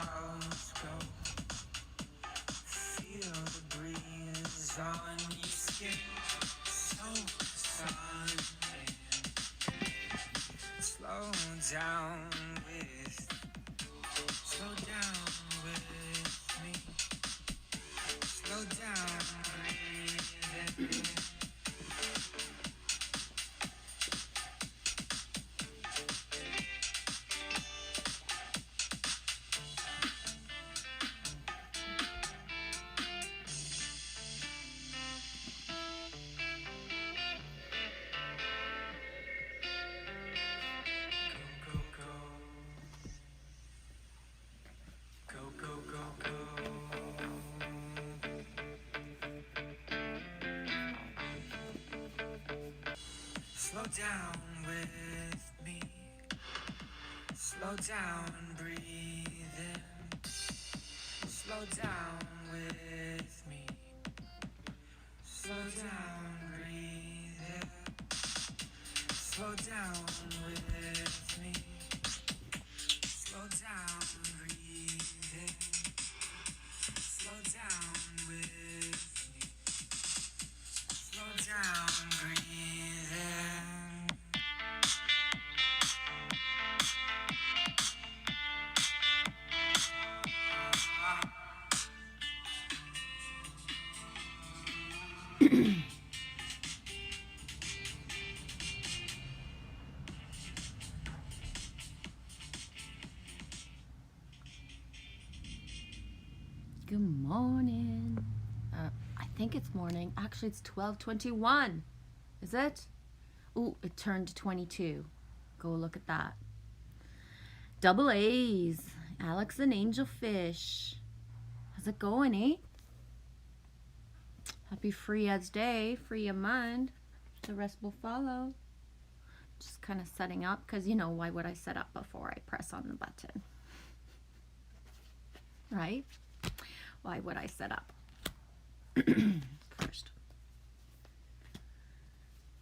clouds go. Feel the breeze on your skin. Soak the sun in. Slow down with me. Slow down, breathe in. Slow down with me. Slow down, breathe in. Slow down with me. Slow down, breathe in. Slow down with me. Slow down, breathe in. Slow down with me. Slow down, breathe in. Good morning. I think it's morning. Actually, it's 12:21. Is it? Ooh, it turned to 22. Go look at that. Double A's. Alex and Angel Fish. How's it going, eh? Happy Free Ed's Day. Free your mind. The rest will follow. Just kind of setting up because, you know, why would I set up before I press on the button? Right? Why would I set up first?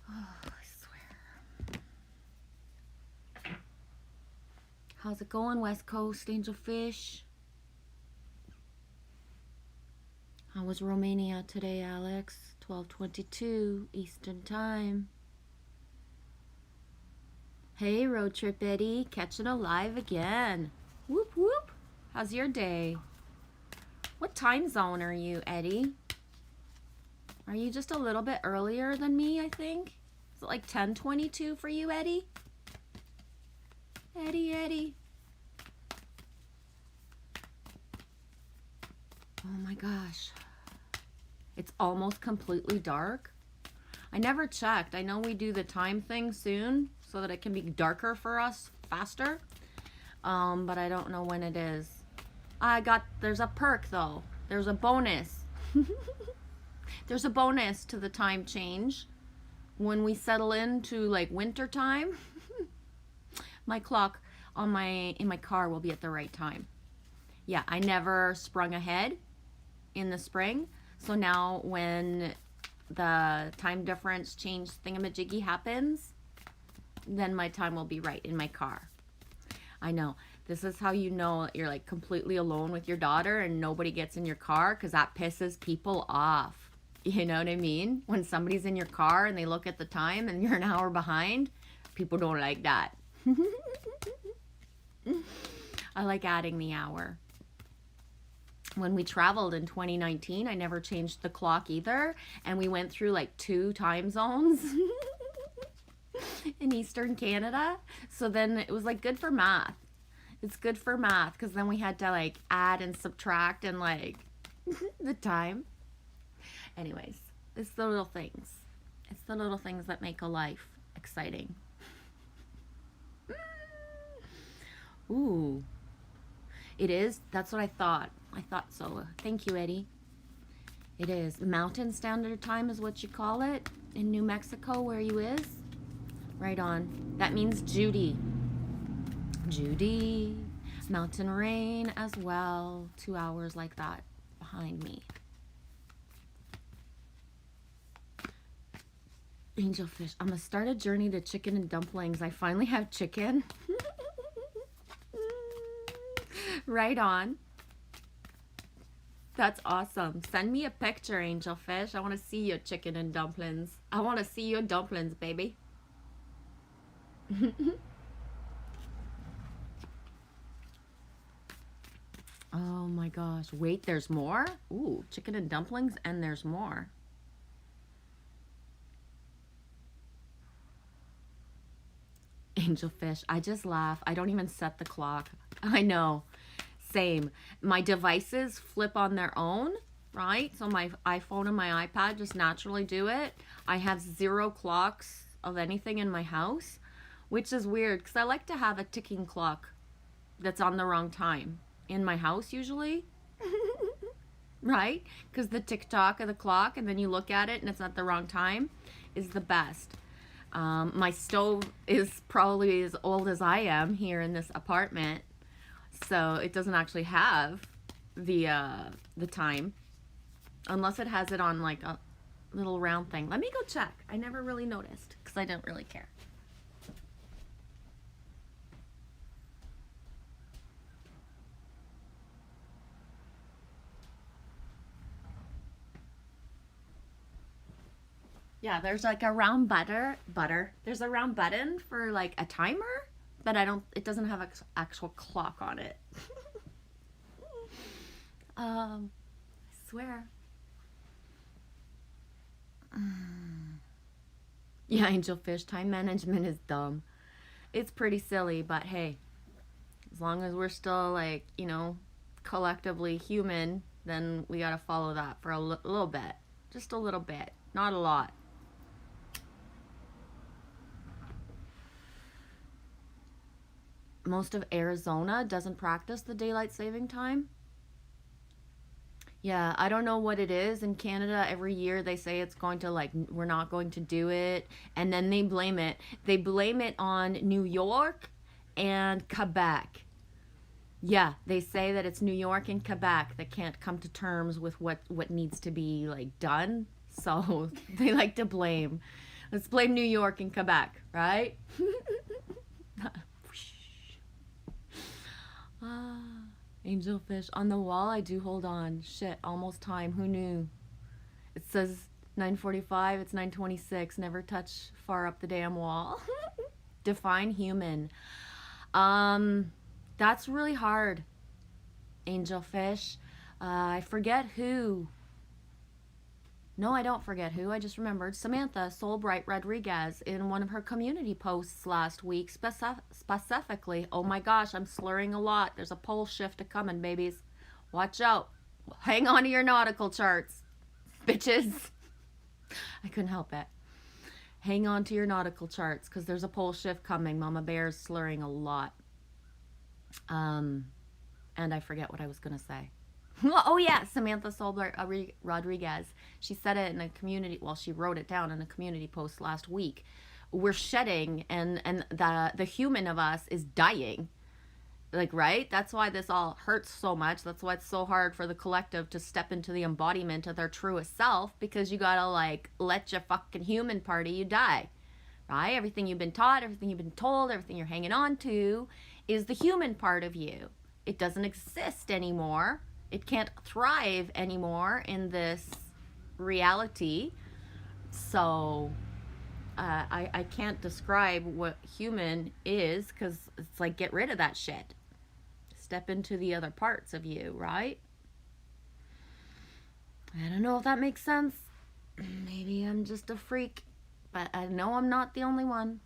Oh, I swear. How's it going, West Coast Angel Fish? How was Romania today, Alex? 12:22 Eastern Time. Hey, Road Trip Eddie, catching alive again. Whoop whoop. How's your day? What time zone are you, Eddie? Are you just a little bit earlier than me, I think? Is it like 10:22 for you, Eddie? Eddie. Oh my gosh. It's almost completely dark. I never checked. I know we do the time thing soon so that it can be darker for us faster. But I don't know when it is. There's a perk though. There's a bonus. There's a bonus to the time change. When we settle into like winter time, my clock in my car will be at the right time. Yeah, I never sprung ahead in the spring. So now when the time difference change thingamajiggy happens, then my time will be right in my car. I know. This is how you know you're like completely alone with your daughter and nobody gets in your car, because that pisses people off. You know what I mean? When somebody's in your car and they look at the time and you're an hour behind, people don't like that. I like adding the hour. When we traveled in 2019, I never changed the clock either. And we went through like 2 time zones in Eastern Canada. So then it was like good for math. It's good for math because then we had to like add and subtract and like the time. Anyways, it's the little things. It's the little things that make a life exciting. Ooh. It is? That's what I thought. I thought so. Thank you, Eddie. It is. Mountain Standard Time is what you call it in New Mexico, where you is. Right on. That means Judy. Judy. Mountain Rain as well. 2 hours like that behind me. Angel Fish. I'm going to start a journey to chicken and dumplings. I finally have chicken. Right on. That's awesome. Send me a picture, Angelfish. I want to see your chicken and dumplings. I want to see your dumplings, baby. Oh my gosh. Wait, there's more? Ooh, chicken and dumplings, and there's more. Angelfish, I just laugh. I don't even set the clock. I know. Same. My devices flip on their own, right? So my iPhone and my iPad just naturally do it. I have 0 clocks of anything in my house, which is weird because I like to have a ticking clock that's on the wrong time in my house usually. Right? Because the tick-tock of the clock, and then you look at it and it's at the wrong time, is the best. My stove is probably as old as I am here in this apartment, so it doesn't actually have the time, unless it has it on like a little round thing. Let me go check. I never really noticed because I didn't really care. Yeah, there's like a round There's a round button for like a timer, but it doesn't have an actual clock on it. I swear. Yeah, Angelfish, time management is dumb. It's pretty silly, but hey, as long as we're still like, collectively human, then we gotta follow that for a little bit. Just a little bit, not a lot. Most of Arizona doesn't practice the daylight saving time. Yeah, I don't know what it is. In Canada, every year they say it's going to, like, we're not going to do it. And then they blame it. They blame it on New York and Quebec. Yeah, they say that it's New York and Quebec that can't come to terms with what needs to be, like, done. So they like to blame. Let's blame New York and Quebec, right? Angelfish. On the wall, I do hold on. Shit, almost time. Who knew? It says 9:45. It's 9:26. Never touch far up the damn wall. Define human. That's really hard, Angelfish. I forget who. No, I don't forget who. I just remembered Samantha Soulbright Rodriguez in one of her community posts last week, specifically. Oh my gosh, I'm slurring a lot. There's a pole shift a coming, babies. Watch out. Hang on to your nautical charts, bitches. I couldn't help it. Hang on to your nautical charts because there's a pole shift coming. Mama Bear's slurring a lot. And I forget what I was going to say. Oh yeah, Samantha Solbler Rodriguez. She said it in a community. Well, she wrote it down in a community post last week. We're shedding, and the human of us is dying. Like, right? That's why this all hurts so much. That's why it's so hard for the collective to step into the embodiment of their truest self, because you gotta like let your fucking human part of you die, right? Everything you've been taught, everything you've been told, everything you're hanging on to is the human part of you. It doesn't exist anymore. It can't thrive anymore in this reality. So I can't describe what human is, because it's like, get rid of that shit. Step into the other parts of you, right? I don't know if that makes sense. Maybe I'm just a freak, but I know I'm not the only one.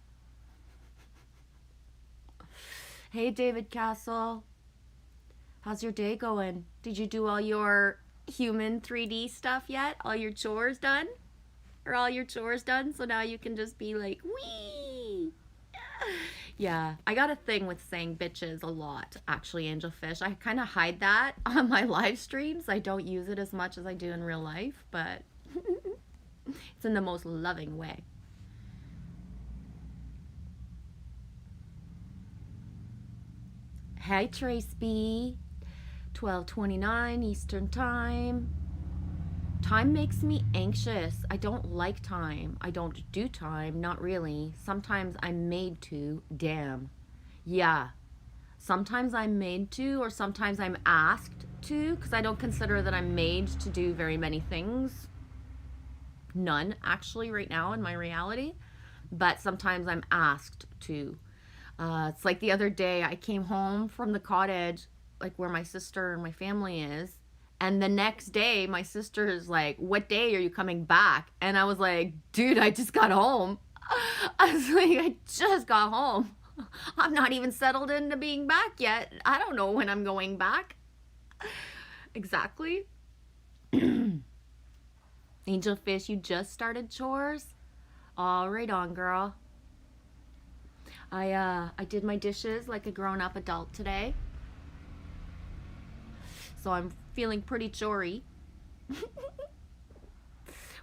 Hey, David Castle. How's your day going? Did you do all your human 3D stuff yet? All your chores done? Are all your chores done? So now you can just be like, wee! Yeah, I got a thing with saying bitches a lot, actually, Angelfish. I kind of hide that on my live streams. I don't use it as much as I do in real life, but it's in the most loving way. Hey, Trace B. 12:29 Eastern Time. Time makes me anxious. I don't like time. I don't do time. Not really. Sometimes I'm made to. Damn. Yeah. Sometimes I'm made to, or sometimes I'm asked to, because I don't consider that I'm made to do very many things. None, actually, right now in my reality. But sometimes I'm asked to. It's like the other day I came home from the cottage, like where my sister and my family is. And the next day, my sister is like, "What day are you coming back?" And I was like, "Dude, I just got home." I was like, "I just got home. I'm not even settled into being back yet. I don't know when I'm going back." Exactly. Angel Fish, you just started chores? All right on, girl. I did my dishes like a grown-up adult today. So I'm feeling pretty chory.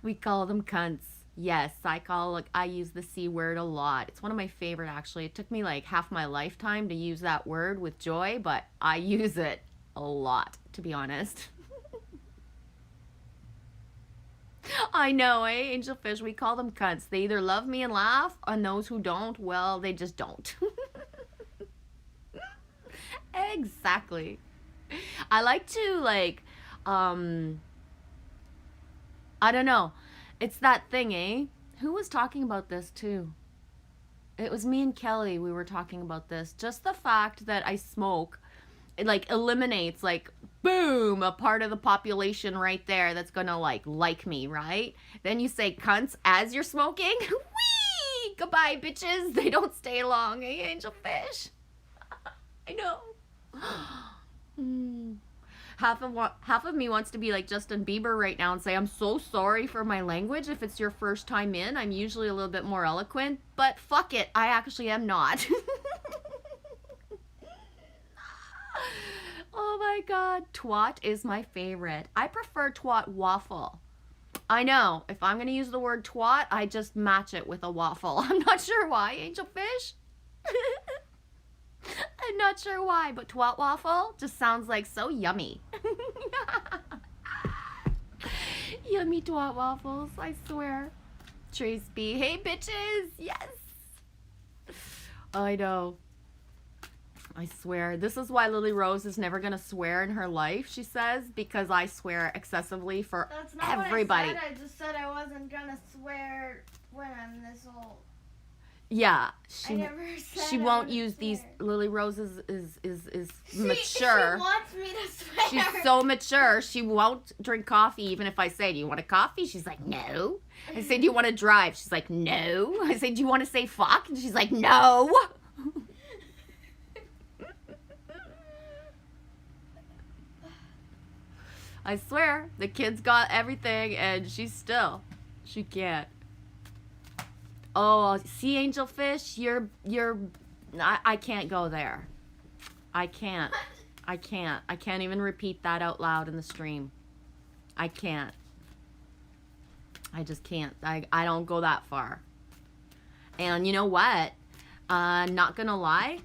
We call them cunts. Yes, I use the C word a lot. It's one of my favorite actually. It took me like half my lifetime to use that word with joy, but I use it a lot, to be honest. I know, eh? Angel Fish, we call them cunts. They either love me and laugh, and those who don't, well, they just don't. Exactly. I like to I don't know. It's that thing, eh? Who was talking about this too? It was me and Kelly. We were talking about this. Just the fact that I smoke, it like eliminates like boom a part of the population right there that's gonna like me, right? Then you say cunts as you're smoking. Whee! Goodbye, bitches. They don't stay long, eh, Angel Fish? I know. Hmm. Half of me wants to be like Justin Bieber right now and say, "I'm so sorry for my language. If it's your first time in, I'm usually a little bit more eloquent, but fuck it, I actually am not." Oh my god, twat is my favorite. I prefer twat waffle. I know, if I'm going to use the word twat, I just match it with a waffle. I'm not sure why, Angel Fish. I'm not sure why, but twat waffle just sounds like so yummy. Yummy twat waffles, I swear. Trace B, hey bitches, yes. I know. I swear. This is why Lily Rose is never gonna swear in her life, she says, because I swear excessively for That's not everybody. what I said. I just said I wasn't gonna swear when I'm this old. Yeah, I never said she I won't wouldn't use these. swear. Lily Rose is mature. She wants me to swear. She's so mature. She won't drink coffee even if I say, "Do you want a coffee?" She's like, "No." I say, "Do you want to drive?" She's like, "No." I say, "Do you want to say fuck?" And she's like, "No." I swear, the kid's got everything and she can't. Oh, see, Angel Fish, I can't go there. I can't even repeat that out loud in the stream. I can't. I just can't. I don't go that far. And you know what? Not gonna lie,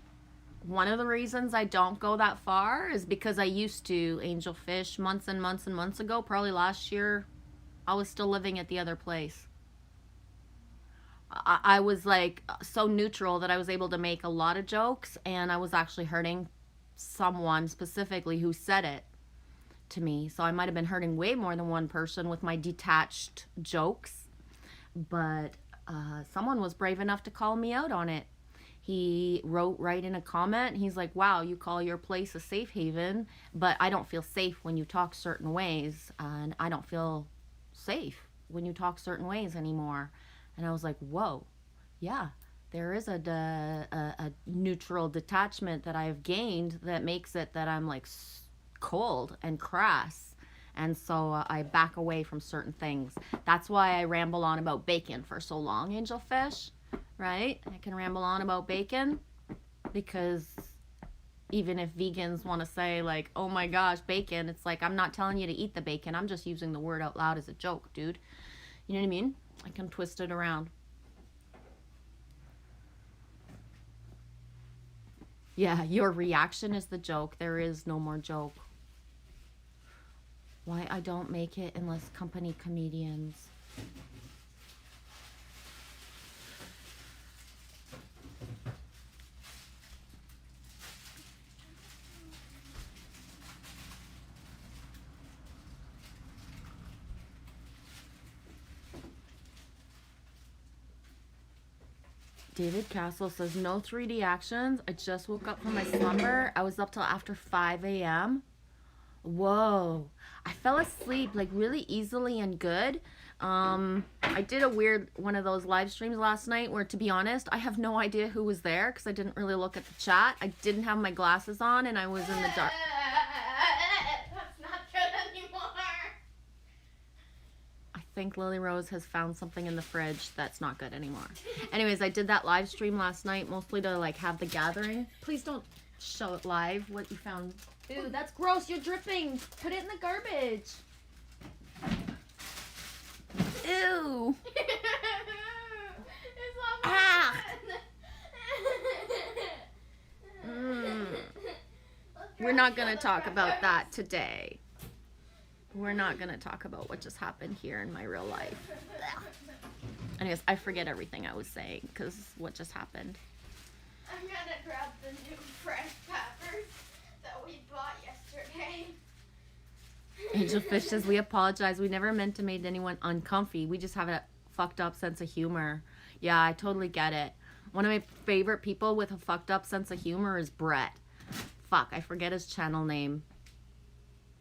one of the reasons I don't go that far is because I used to, Angel Fish, months and months and months ago, probably last year. I was still living at the other place. I was like so neutral that I was able to make a lot of jokes, and I was actually hurting someone specifically who said it to me. So I might have been hurting way more than one person with my detached jokes. But someone was brave enough to call me out on it. He wrote right in a comment, he's like, "Wow, you call your place a safe haven, but I don't feel safe when you talk certain ways, and I don't feel safe when you talk certain ways anymore." And I was like, whoa, yeah, there is a neutral detachment that I've gained that makes it that I'm like cold and crass. And so I back away from certain things. That's why I ramble on about bacon for so long, Angel Fish, right? I can ramble on about bacon because even if vegans want to say like, "Oh my gosh, bacon," it's like, I'm not telling you to eat the bacon. I'm just using the word out loud as a joke, dude. You know what I mean? I can twist it around. Yeah, your reaction is the joke. There is no more joke. Why I don't make it unless company comedians. David Castle says, no 3D actions. I just woke up from my slumber. I was up till after 5 a.m. Whoa. I fell asleep like really easily and good. I did a weird one of those live streams last night where, to be honest, I have no idea who was there because I didn't really look at the chat. I didn't have my glasses on and I was in the dark. That's not good anymore. I think Lily Rose has found something in the fridge that's not good anymore. Anyways, I did that live stream last night mostly to like have the gathering. Please don't show it live what you found. Ew, that's gross. You're dripping. Put it in the garbage. Ew. It's all Ah. fun. Mm. We're not going to talk about that today. We're not going to talk about what just happened here in my real life. Anyways, I forget everything I was saying because what just happened. I'm gonna grab the new fresh peppers that we bought yesterday. Angel Fish says, we apologize. We never meant to make anyone uncomfy. We just have a fucked up sense of humor. Yeah, I totally get it. One of my favorite people with a fucked up sense of humor is Brett. Fuck, I forget his channel name.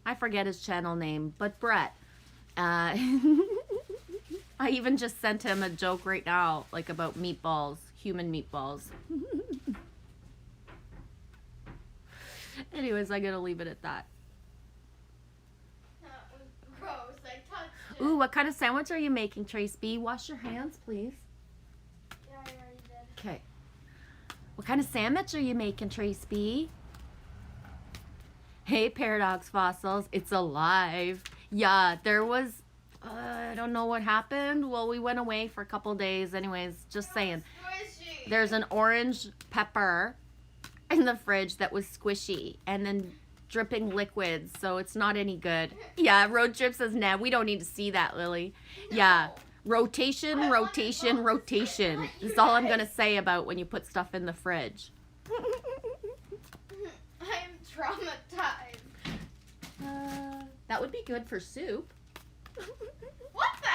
But Brett. I even just sent him a joke right now, like about meatballs, human meatballs. Anyways, I gotta leave it at that. That was gross. I touched it. Ooh, what kind of sandwich are you making, Trace B? Wash your hands, please. Yeah, I already did. Okay. What kind of sandwich are you making, Trace B? Hey, Paradox Fossils. It's alive. Yeah, there was... I don't know what happened. Well, we went away for a couple days. Anyways, just saying. Squishy. There's an orange pepper in the fridge that was squishy and then dripping liquids, so it's not any good. Yeah, Road Trip says, nah, we don't need to see that, Lily. Yeah, rotation. That's all I'm going to say about when you put stuff in the fridge. I'm traumatized. That would be good for soup. What the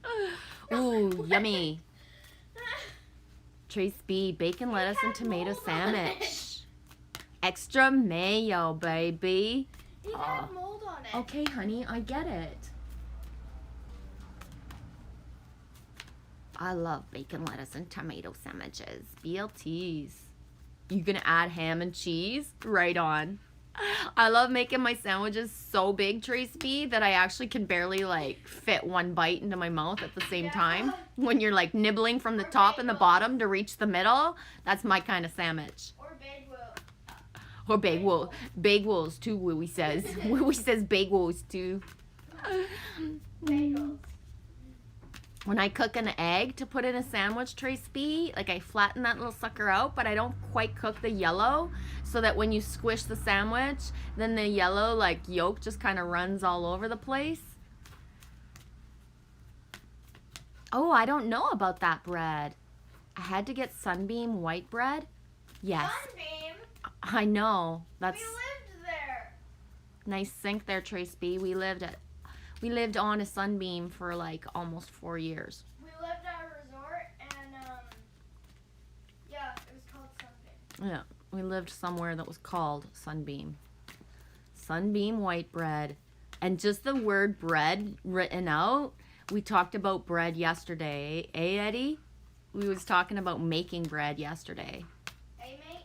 heck? Ooh, yummy. Trace B, bacon, lettuce, and tomato mold on it. sandwich. Extra mayo, baby. It had mold on it. Okay, honey, I get it. I love bacon, lettuce, and tomato sandwiches. BLTs. You gonna add ham and cheese? Right on. I love making my sandwiches so big, Trace B, that I actually can barely like fit one bite into my mouth at the same time. When you're like nibbling from the top and the bottom to reach the middle, that's my kind of sandwich. Or bagel. Or bagel. Bagels too, Wooey says. Wooey says bagels too. Bagels. When I cook an egg to put in a sandwich, Trace B, like I flatten that little sucker out, but I don't quite cook the yellow so that when you squish the sandwich, then the yellow like yolk just kind of runs all over the place. Oh, I don't know about that bread. I had to get Sunbeam white bread. Yes, Sunbeam. I know. That's We lived there. nice sink there, Trace B. We lived on a Sunbeam for like almost 4 years. We lived at a resort and yeah, it was called Sunbeam. Yeah, we lived somewhere that was called Sunbeam. Sunbeam white bread. And just the word bread written out. We talked about bread yesterday. Eh, Eddie? We was talking about making bread yesterday. Hey, mate.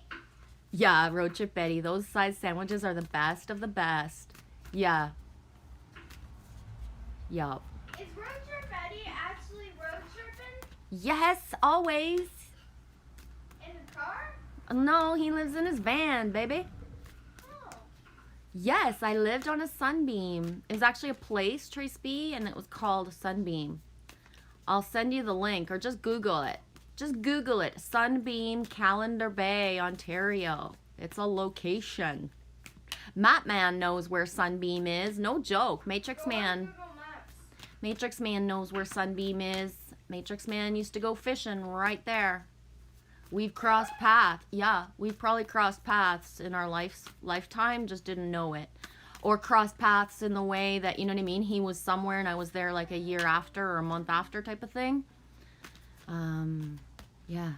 Yeah, Road Trip Eddie. Those size sandwiches are the best of the best. Yeah. Yup. Is Road Trip Eddie actually road tripping Yes, always. in the car? No, he lives in his van, baby. Oh. Yes, I lived on a Sunbeam. It was actually a place, Trace B, and it was called Sunbeam. I'll send you the link or just Google it. Just Google it. Sunbeam, Calendar Bay, Ontario. It's a location. Matman knows where Sunbeam is. No joke. Matrix Go on Man. Google Maps. Matrix Man knows where Sunbeam is. Matrix Man used to go fishing right there. We've crossed paths. Yeah, we've probably crossed paths in our lifetime, just didn't know it. Or crossed paths in the way that, you know what I mean? He was somewhere and I was there like a year after or a month after type of thing. Yeah.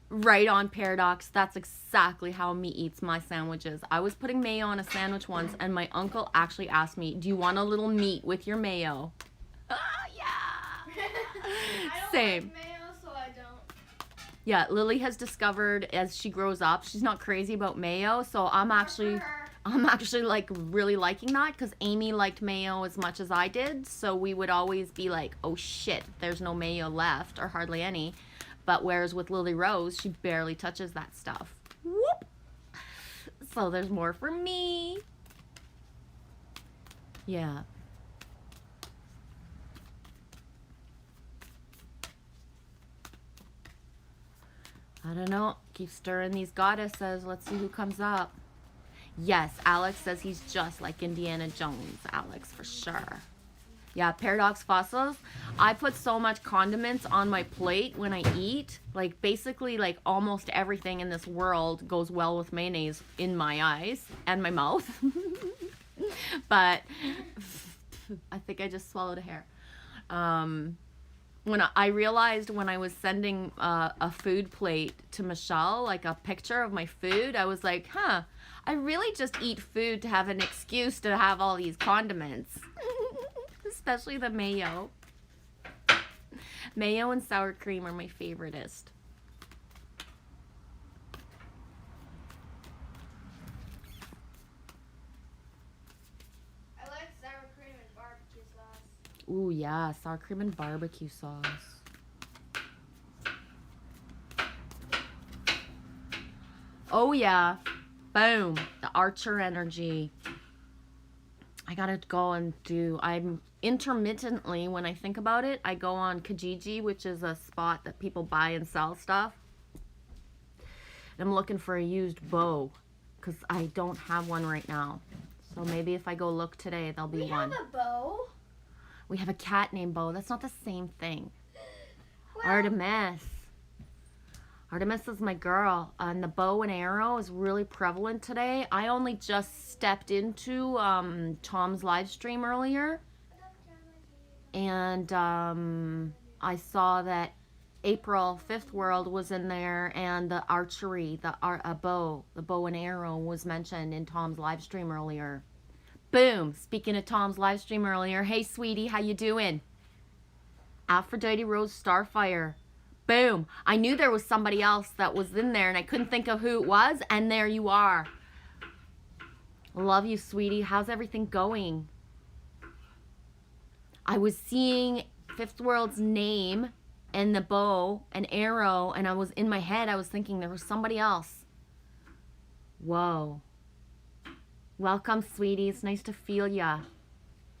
Right on, Paradox. That's exactly how me eats my sandwiches. I was putting mayo on a sandwich once, and my uncle actually asked me, "Do you want a little meat with your mayo?" Yeah. I don't Same. like mayo, so I don't. Yeah, Lily has discovered as she grows up, she's not crazy about mayo, so I'm actually like really liking that because Amy liked mayo as much as I did, so we would always be like, "Oh shit, there's no mayo left or hardly any." But whereas with Lily Rose, she barely touches that stuff. Whoop. So there's more for me. Yeah. I don't know. Keep stirring these goddesses. Let's see who comes up. Yes, Alex says he's just like Indiana Jones. Alex, for sure. Yeah, Paradox Fossils. I put so much condiments on my plate when I eat. Like, basically, like, almost everything in this world goes well with mayonnaise in my eyes and my mouth. But I think I just swallowed a hair. When I realized when I was sending a food plate to Michelle, like a picture of my food, I was like, huh, I really just eat food to have an excuse to have all these condiments. Especially the mayo. Mayo and sour cream are my favoriteest. I like sour cream and barbecue sauce. Ooh, yeah, sour cream and barbecue sauce. Oh, yeah. Boom. The Archer energy. I gotta go and I'm intermittently, when I think about it, I go on Kijiji, which is a spot that people buy and sell stuff. And I'm looking for a used bow because I don't have one right now. So maybe if I go look today, there'll be one. We have a bow. We have a cat named Bo. That's not the same thing. Well, Artemis. Artemis is my girl. And the bow and arrow is really prevalent today. I only just stepped into Tom's live stream earlier. And I saw that April, Fifth World was in there, and the archery, the bow and arrow was mentioned in Tom's live stream earlier. Boom. Speaking of Tom's live stream earlier, hey sweetie, how you doing? Aphrodite Rose Starfire. Boom. I knew there was somebody else that was in there and I couldn't think of who it was, and there you are. Love you, sweetie. How's everything going? I was seeing Fifth World's name and the bow and arrow, and I was in my head, I was thinking there was somebody else. Whoa. Welcome, sweetie. It's nice to feel ya.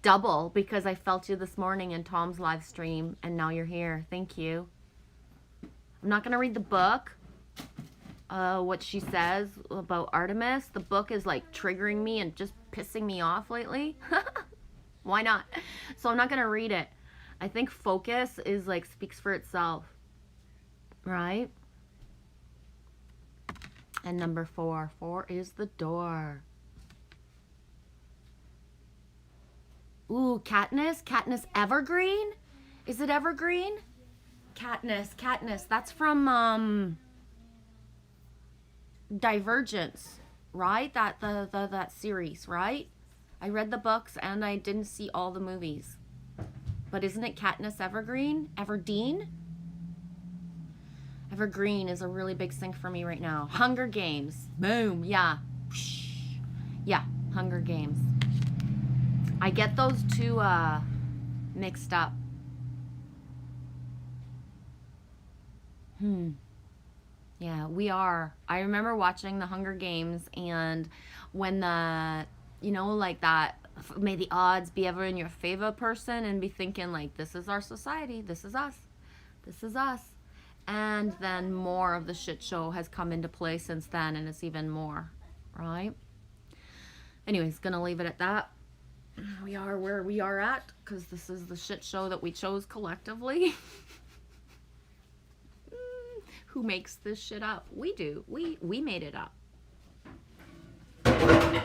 Double, because I felt you this morning in Tom's live stream, and now you're here. Thank you. I'm not going to read the book, what she says about Artemis. The book is like triggering me and just pissing me off lately. Why not? So I'm not going to read it. I think focus is like speaks for itself. Right? And number 4. 4 is the door. Ooh, Katniss? Katniss Evergreen? Is it Evergreen? Katniss. That's from Divergence, right? That series, right? I read the books and I didn't see all the movies. But isn't it Katniss Evergreen? Everdeen? Evergreen is a really big sync for me right now. Hunger Games. Boom. Yeah. Yeah, Hunger Games. I get those two mixed up. Yeah, we are. I remember watching the Hunger Games, and when like that, may the odds be ever in your favor person, and be thinking like, this is our society, this is us, this is us. And then more of the shit show has come into play since then, and it's even more, right? Anyways, gonna leave it at that. We are where we are at, because this is the shit show that we chose collectively. Who makes this shit up? We do. We made it up. Sorry.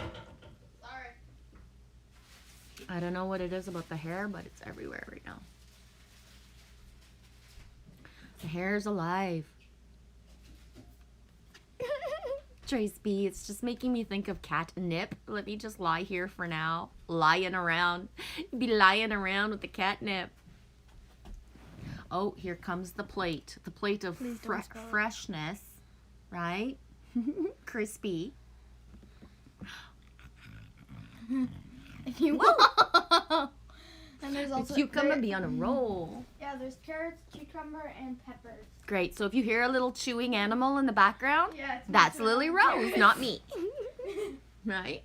I don't know what it is about the hair, but it's everywhere right now. The hair is alive. Trace B, it's just making me think of catnip. Let me just lie here for now. Lying around. Be lying around with the catnip. Oh, here comes the plate. The plate of freshness. Right? Crispy. If you want. And there's The also cucumber be on a roll. Yeah, there's carrots, cucumber, and peppers. Great. So if you hear a little chewing animal in the background, Yeah, it's that's my Lily favorite Rose, carrots. not me. Right?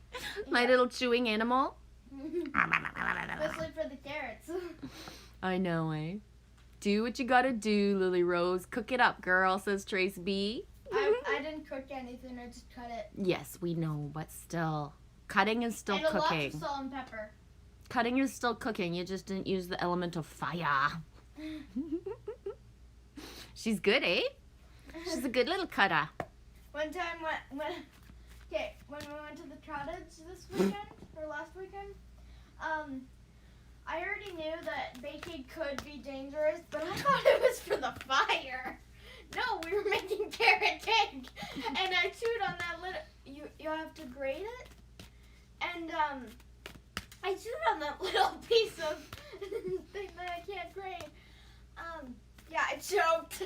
My Yeah. little chewing animal. Especially for the carrots. I know, eh? Do what you gotta do, Lily Rose. Cook it up, girl, says Trace B. I didn't cook anything. I just cut it. Yes, we know, but still. Cutting is still and lots cooking. of salt and pepper. Cutting is still cooking. You just didn't use the element of fire. She's good, eh? She's a good little cutter. One time when we went to the cottage this weekend or last weekend, I already knew that baking could be dangerous, but I thought it was for the fire. No, we were making carrot cake, and I chewed on that little. You have to grate it, and I chewed on that little piece of thing that I can't grate. Yeah, I choked.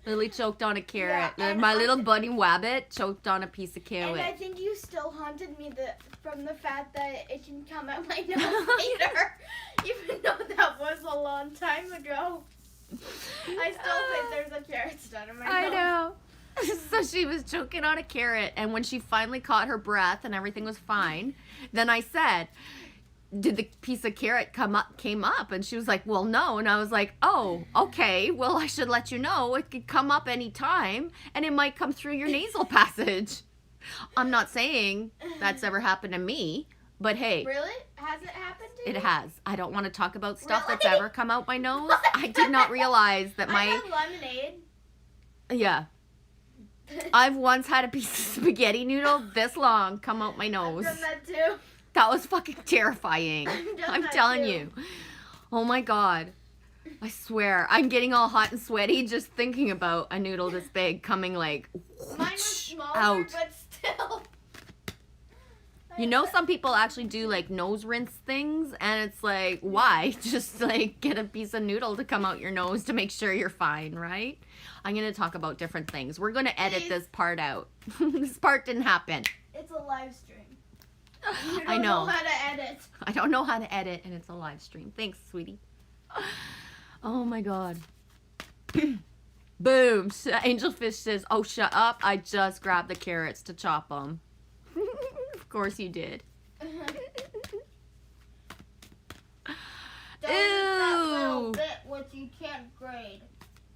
Lily choked on a carrot. Yeah, and My I- little bunny wabbit choked on a piece of And I carrot. think you still haunted me from the fact that it can come out my nose later, even though that was a long time ago. I still think there's a carrot stuck in my I nose. know. So she was choking on a carrot, and when she finally caught her breath and everything was fine, then I said, did the piece of carrot came up? And she was like, well, no. And I was like, oh, okay. Well, I should let you know. It could come up any time, and it might come through your nasal passage. I'm not saying that's ever happened to me, but hey, Really? Has it happened to you? it has. I don't want to talk about stuff that's Really? ever come out my nose. I did not realize that I my, had lemonade. yeah. I've once had a piece of spaghetti noodle this long come out my I've nose. done that too. That was fucking terrifying. I've done I'm that telling too. you. Oh my god. I swear. I'm getting all hot and sweaty just thinking about a noodle this big coming like Mine was smaller, out. but still. You know, some people actually do like nose rinse things, and it's like, why? Just like get a piece of noodle to come out your nose to make sure you're fine, right? I'm going to talk about different things. We're going to edit Please. this part out. This part didn't happen. It's a live stream. You I don't know. how to edit. I don't know how to edit, and it's a live stream. Thanks, sweetie. Oh my god. Boom. Angelfish says, oh, shut up. I just grabbed the carrots to chop them. Of course you did. Don't eat that Ew. little bit which you can't grade.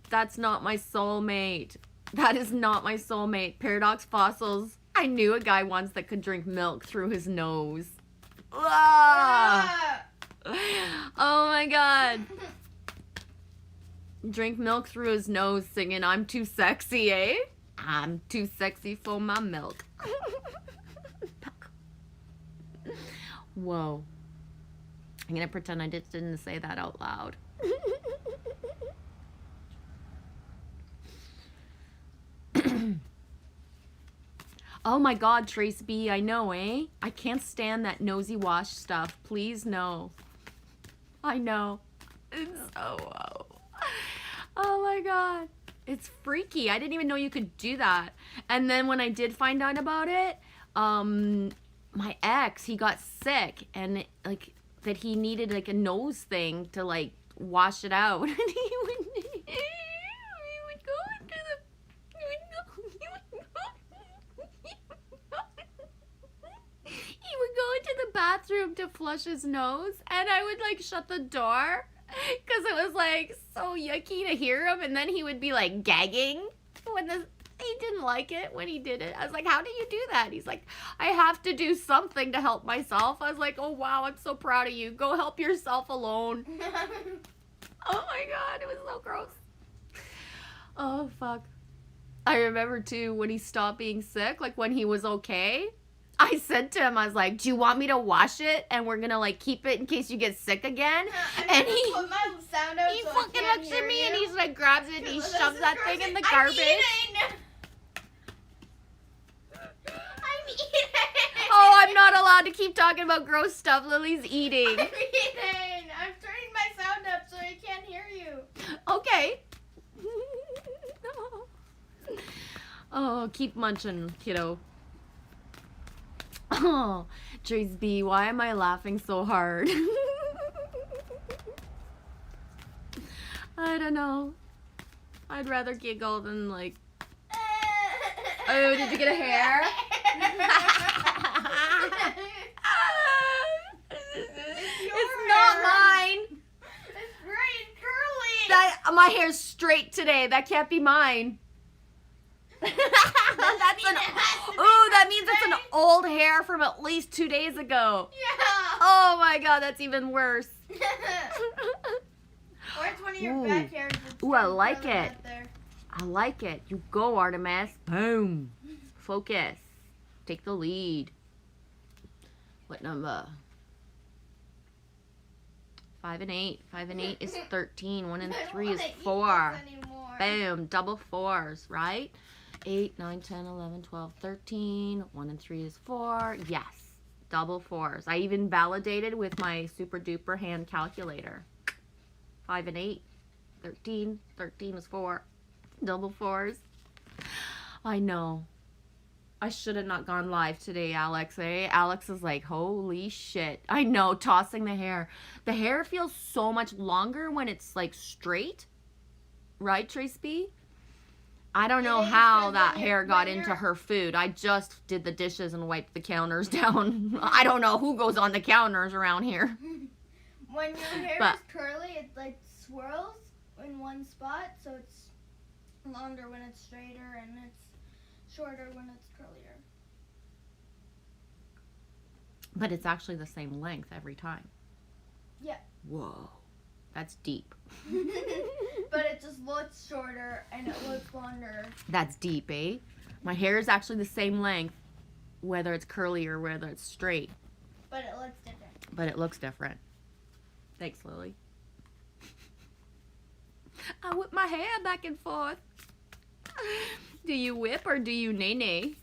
That's not my soulmate. That is not my soulmate. Paradox Fossils. I knew a guy once that could drink milk through his nose. Ah! Oh my god. Drink milk through his nose singing, I'm too sexy, eh? I'm too sexy for my milk. Whoa. I'm gonna pretend I just didn't say that out loud. Oh my god, Trace B, I know, eh? I can't stand that nosy wash stuff. Please, no. I know. It's so, oh my god. It's freaky. I didn't even know you could do that. And then when I did find out about it, my ex, he got sick, and like that he needed like a nose thing to like wash it out. And he would go into the bathroom to flush his nose, and I would like shut the door because it was like so yucky to hear him, and then he would be like gagging when he didn't like it when he did it. I was like, how do you do that? He's like, I have to do something to help myself. I was like, oh wow, I'm so proud of you. Go help yourself alone. Oh my god, it was so gross. Oh fuck. I remember too when he stopped being sick, like when he was okay, I said to him, I was like, do you want me to wash it and we're gonna like keep it in case you get sick again? And he put my sound out he so I fucking can't looks hear at me and you. he's like grabs it and he This shoves is that thing in gross. the garbage. I'm eating. Oh, I'm not allowed to keep talking about gross stuff. Lily's eating. I'm eating. I'm turning my sound up so I can't hear you. Okay. Oh, keep munching, kiddo. Oh, Trace B, why am I laughing so hard? I don't know. I'd rather giggle than like. Oh, did you get a hair? It's not mine. It's very curly. My hair's straight today. That can't be mine. That's an. Ooh, that means it's an old hair from at least 2 days ago. Yeah. Oh my god, that's even worse. Or it's one of your Ooh. back hairs. that's Ooh, I curly like right it. there. I like it. You go, Artemis. Boom. Focus. Take the lead. What number? 5 and 8. 5 and 8 is 13. 1 and I don't 3 is wanna eat 4. this anymore. Boom. Double fours, right? 8, 9, 10, 11, 12, 13. 1 and 3 is 4. Yes. Double fours. I even validated with my super duper hand calculator. 5 and 8. 13. 13 is 4. Double fours. I know. I should have not gone live today, Alex. Alex is like, holy shit. I know, tossing the hair. The hair feels so much longer when it's like straight. Right, Trace B? I don't know It is, how 'cause that when hair you're- got when into you're- her food. I just did the dishes and wiped the counters down. I don't know who goes on the counters around here. When your hair But- is curly, it like swirls in one spot, so it's longer when it's straighter and it's shorter when it's curlier. But it's actually the same length every time. Yeah. Whoa. That's deep. But it just looks shorter and it looks longer. That's deep, eh? My hair is actually the same length, whether it's curly or whether it's straight. But it looks different. But it looks different. Thanks, Lily. I whip my hair back and forth. Do you whip or do you nay-nay?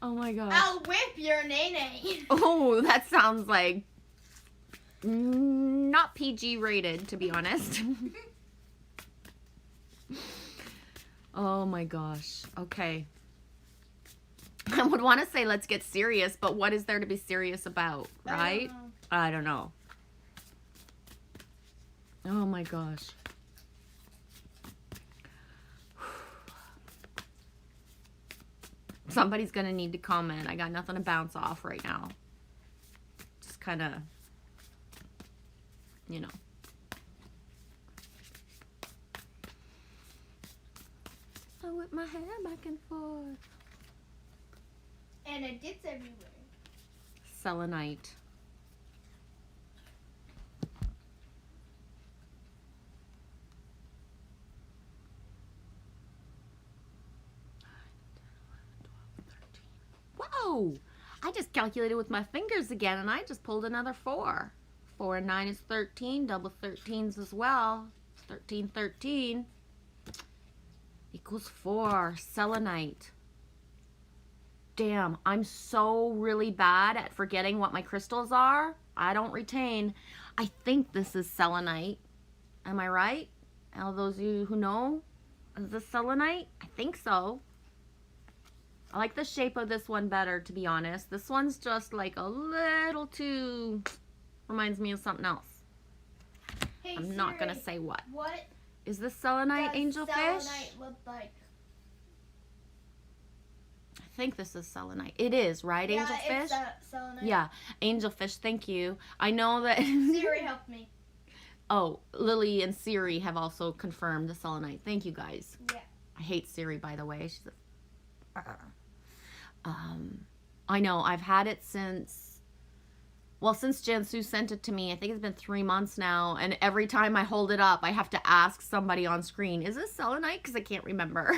Oh my gosh. I'll whip your nene. Oh, that sounds like not PG rated, to be honest. Oh my gosh. Okay. I would want to say let's get serious, but what is there to be serious about, right? I don't know. Oh my gosh. Somebody's gonna need to comment. I got nothing to bounce off right now. Just kind of, you know. I whip my hair back and forth. And it gets everywhere. Selenite. Whoa! I just calculated with my fingers again and I just pulled another 4. 4 and 9 is 13. Double 13s as well. 13, 13 equals 4. Selenite. Damn, I'm so really bad at forgetting what my crystals are. I don't retain. I think this is selenite. Am I right? All those of you who know, is this selenite? I think so. I like the shape of this one better, to be honest. This one's just like a little too, reminds me of something else. Hey, I'm not Siri, gonna say what. What Is this selenite, does angelfish? selenite look like? I think this is selenite. It is, right, angelfish? It's selenite. Yeah, angelfish, thank you. I know that... Siri helped me. Oh, Lily and Siri have also confirmed the selenite. Thank you, guys. Yeah. I hate Siri, by the way. She's a... I know, I've had it since... Well, since Jansu sent it to me, I think it's been 3 months now, and every time I hold it up, I have to ask somebody on screen, is this selenite? Because I can't remember.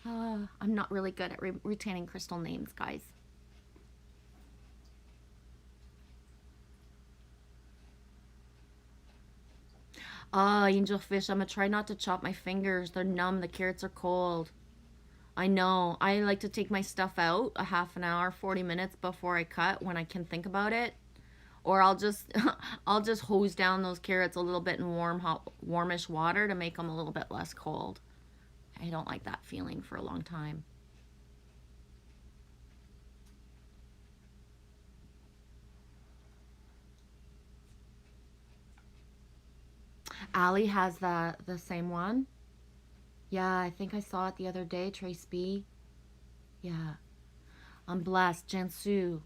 I'm not really good at retaining crystal names, guys. Angelfish, I'm gonna try not to chop my fingers. They're numb. The carrots are cold. I know. I like to take my stuff out a half an hour, 40 minutes before I cut when I can think about it. Or I'll just I'll just hose down those carrots a little bit in warmish water to make them a little bit less cold. I don't like that feeling for a long time. Allie has the same one. Yeah, I think I saw it the other day, Trace B. Yeah. I'm blessed. Jansu,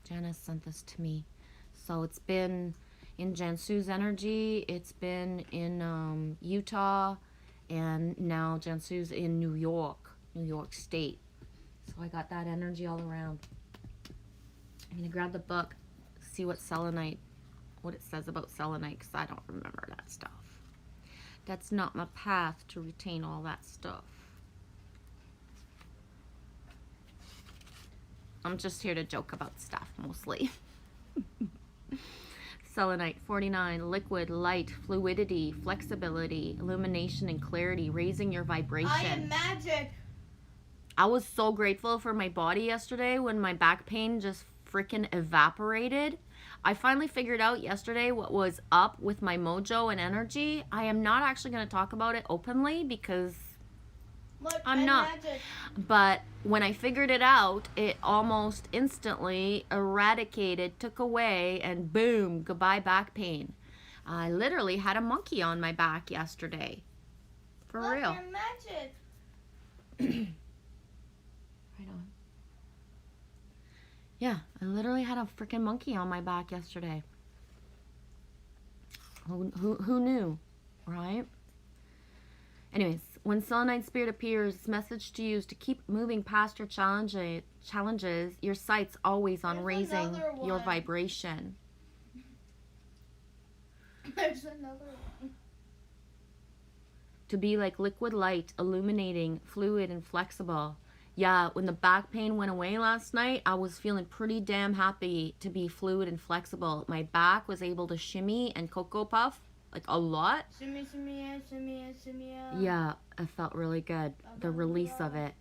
Janice sent this to me. So it's been in Jansu's energy. It's been in Utah. And now Jansu's in New York State. So I got that energy all around. I'm going to grab the book, see what it says about selenite, because I don't remember that stuff. That's not my path to retain all that stuff. I'm just here to joke about stuff, mostly. Selenite, 49, liquid, light, fluidity, flexibility, illumination, and clarity, raising your vibration. I am magic. I was so grateful for my body yesterday when my back pain just freaking evaporated. I finally figured out yesterday what was up with my mojo and energy. I am not actually going to talk about it openly because Look, I'm not. Magic. But when I figured it out, it almost instantly eradicated, took away, and boom, goodbye back pain. I literally had a monkey on my back yesterday. For Look, real. you're magic. Right on. Yeah, I literally had a freaking monkey on my back yesterday. Who knew, right? Anyways, when selenite spirit appears, its message to you is to keep moving past your challenges. Your sight's always on There's raising another your one. vibration. There's another one. To be like liquid light, illuminating, fluid, and flexible. Yeah, when the back pain went away last night, I was feeling pretty damn happy to be fluid and flexible. My back was able to shimmy and cocoa puff, like a lot. Shimmy, shimmy, yeah, shimmy, yeah, shimmy, yeah. Yeah, it felt really good. The release of it.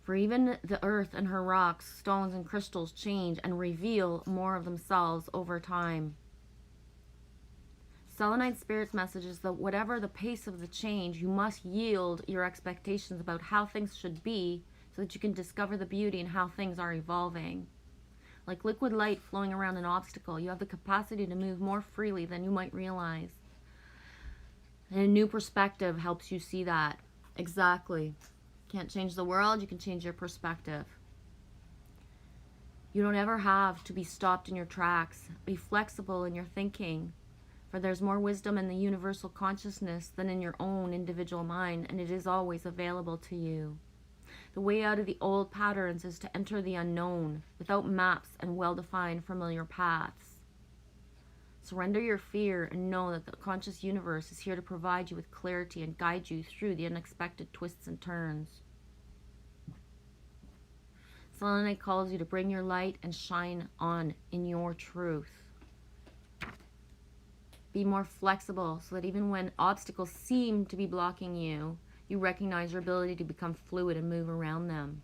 For even the earth and her rocks, stones, and crystals change and reveal more of themselves over time. Selenite Spirit's message is that whatever the pace of the change, you must yield your expectations about how things should be so that you can discover the beauty in how things are evolving. Like liquid light flowing around an obstacle, you have the capacity to move more freely than you might realize. And a new perspective helps you see that. Exactly. Can't change the world, you can change your perspective. You don't ever have to be stopped in your tracks. Be flexible in your thinking. For there's more wisdom in the universal consciousness than in your own individual mind, and it is always available to you. The way out of the old patterns is to enter the unknown, without maps and well-defined familiar paths. Surrender your fear and know that the conscious universe is here to provide you with clarity and guide you through the unexpected twists and turns. Selenite calls you to bring your light and shine on in your truth. Be more flexible so that even when obstacles seem to be blocking you, you recognize your ability to become fluid and move around them.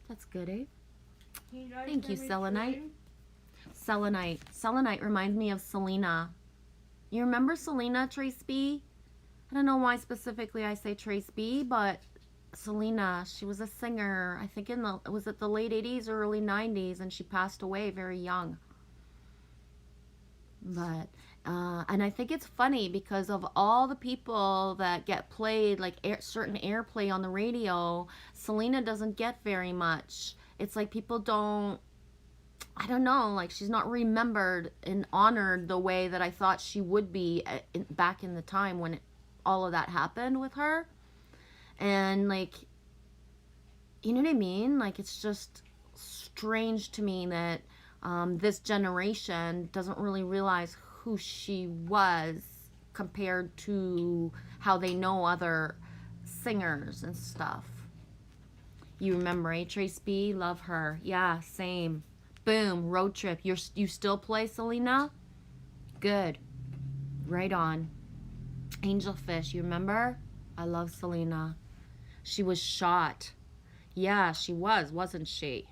That's good, eh? Thank you, Selenite. Selenite reminds me of Selena. You remember Selena, Trace B? I don't know why specifically I say Trace B, but Selena, she was a singer, I think was it the late 80s or early 90s, and she passed away very young. But, and I think it's funny because of all the people that get played, like certain airplay on the radio, Selena doesn't get very much. It's like people don't, I don't know, like she's not remembered and honored the way that I thought she would be back in the time when all of that happened with her. And like, you know what I mean? Like, it's just strange to me that this generation doesn't really realize who she was compared to how they know other singers and stuff. You remember, Trace B? Love her. Yeah, same. Boom, road trip. You still play, Selena? Good. Right on. Angelfish, you remember? I love Selena. She was shot. Yeah, she was, wasn't she?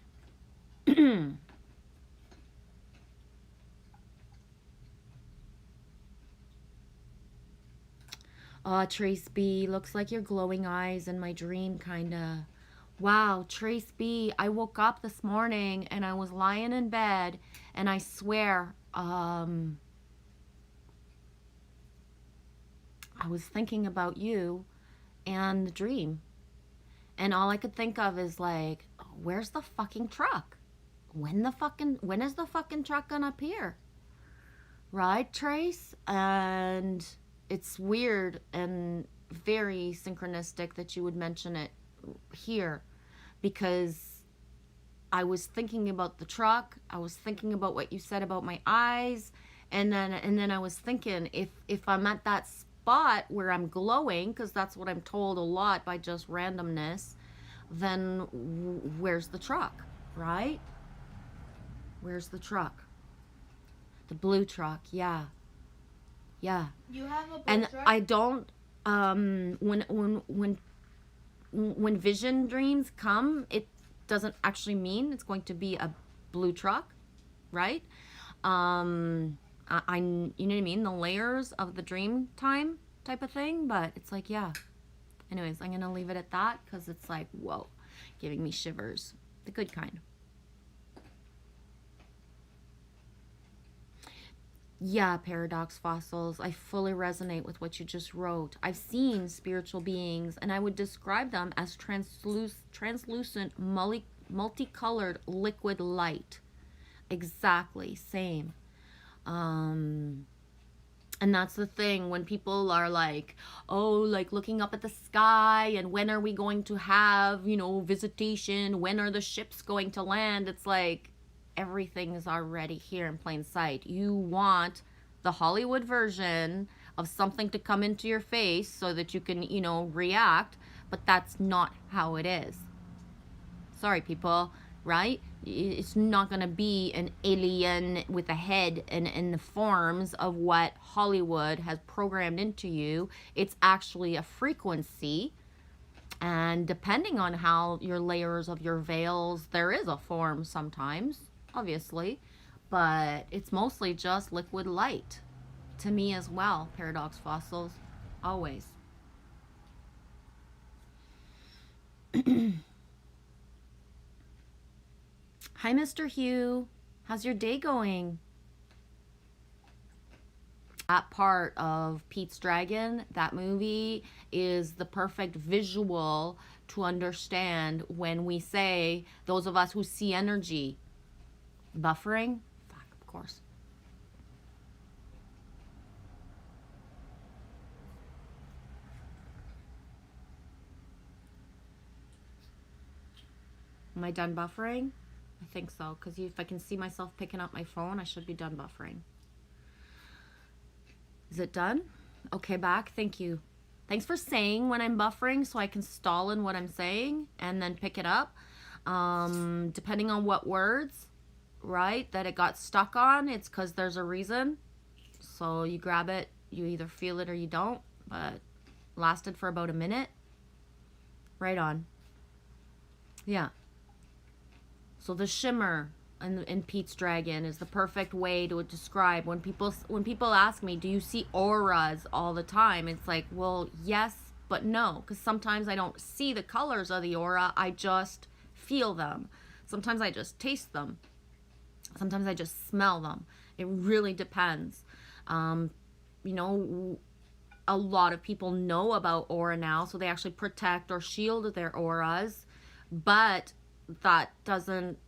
Oh, Trace B, looks like your glowing eyes in my dream, kinda. Wow, Trace B, I woke up this morning and I was lying in bed and I swear, I was thinking about you and the dream. And all I could think of is like, where's the fucking truck? When is the fucking truck gonna appear? Right, Trace? And it's weird and very synchronistic that you would mention it here, because I was thinking about the truck. I was thinking about what you said about my eyes, and then I was thinking, if I'm at that spot where I'm glowing, because that's what I'm told a lot by just randomness, then where's the truck, right? Where's the truck? The blue truck, yeah. Yeah. You have a blue And truck? I don't when vision dreams come, it doesn't actually mean it's going to be a blue truck, right? I you know what I mean? The layers of the dream time type of thing, but it's like, yeah. Anyways, I'm going to leave it at that because it's like, whoa, giving me shivers. The good kind. Yeah, Paradox Fossils, I fully resonate with what you just wrote. I've seen spiritual beings, and I would describe them as translucent, multicolored liquid light. Exactly, same. And that's the thing, when people are like, oh, like looking up at the sky, and when are we going to have, visitation? When are the ships going to land? It's like, everything is already here in plain sight. You want the Hollywood version of something to come into your face so that you can, react, but that's not how it is. Sorry, people, right? It's not going to be an alien with a head and in the forms of what Hollywood has programmed into you. It's actually a frequency. And depending on how your layers of your veils, there is a form sometimes, obviously, but it's mostly just liquid light to me as well. Paradox Fossils, always. Hi, Mr. Hugh. How's your day going? That part of Pete's Dragon, that movie, is the perfect visual to understand when we say, those of us who see energy. Buffering? Fuck, of course. Am I done buffering? I think so, because if I can see myself picking up my phone, I should be done buffering. Is it done? Okay, back. Thank you. Thanks for saying when I'm buffering so I can stall in what I'm saying and then pick it up. Depending on what words, right, that it got stuck on, it's because there's a reason. So you grab it, you either feel it or you don't, but lasted for about a minute. Right on. Yeah. So the shimmer in Pete's Dragon is the perfect way to describe when people ask me, do you see auras all the time? It's like, well, yes, but no, because sometimes I don't see the colors of the aura. I just feel them. Sometimes I just taste them. Sometimes I just smell them. It really depends. A lot of people know about aura now, so they actually protect or shield their auras, but that doesn't,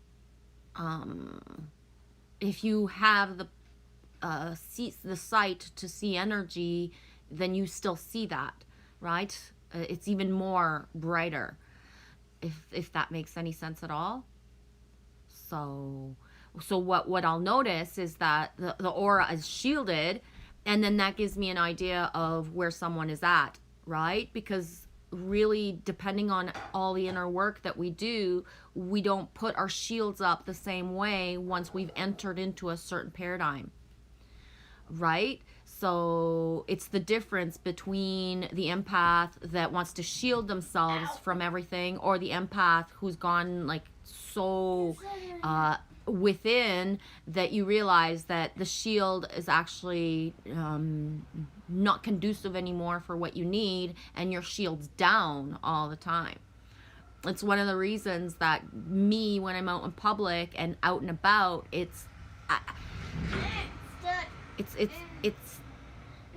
if you have the sight to see energy, then you still see that, right? It's even more brighter, if that makes any sense at all. So So what I'll notice is that the aura is shielded, and then that gives me an idea of where someone is at, right? Because really, depending on all the inner work that we do, we don't put our shields up the same way once we've entered into a certain paradigm, right? So it's the difference between the empath that wants to shield themselves from everything, or the empath who's gone like so within that you realize that the shield is actually not conducive anymore for what you need, and your shield's down all the time. It's one of the reasons that me, when I'm out in public and out and about, it's Is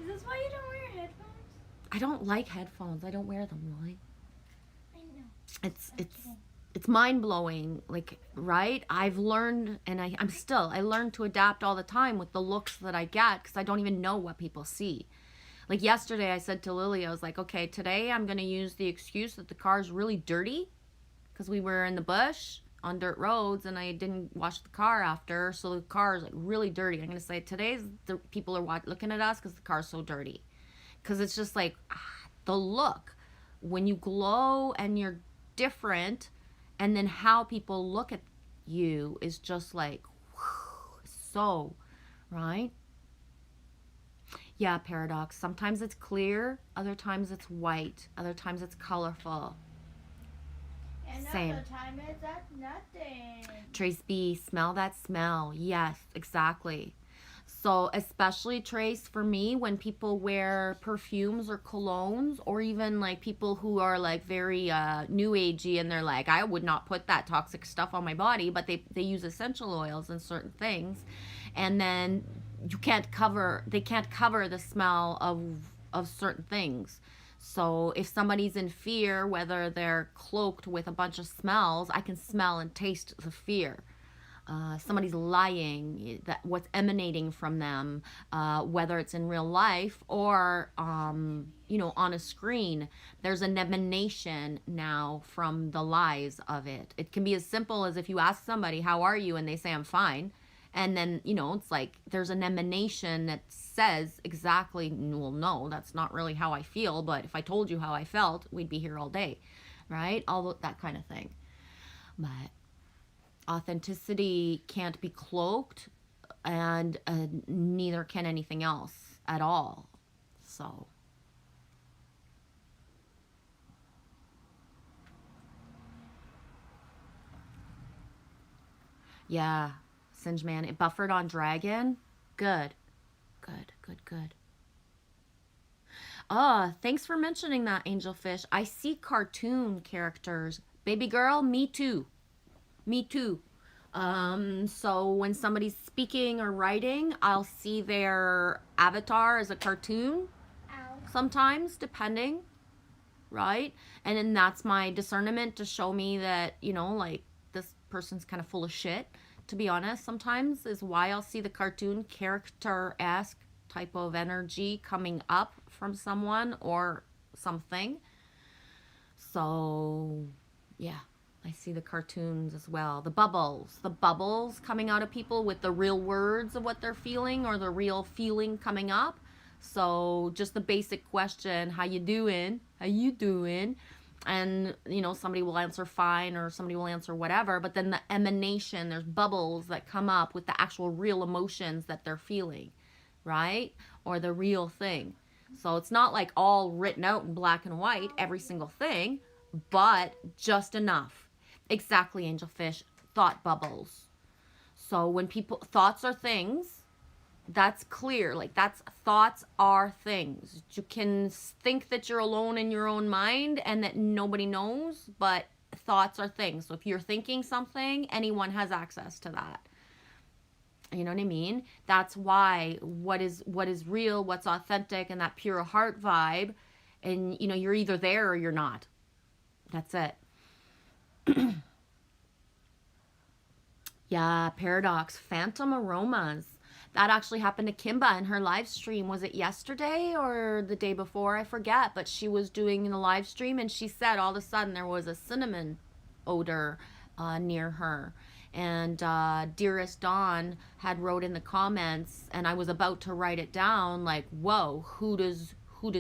this why you don't wear headphones? I don't like headphones. I don't wear them, Lily. I know. It's mind-blowing, like, right? I've learned, and I learn to adapt all the time with the looks that I get, because I don't even know what people see. Like yesterday I said to Lily, I was like, okay, today I'm going to use the excuse that the car's really dirty, because we were in the bush on dirt roads and I didn't wash the car after, so the car is like really dirty. I'm going to say today's the people are looking at us because the car's so dirty. Because it's just like the look. When you glow and you're different, and then how people look at you is just like, whew, so, right? Yeah, paradox. Sometimes it's clear, other times it's white, other times it's colorful. And Same. other time it's at nothing. Trace B, smell that smell. Yes, exactly. So especially, Trace, for me, when people wear perfumes or colognes, or even like people who are like very new agey, and they're like, I would not put that toxic stuff on my body, but they use essential oils and certain things, and then they can't cover the smell of certain things. So if somebody's in fear, whether they're cloaked with a bunch of smells, I can smell and taste the fear. Somebody's lying, that what's emanating from them, whether it's in real life or on a screen, there's an emanation now from the lies of it. It can be as simple as if you ask somebody, how are you, and they say, I'm fine, and then it's like there's an emanation that says exactly, well, no, that's not really how I feel, but if I told you how I felt, we'd be here all day, right? All that kind of thing. But authenticity can't be cloaked, and neither can anything else at all. So yeah, Singe Man, it buffered on Dragon. Good. Thanks for mentioning that, Angelfish. I see cartoon characters. Baby girl, me too. So when somebody's speaking or writing, I'll see their avatar as a cartoon. Ow. Sometimes, depending, right? And then that's my discernment to show me that, like, this person's kind of full of shit, to be honest. Sometimes is why I'll see the cartoon character-esque type of energy coming up from someone or something. So yeah, I see the cartoons as well. The bubbles coming out of people with the real words of what they're feeling, or the real feeling coming up. So just the basic question, how you doing? And somebody will answer fine, or somebody will answer whatever, but then the emanation, there's bubbles that come up with the actual real emotions that they're feeling, right? Or the real thing. So it's not like all written out in black and white, every single thing, but just enough. Exactly, Angelfish. Thought bubbles. So when thoughts are things, that's clear. Like, thoughts are things. You can think that you're alone in your own mind and that nobody knows, but thoughts are things. So if you're thinking something, anyone has access to that. You know what I mean? That's why what is real, what's authentic, and that pure heart vibe, and you're either there or you're not. That's it. Yeah, paradox, phantom aromas. That actually happened to Kimba in her live stream. Was it yesterday or the day before? I forget. But she was doing the live stream, and she said all of a sudden there was a cinnamon odor near her. And Dearest Dawn had wrote in the comments, and I was about to write it down, like, whoa, who does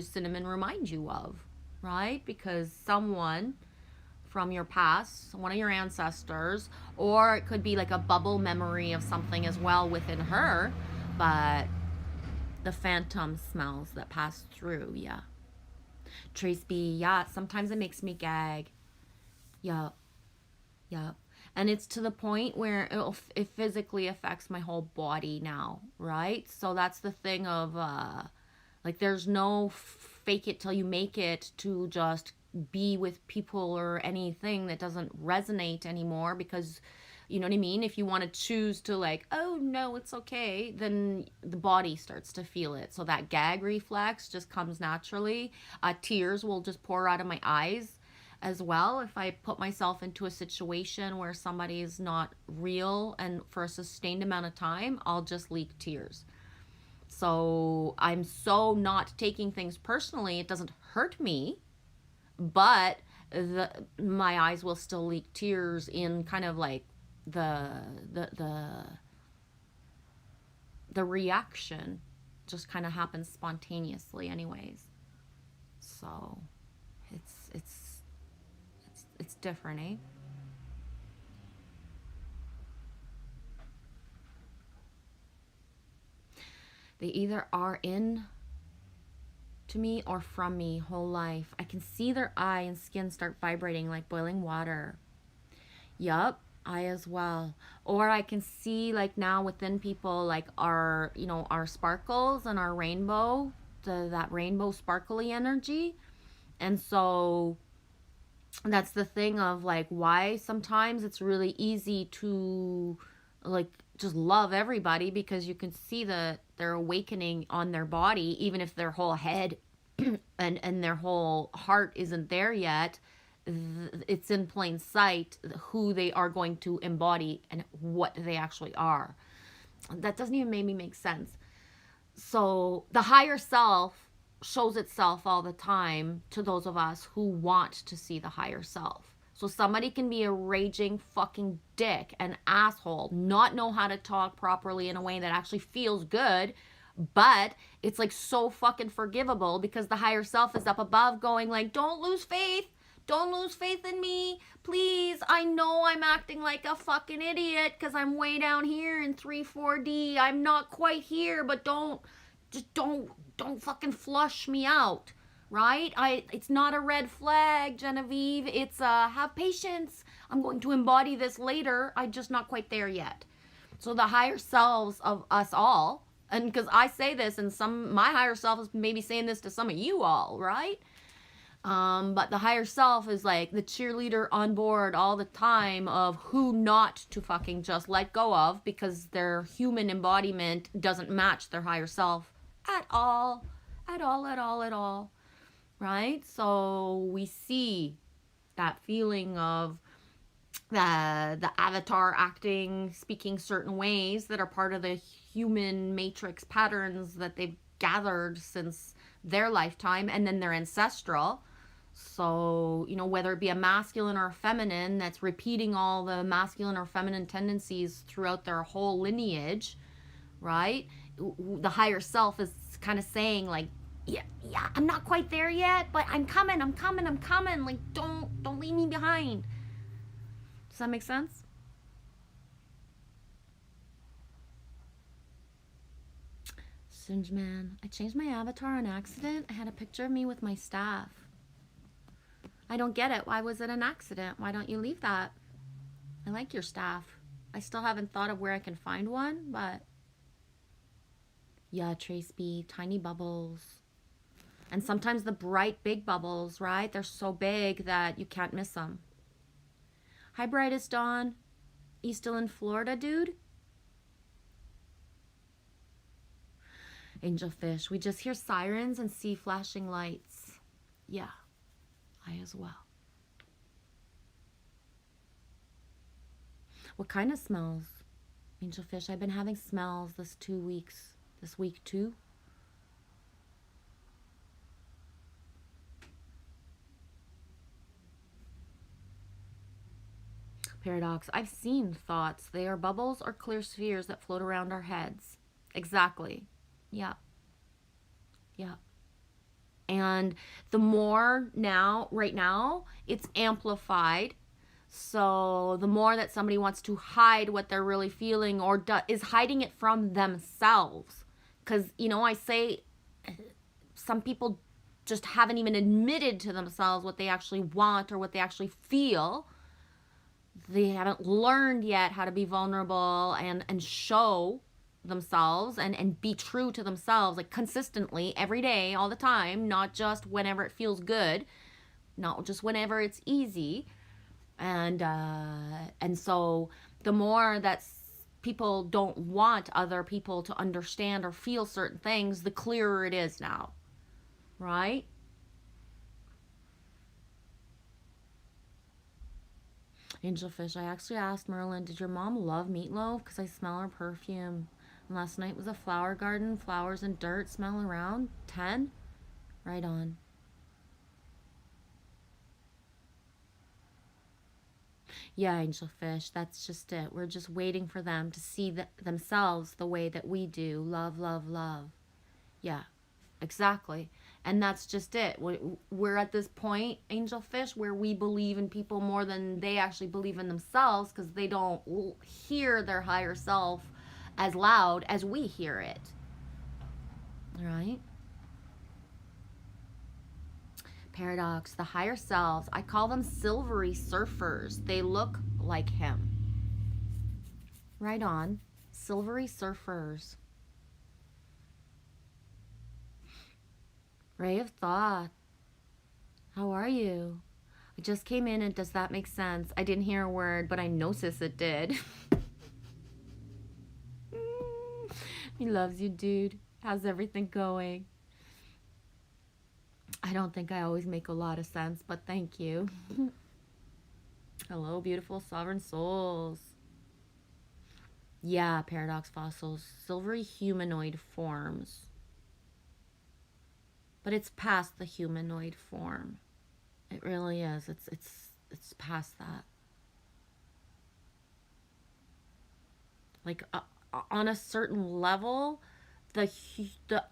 cinnamon remind you of, right? Because someone from your past, one of your ancestors, or it could be like a bubble memory of something as well within her, but the phantom smells that pass through, yeah. Trace B, yeah, sometimes it makes me gag. Yup. Yup. And it's to the point where it physically affects my whole body now, right? So that's the thing of, like, there's no fake it till you make it to just be with people or anything that doesn't resonate anymore, because, you know what I mean? If you want to choose to, like, oh, no, it's okay, then the body starts to feel it. So that gag reflex just comes naturally. Tears will just pour out of my eyes as well if I put myself into a situation where somebody is not real and for a sustained amount of time, I'll just leak tears. So I'm so not taking things personally. It doesn't hurt me, but my eyes will still leak tears in kind of like the reaction just kind of happens spontaneously anyways. So it's different, eh? They either are in to me or from me whole life. I can see their eye and skin start vibrating like boiling water. Yup, I as well. Or I can see, like, now within people, like, our, you know, our sparkles and our rainbow, that rainbow sparkly energy. And so that's the thing of, like, why sometimes it's really easy to, like, just love everybody, because you can see that they're awakening on their body, even if their whole head and their whole heart isn't there yet. It's in plain sight who they are going to embody and what they actually are. That doesn't even make me make sense. So the higher self shows itself all the time to those of us who want to see the higher self. So somebody can be a raging fucking dick, an asshole, not know how to talk properly in a way that actually feels good, but it's like so fucking forgivable because the higher self is up above going like, don't lose faith. Don't lose faith in me. Please, I know I'm acting like a fucking idiot because I'm way down here in 3-4D. I'm not quite here, but don't fucking flush me out, right? It's not a red flag, Genevieve. It's have patience. I'm going to embody this later. I'm just not quite there yet. So the higher selves of us all, and because I say this, and my higher self is maybe saying this to some of you all, right? But the higher self is like the cheerleader on board all the time of who not to fucking just let go of because their human embodiment doesn't match their higher self at all. Right? So we see that feeling of the avatar acting, speaking certain ways that are part of the human matrix patterns that they've gathered since their lifetime, and then they're ancestral. So, you know, whether it be a masculine or a feminine that's repeating all the masculine or feminine tendencies throughout their whole lineage, right? The higher self is kind of saying like, yeah, I'm not quite there yet, but I'm coming. Like, don't leave me behind. Does that make sense? Singeman, I changed my avatar on accident. I had a picture of me with my staff. I don't get it. Why was it an accident? Why don't you leave that? I like your staff. I still haven't thought of where I can find one, but yeah, Trace B, tiny bubbles. And sometimes the bright big bubbles, right? They're so big that you can't miss them. Hi, Brightest Dawn. You still in Florida, dude? Angelfish, we just hear sirens and see flashing lights. Yeah, I as well. What kind of smells? Angelfish, I've been having smells this 2 weeks. This week too. Paradox. I've seen thoughts. They are bubbles or clear spheres that float around our heads. Exactly. Yeah. Yeah. And the more now, right now, it's amplified. So the more that somebody wants to hide what they're really feeling or is hiding it from themselves. Because, you know, I say some people just haven't even admitted to themselves what they actually want or what they actually feel. They haven't learned yet how to be vulnerable and show themselves and be true to themselves, like consistently every day, all the time, not just whenever it feels good, not just whenever it's easy. And so the more that people don't want other people to understand or feel certain things, the clearer it is now, right? Angelfish, I actually asked Merlin, did your mom love meatloaf? Because I smell her perfume. And last night was a flower garden, flowers and dirt, smell around. 10? Right on. Yeah, Angelfish, that's just it. We're just waiting for them to see themselves the way that we do. Love, love, love. Yeah, exactly. And that's just it. We're at this point, Angelfish, where we believe in people more than they actually believe in themselves because they don't hear their higher self as loud as we hear it. All right? Paradox, the higher selves, I call them silvery surfers. They look like him. Right on. Silvery surfers. Ray of Thought. How are you? I just came in and does that make sense? I didn't hear a word, but I know sis it did. He loves you, dude. How's everything going? I don't think I always make a lot of sense, but thank you. Hello, beautiful sovereign souls. Yeah, paradox fossils. Silvery humanoid forms. But it's past the humanoid form. It really is. It's past that. Like on a certain level, the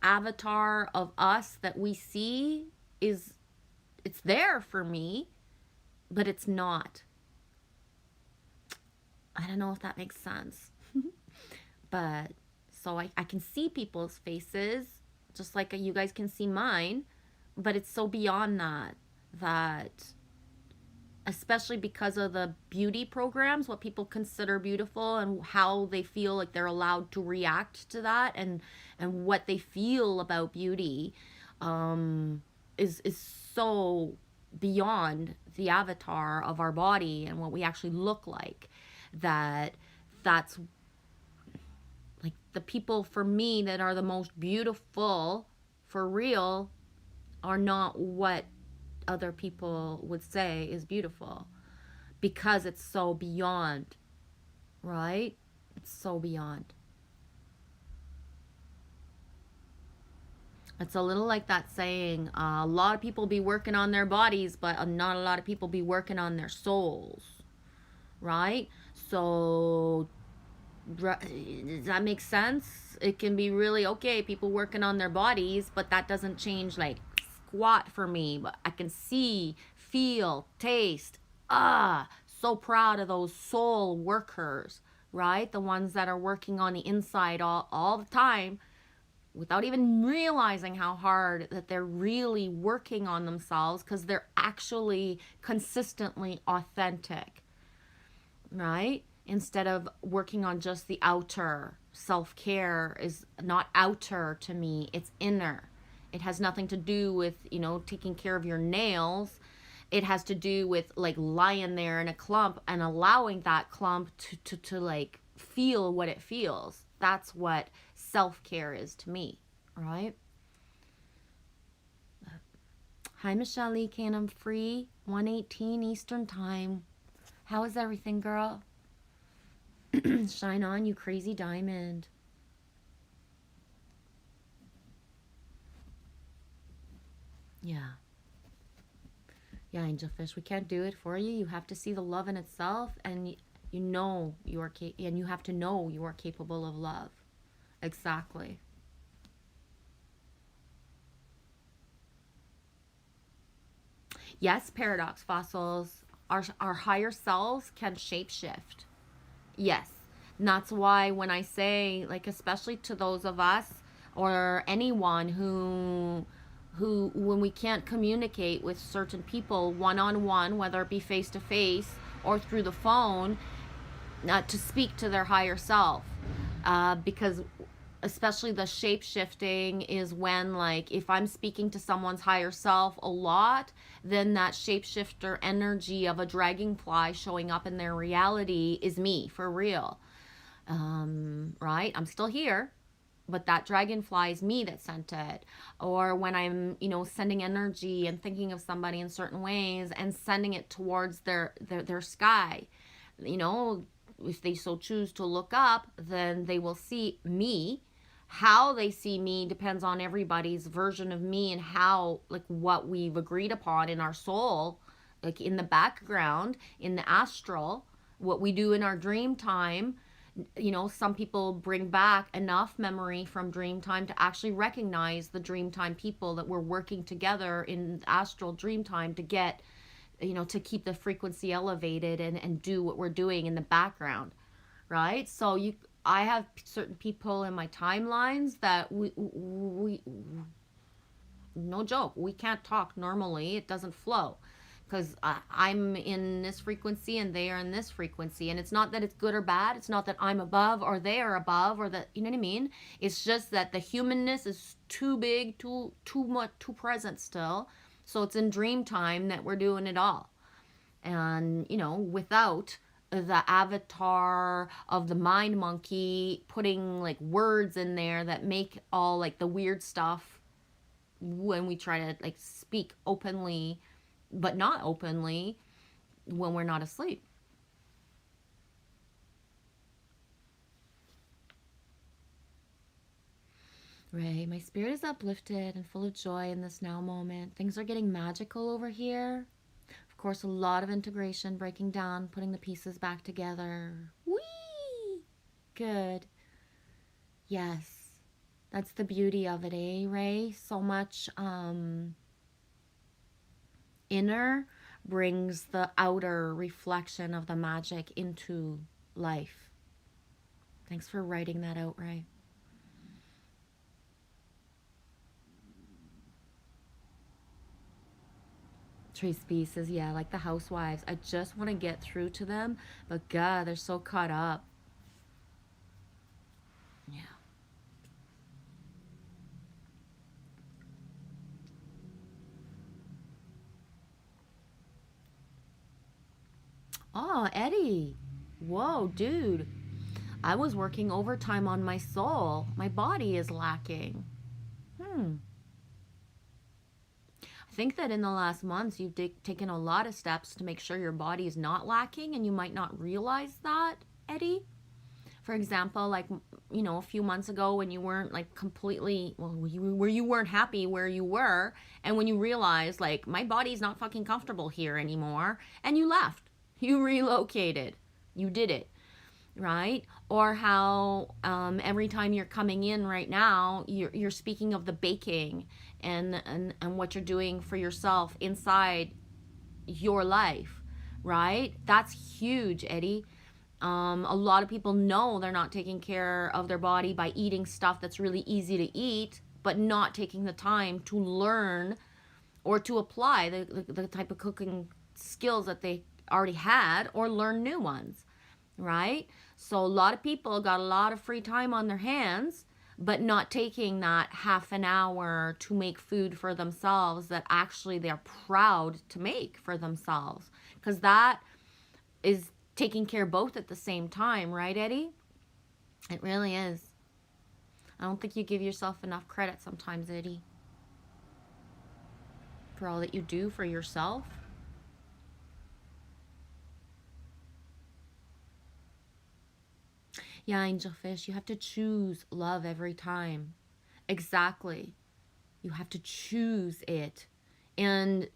avatar of us that we see it's there for me, but it's not. I don't know if that makes sense. But so I can see people's faces just like you guys can see mine, but it's so beyond that especially because of the beauty programs, what people consider beautiful and how they feel like they're allowed to react to that and what they feel about beauty is so beyond the avatar of our body and what we actually look like, that's like the people for me that are the most beautiful for real are not what other people would say is beautiful because it's so beyond, right? It's so beyond. It's a little like that saying, a lot of people be working on their bodies, but not a lot of people be working on their souls, right? So does that make sense? It can be really okay, people working on their bodies, but that doesn't change like squat for me. But I can see, feel, taste. So proud of those soul workers, right? The ones that are working on the inside all the time without even realizing how hard that they're really working on themselves because they're actually consistently authentic, right? Instead of working on just the outer. Self-care is not outer to me, it's inner. It has nothing to do with, taking care of your nails. It has to do with like lying there in a clump and allowing that clump to like feel what it feels. That's what self-care is to me, right? Hi, Michelle Lee, I'm free, 1:18 Eastern time. How is everything, girl? Shine on, you crazy diamond. Yeah. Yeah, angelfish, we can't do it for you. You have to see the love in itself, and you know you are and you have to know you are capable of love. Exactly. Yes, paradox fossils. Our higher selves can shapeshift. Yes. And that's why when I say, like, especially to those of us or anyone who when we can't communicate with certain people one on one, whether it be face to face or through the phone, to speak to their higher self, because especially the shape shifting is when, like, if I'm speaking to someone's higher self a lot, then that shapeshifter energy of a dragonfly showing up in their reality is me for real. Right? I'm still here, but that dragonfly is me that sent it. Or when I'm, sending energy and thinking of somebody in certain ways and sending it towards their sky, if they so choose to look up, then they will see me. How they see me depends on everybody's version of me and how, like, what we've agreed upon in our soul, like in the background, in the astral, what we do in our dream time. Some people bring back enough memory from dream time to actually recognize the dream time people that were working together in astral dream time to get, to keep the frequency elevated and do what we're doing in the background, right? So I have certain people in my timelines that we no joke, we can't talk normally. It doesn't flow because I'm in this frequency and they are in this frequency. And it's not that it's good or bad. It's not that I'm above or they are above, or that, you know what I mean? It's just that the humanness is too big, too much, too present still. So it's in dream time that we're doing it all. And, without the avatar of the mind monkey putting, like, words in there that make all, like, the weird stuff when we try to, like, speak openly but not openly when we're not asleep. Ray, my spirit is uplifted and full of joy in this now moment. Things are getting magical over here. Of course, a lot of integration, breaking down, putting the pieces back together. Whee! Good. Yes. That's the beauty of it, eh, Ray? So much inner brings the outer reflection of the magic into life. Thanks for writing that out, Ray. Trace B says, yeah, like the housewives. I just want to get through to them, but God, they're so caught up. Yeah. Oh, Eddie. Whoa, dude. I was working overtime on my soul. My body is lacking. I think that in the last months, you've taken a lot of steps to make sure your body is not lacking, and you might not realize that, Eddie. For example, like, a few months ago when you weren't, like, completely, where you weren't happy where you were, and when you realized, like, my body's not fucking comfortable here anymore, and you left. You relocated. You did it. Right? Or how every time you're coming in right now, you're speaking of the baking and what you're doing for yourself inside your life, right? That's huge, Eddie. A lot of people know they're not taking care of their body by eating stuff that's really easy to eat, but not taking the time to learn or to apply the type of cooking skills that they already had, or learn new ones, right? So a lot of people got a lot of free time on their hands, but not taking that half an hour to make food for themselves that actually they're proud to make for themselves. Because that is taking care both at the same time, right, Eddie? It really is. I don't think you give yourself enough credit sometimes, Eddie, for all that you do for yourself. Yeah, angelfish, you have to choose love every time. Exactly. You have to choose it. And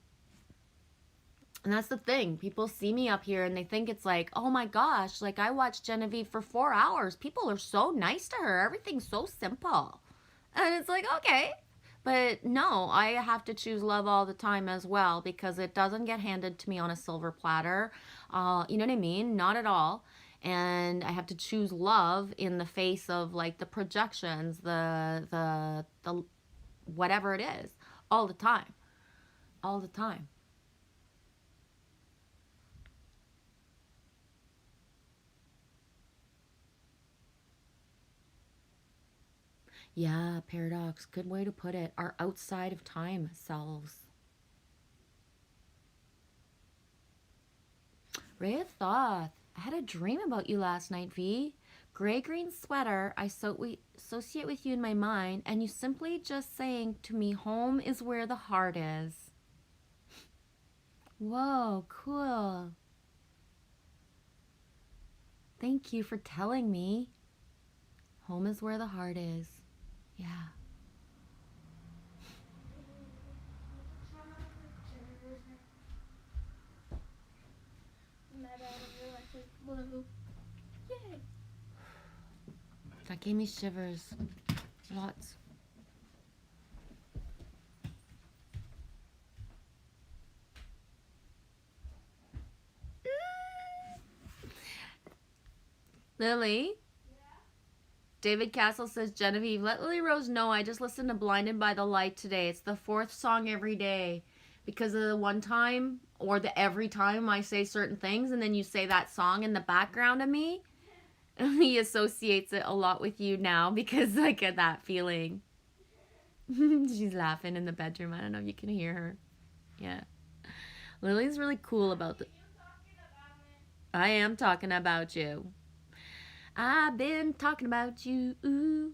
And that's the thing. People see me up here and they think it's like, oh my gosh, like I watched Genevieve for 4 hours. People are so nice to her. Everything's so simple. And it's like, okay. But no, I have to choose love all the time as well because it doesn't get handed to me on a silver platter. You know what I mean? Not at all. And I have to choose love in the face of like the projections, the whatever it is, all the time. All the time. Yeah, paradox. Good way to put it. Our outside of time selves. Ray of Thoth. I had a dream about you last night, V. Gray green sweater. We associate with you in my mind, and you simply just saying to me, home is where the heart is. Whoa, cool. Thank you for telling me. Home is where the heart is. Yeah. Blue. Yay. That gave me shivers. Lots. Lily? David Castle says, Genevieve, let Lily Rose know I just listened to Blinded by the Light today. It's the 4th song every day because of the one time or the every time I say certain things and then you say that song in the background of me. He associates it a lot with you now because I get that feeling. She's laughing in the bedroom. I don't know if you can hear her. Yeah. Lily's really cool about the... I am talking about you. I've been talking about you. Ooh.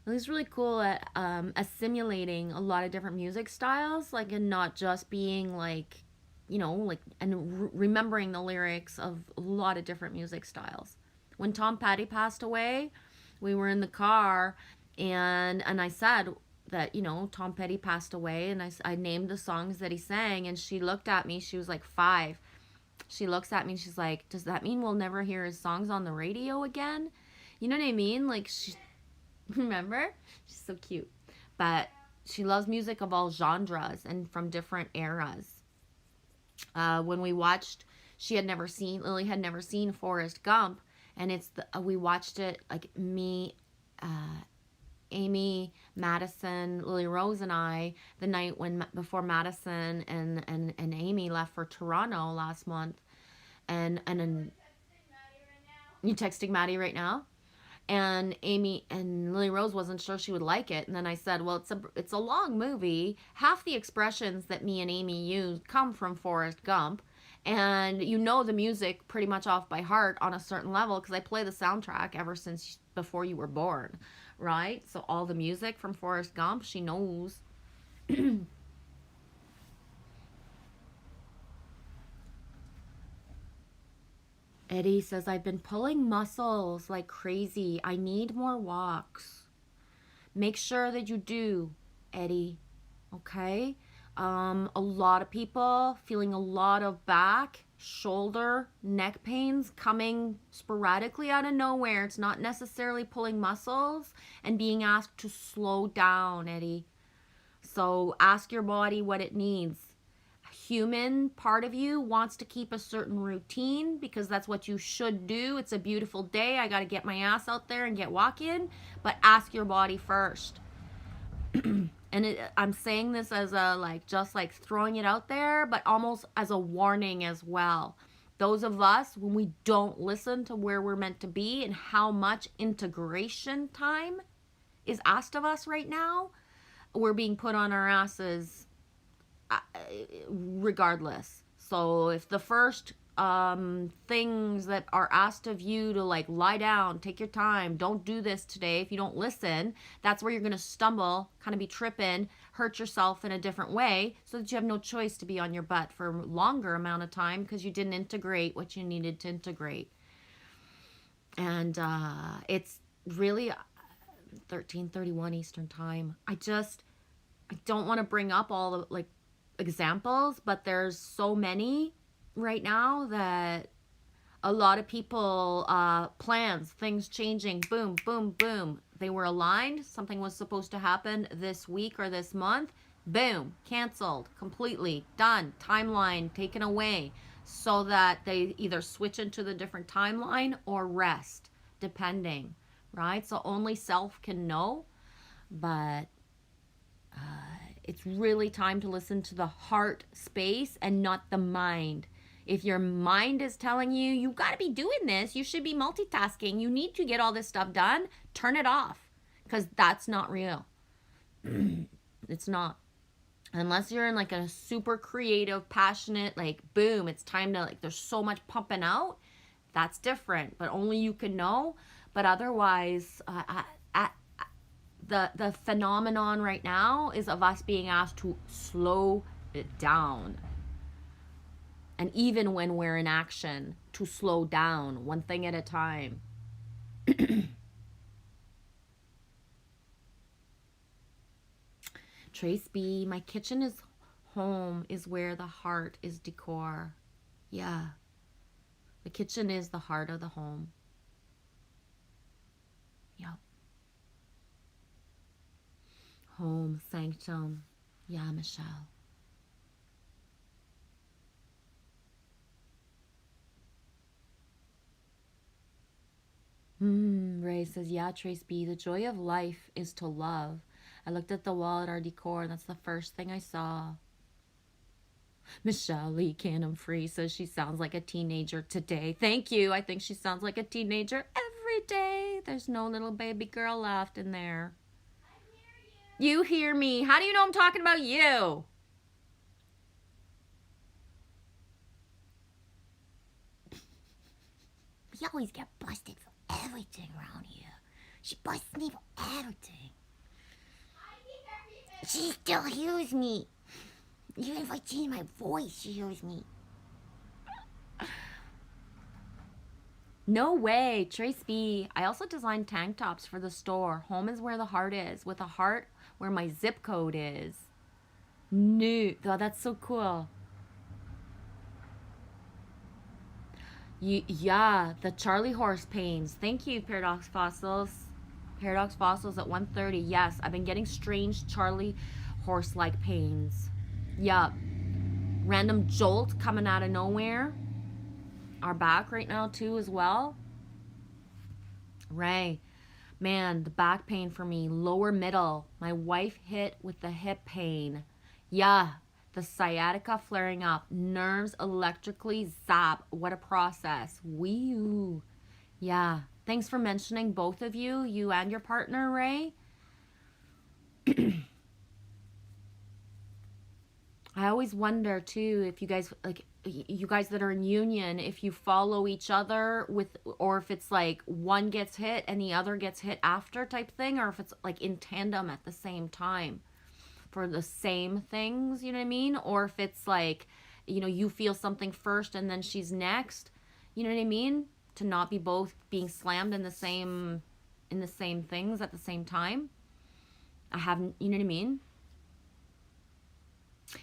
Lily's really cool at assimilating a lot of different music styles, like, and not just being like, you know, like, and remembering the lyrics of a lot of different music styles. When Tom Petty passed away, we were in the car, and I said that, you know, Tom Petty passed away, and I named the songs that he sang, and she looked at me. She was like 5. She looks at me and she's like, does that mean we'll never hear his songs on the radio again? You know what I mean? Like, she, remember? She's so cute. But she loves music of all genres and from different eras. When we watched, Lily had never seen Forrest Gump. And we watched it, like me, Amy, Madison, Lily Rose, and I, the night before Madison and Amy left for Toronto last month, and you texting Maddie right now, and Amy and Lily Rose wasn't sure she would like it, and then I said, well, it's a long movie. Half the expressions that me and Amy use come from Forrest Gump. And you know the music pretty much off by heart on a certain level because I play the soundtrack ever since before you were born, right? So all the music from Forrest Gump, she knows. Eddie says, I've been pulling muscles like crazy. I need more walks. Make sure that you do, Eddie. Okay? A lot of people feeling a lot of back, shoulder, neck pains coming sporadically out of nowhere. It's not necessarily pulling muscles and being asked to slow down, Eddie. So ask your body what it needs. Human part of you wants to keep a certain routine because that's what you should do. It's a beautiful day. I got to get my ass out there and get walking. But ask your body first. And I'm saying this as just throwing it out there, but almost as a warning as well. Those of us, when we don't listen to where we're meant to be and how much integration time is asked of us right now, we're being put on our asses regardless. So if the first things that are asked of you to lie down, take your time, don't do this today, if you don't listen, that's where you're going to stumble, kind of be tripping, hurt yourself in a different way so that you have no choice to be on your butt for a longer amount of time because you didn't integrate what you needed to integrate. And it's really 13:31 Eastern time. I don't want to bring up all the examples, but there's so many right now that a lot of people, plans, things changing, boom, boom, boom. They were aligned. Something was supposed to happen this week or this month. Boom, canceled, completely, done, timeline taken away, so that they either switch into the different timeline or rest, depending, right? So only self can know, but it's really time to listen to the heart space and not the mind. If your mind is telling you, you got to be doing this, you should be multitasking, you need to get all this stuff done, turn it off, because that's not real. It's not. Unless you're in like a super creative, passionate, like, boom, it's time to, like, there's so much pumping out, that's different, but only you can know. But otherwise, the phenomenon right now is of us being asked to slow it down. And even when we're in action, to slow down, one thing at a time. Trace B, my kitchen is home, is where the heart is decor. Yeah. The kitchen is the heart of the home. Yep. Home, sanctum. Yeah, Michelle. Ray says, yeah, Trace B, the joy of life is to love. I looked at the wall at our decor, and that's the first thing I saw. Michelle Lee Canham Free says she sounds like a teenager today. Thank you. I think she sounds like a teenager every day. There's no little baby girl left in there. I hear you. You hear me. How do you know I'm talking about you? We always get busted for everything around here. She busts me for everything. She still hears me. Even if I change my voice, she hears me. No way, Trace B. I also designed tank tops for the store. Home is where the heart is, with a heart where my zip code is. No, oh, that's so cool. Yeah, the Charlie horse pains. Thank you, Paradox Fossils. Paradox Fossils at 1:30. Yes, I've been getting strange Charlie horse-like pains. Yup. Random jolt coming out of nowhere. Our back right now too as well. Ray, man, the back pain for me. Lower middle. My wife hit with the hip pain. Yeah, the sciatica flaring up. Nerves electrically zap. What a process. Wee. Yeah. Thanks for mentioning, both of you, you and your partner, Ray. I always wonder too if you guys, like, you guys that are in union, if you follow each other with, or if it's like one gets hit and the other gets hit after type thing, or if it's like in tandem at the same time for the same things, you know what I mean? Or if it's like, you know, you feel something first and then she's next, you know what I mean? To not be both being slammed in the same things at the same time. I haven't, you know what I mean?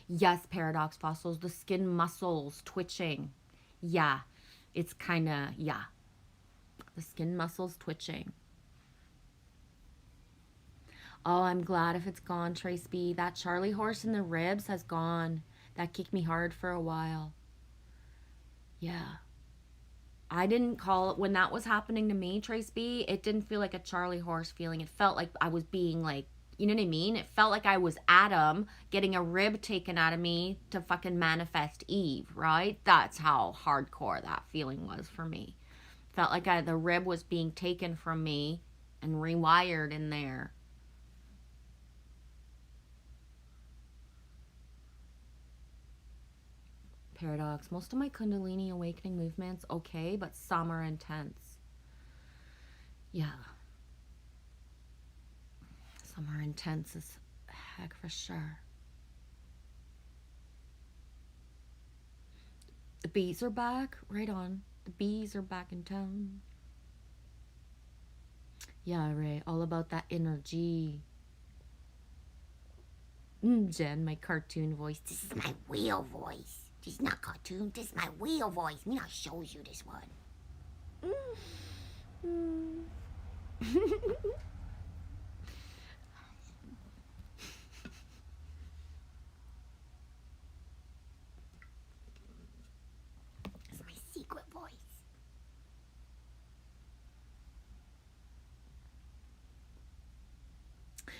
Yes, Paradox Fossils, the skin muscles twitching. Yeah, it's kind of, yeah. The skin muscles twitching. Oh, I'm glad if it's gone, Trace B. That Charlie horse in the ribs has gone. That kicked me hard for a while. Yeah. I didn't call it, when that was happening to me, Trace B, it didn't feel like a Charlie horse feeling. It felt like I was being like, you know what I mean? It felt like I was Adam getting a rib taken out of me to fucking manifest Eve, right? That's how hardcore that feeling was for me. Felt like the rib was being taken from me and rewired in there. Paradox. Most of my Kundalini awakening movements okay, but some are intense. Yeah. Some are intense as heck for sure. The bees are back. Right on. The bees are back in town. Yeah, Ray. All about that energy. Jen, my cartoon voice. This is my real voice. This is not cartoon. This is my real voice. Me, I shows you this one. It's my secret voice.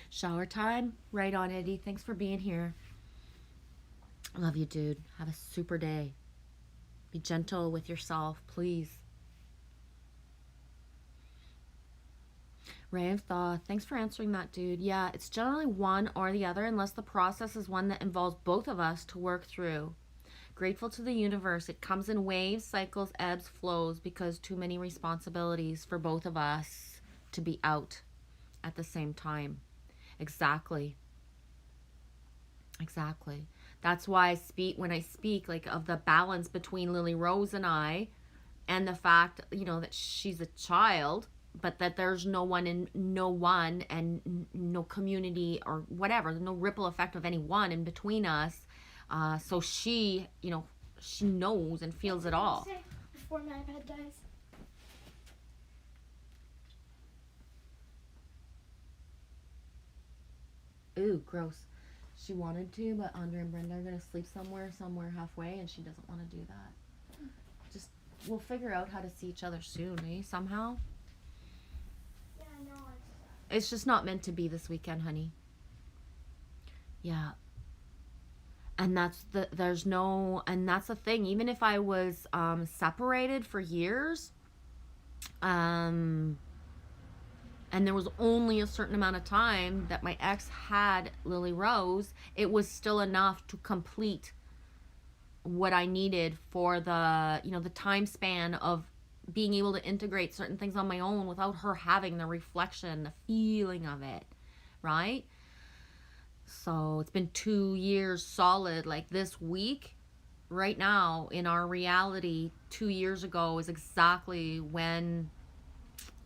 Shower time? Right on, Eddie. Thanks for being here. Love you, dude. Have a super day. Be gentle with yourself, please. Ray of Thought. Thanks for answering that, dude. Yeah, it's generally one or the other unless the process is one that involves both of us to work through. Grateful to the universe. It comes in waves, cycles, ebbs, flows because too many responsibilities for both of us to be out at the same time. Exactly. That's why I speak, when I speak, like, of the balance between Lily Rose and I, and the fact, you know, that she's a child, but that there's no one and no community or whatever, no ripple effect of anyone in between us. So she, you know, she knows and feels it all. Before my iPad dies. Ooh, gross. She wanted to, but Andre and Brenda are going to sleep somewhere halfway, and she doesn't want to do that. Just, we'll figure out how to see each other soon, eh? Somehow. Yeah, no, It's just not meant to be this weekend, honey. Yeah. And that's the thing. Even if I was separated for years, and there was only a certain amount of time that my ex had Lily Rose, it was still enough to complete what I needed for the, you know, the time span of being able to integrate certain things on my own without her having the reflection, the feeling of it, right? So it's been 2 years solid. Like this week, right now, in our reality, 2 years ago is exactly when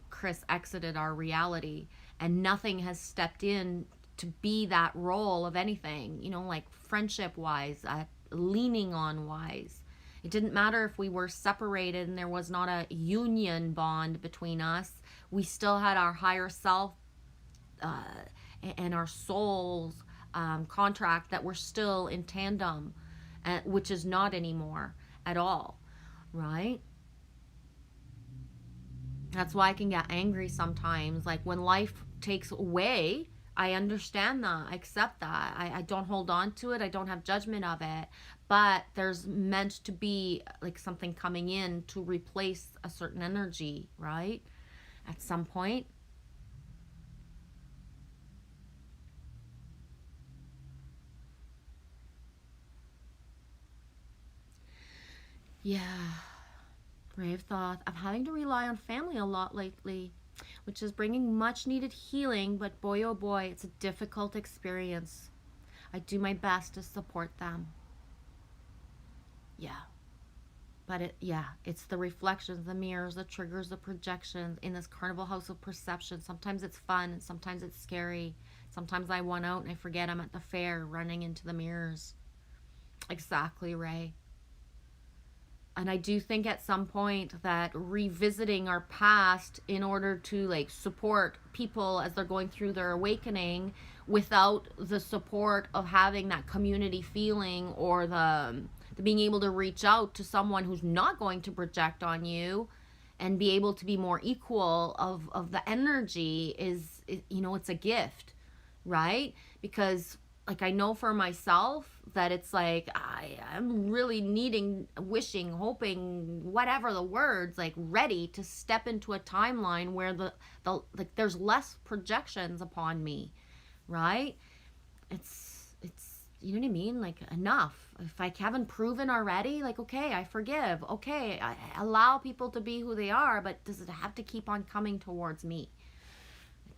Chris exited our reality, and nothing has stepped in to be that role of anything, you know, like friendship wise, leaning on wise. It didn't matter if we were separated and there was not a union bond between us. We still had our higher self and our soul's contract that were still in tandem, which is not anymore at all, right? That's why I can get angry sometimes. Like when life takes away, I understand that. I accept that. I don't hold on to it. I don't have judgment of it. But there's meant to be like something coming in to replace a certain energy, right? At some point. Yeah. Brave thought. I'm having to rely on family a lot lately, which is bringing much needed healing, but boy oh boy, it's a difficult experience. I do my best to support them. Yeah. But it's the reflections, the mirrors, the triggers, the projections in this carnival house of perception. Sometimes it's fun and sometimes it's scary. Sometimes I want out and I forget I'm at the fair running into the mirrors. Exactly, Ray. And I do think at some point that revisiting our past in order to like support people as they're going through their awakening without the support of having that community feeling or the being able to reach out to someone who's not going to project on you and be able to be more equal of the energy is, you know, it's a gift, right? Because like I know for myself that it's like I'm really needing, wishing, hoping, whatever the words, like ready to step into a timeline where the like there's less projections upon me, right? It's you know what I mean? Like enough. If I haven't proven already, like okay, I forgive. Okay, I allow people to be who they are, but does it have to keep on coming towards me?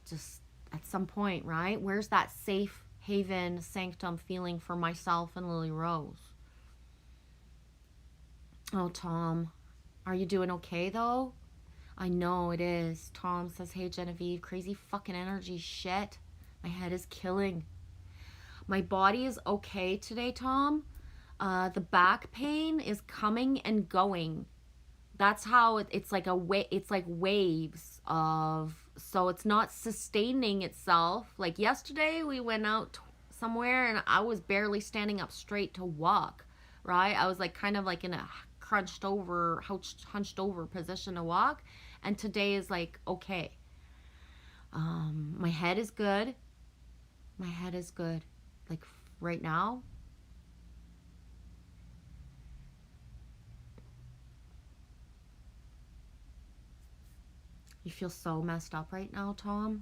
Just at some point, right? Where's that safe haven, sanctum feeling for myself and Lily Rose? Oh, Tom, are you doing okay though? I know it is. Tom says, hey Genevieve, crazy fucking energy shit. My head is killing. My body is okay today, Tom. The back pain is coming and going. That's how it's like it's like waves of, so it's not sustaining itself. Like yesterday we went out somewhere and I was barely standing up straight to walk, right? I was like kind of like in a hunched over position to walk, and today is like okay. My head is good. My head is good. Like right now. You feel so messed up right now, Tom?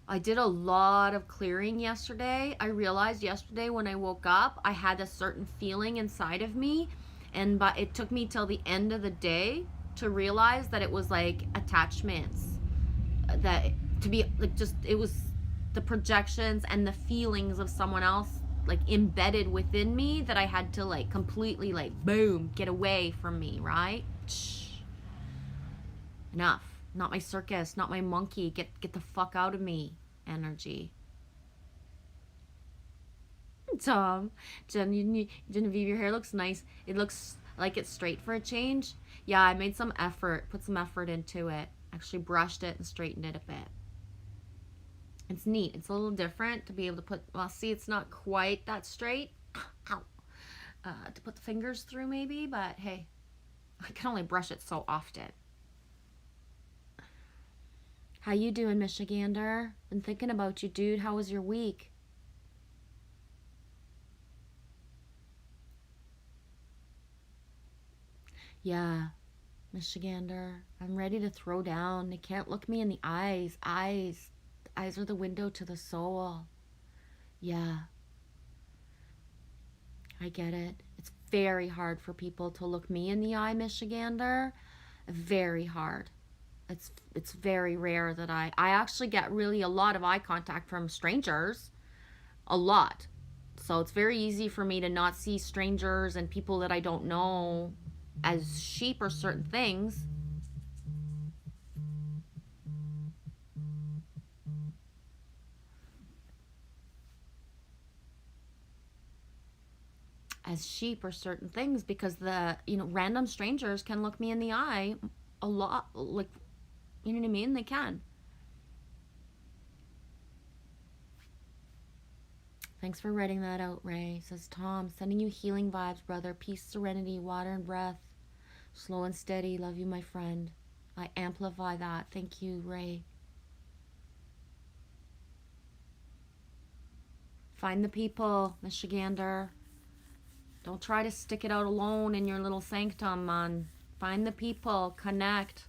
I did a lot of clearing yesterday. I realized yesterday when I woke up, I had a certain feeling inside of me, and but it took me till the end of the day to realize that it was like attachments, that to be like just it was the projections and the feelings of someone else like embedded within me that I had to like completely like boom get away from me, right? Enough. Not my circus, not my monkey. Get the fuck out of me energy. Tom, Genevieve, your hair looks nice. It looks like it's straight for a change. Yeah, I made some effort, put some effort into it. Actually brushed it and straightened it a bit. It's neat. It's a little different to be able to put, well, see, it's not quite that straight. Ow. To put the fingers through maybe, but hey, I can only brush it so often. How you doing, Michigander? Been thinking about you, dude. How was your week? Yeah, Michigander. I'm ready to throw down. They can't look me in the eyes. Eyes are the window to the soul. Yeah. I get it. It's very hard for people to look me in the eye, Michigander. Very hard. It's very rare that I actually get really a lot of eye contact from strangers, a lot. So it's very easy for me to not see strangers and people that I don't know as sheep or certain things. As sheep or certain things, because the random strangers can look me in the eye a lot, like, you know what I mean? They can. Thanks for writing that out, Ray. Says Tom, sending you healing vibes, brother. Peace, serenity, water and breath. Slow and steady. Love you, my friend. I amplify that. Thank you, Ray. Find the people, Michigander. Don't try to stick it out alone in your little sanctum, man. Find the people. Connect.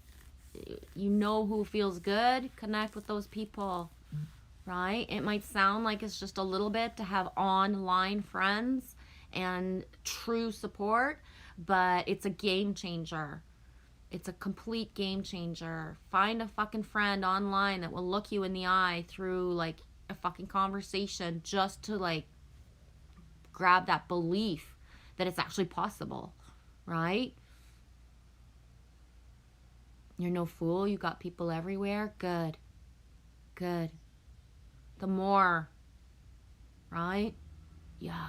You know who feels good. Connect with those people. Right? It might sound like it's just a little bit to have online friends and true support, but it's a game changer. It's a complete game changer. Find a fucking friend online that will look you in the eye through like a fucking conversation just to like grab that belief that it's actually possible, right? You're no fool. You got people everywhere. Good. Good. The more, right? Yeah.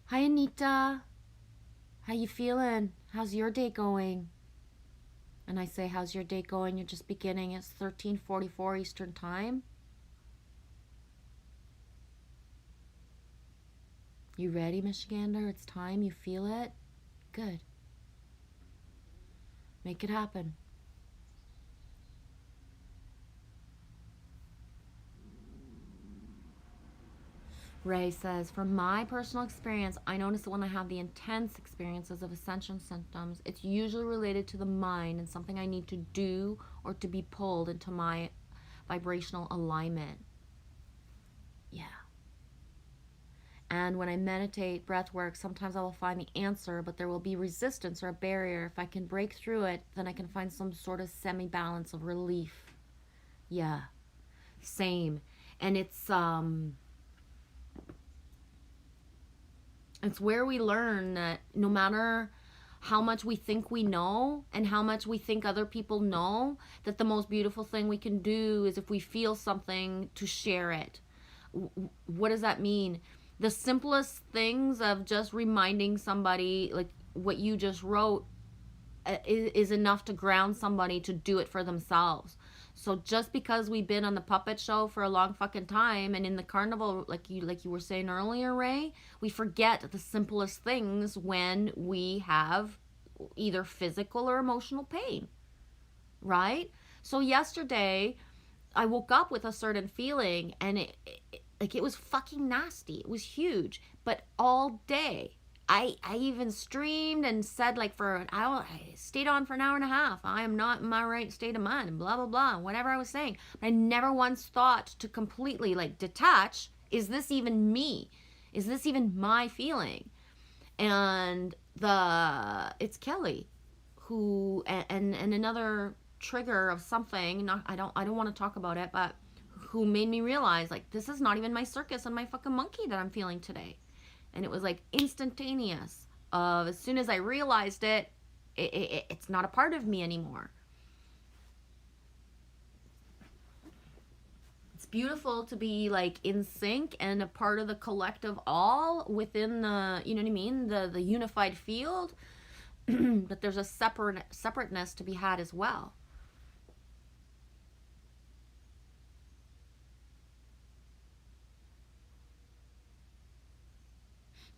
Hi, Anita. How you feeling? How's your day going? And I say, how's your day going? You're just beginning. It's 13:44 Eastern Time. You ready, Michigander? It's time. You feel it? Good. Make it happen. Ray says, from my personal experience, I notice that when I have the intense experiences of ascension symptoms, it's usually related to the mind and something I need to do or to be pulled into my vibrational alignment. Yeah. And when I meditate, breath work, sometimes I will find the answer, but there will be resistance or a barrier. If I can break through it, then I can find some sort of semi-balance of relief. Yeah, same. And it's where we learn that no matter how much we think we know and how much we think other people know, that the most beautiful thing we can do is if we feel something to share it. What does that mean? The simplest things of just reminding somebody, like what you just wrote, is enough to ground somebody to do it for themselves. So just because we've been on the puppet show for a long fucking time and in the carnival, like you were saying earlier, Ray, we forget the simplest things when we have either physical or emotional pain, right? So yesterday I woke up with a certain feeling, and it was fucking nasty. It was huge, but all day I even streamed and said, like, for an hour, I stayed on for an hour and a half. I am not in my right state of mind, and blah, blah, blah, whatever I was saying. But I never once thought to completely, like, detach. Is this even me? Is this even my feeling? And it's Kelly who, and another trigger of something, not, I don't want to talk about it, but who made me realize, like, this is not even my circus and my fucking monkey that I'm feeling today. And it was like instantaneous. As soon as I realized it's not a part of me anymore. It's beautiful to be like in sync and a part of the collective all within the, you know what I mean, the unified field. But there's a separateness to be had as well.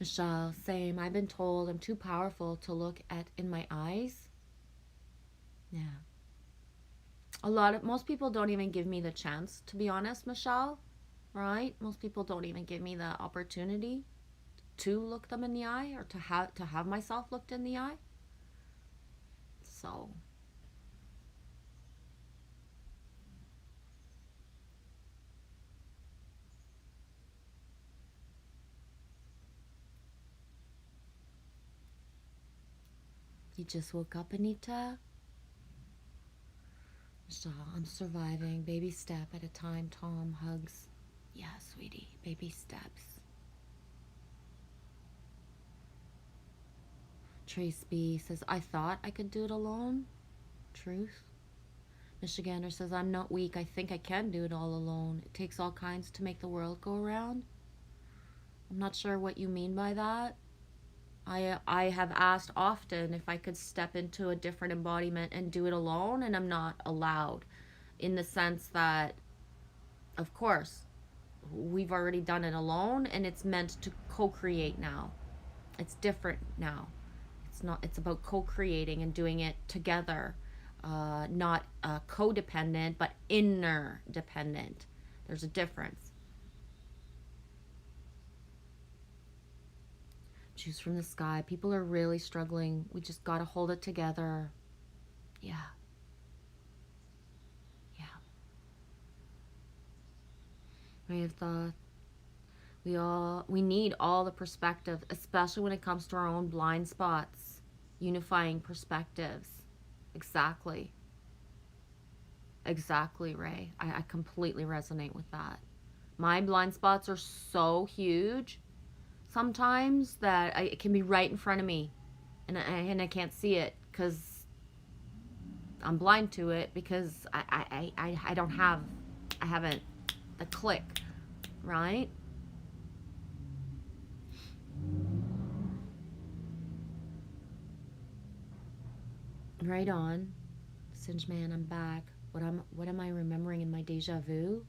Michelle, same. I've been told I'm too powerful to look at in my eyes. Yeah. Most people don't even give me the chance, to be honest, Michelle. Right? Most people don't even give me the opportunity to look them in the eye, or to have myself looked in the eye. So you just woke up, Anita? Michelle, I'm surviving. Baby step at a time. Tom, hugs. Yeah, sweetie. Baby steps. Trace B says, I thought I could do it alone. Truth. Michigander says, I'm not weak. I think I can do it all alone. It takes all kinds to make the world go around. I'm not sure what you mean by that. I have asked often if I could step into a different embodiment and do it alone, and I'm not allowed, in the sense that, of course, we've already done it alone, and it's meant to co-create now. It's different now. It's about co-creating and doing it together, not codependent, but interdependent. There's a difference. Choose from the sky. People are really struggling. We just got to hold it together. Yeah. Yeah. Ray of thought. We need all the perspective, especially when it comes to our own blind spots. Unifying perspectives. Exactly. Exactly, Ray. I completely resonate with that. My blind spots are so huge sometimes that it can be right in front of me, and I can't see it because I'm blind to it, because I haven't the click, right? Right on. Singe man, I'm back. What am I remembering in my deja vu?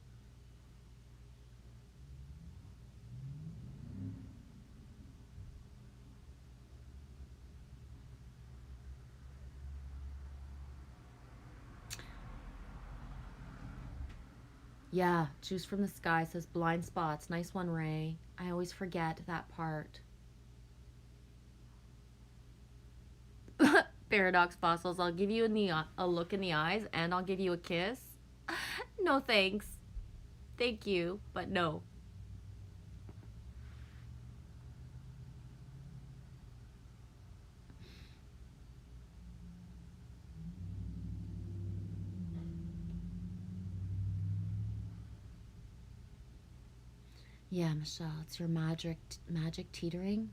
Yeah, Juice from the Sky says blind spots. Nice one, Ray. I always forget that part. Paradox fossils. I'll give you a look in the eyes, and I'll give you a kiss. No thanks. Thank you, but no. Yeah, Michelle, it's your magic teetering.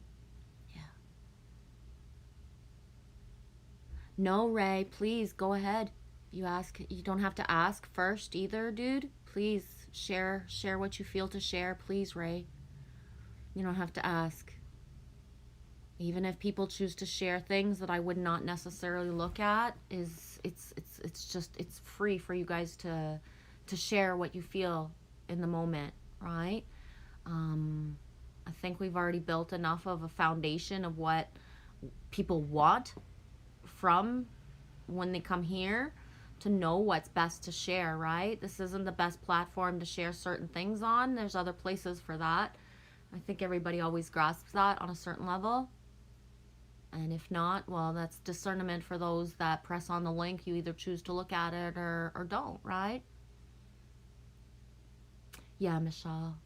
Yeah. No, Ray, please go ahead. You don't have to ask first either, dude. Please share what you feel to share, please, Ray. You don't have to ask. Even if people choose to share things that I would not necessarily look at, it's free for you guys to share what you feel in the moment, right? I think we've already built enough of a foundation of what people want from when they come here to know what's best to share, right? This isn't the best platform to share certain things on. There's other places for that. I think everybody always grasps that on a certain level. And if not, well, that's discernment for those that press on the link. You either choose to look at it or don't, right? Yeah, Michelle.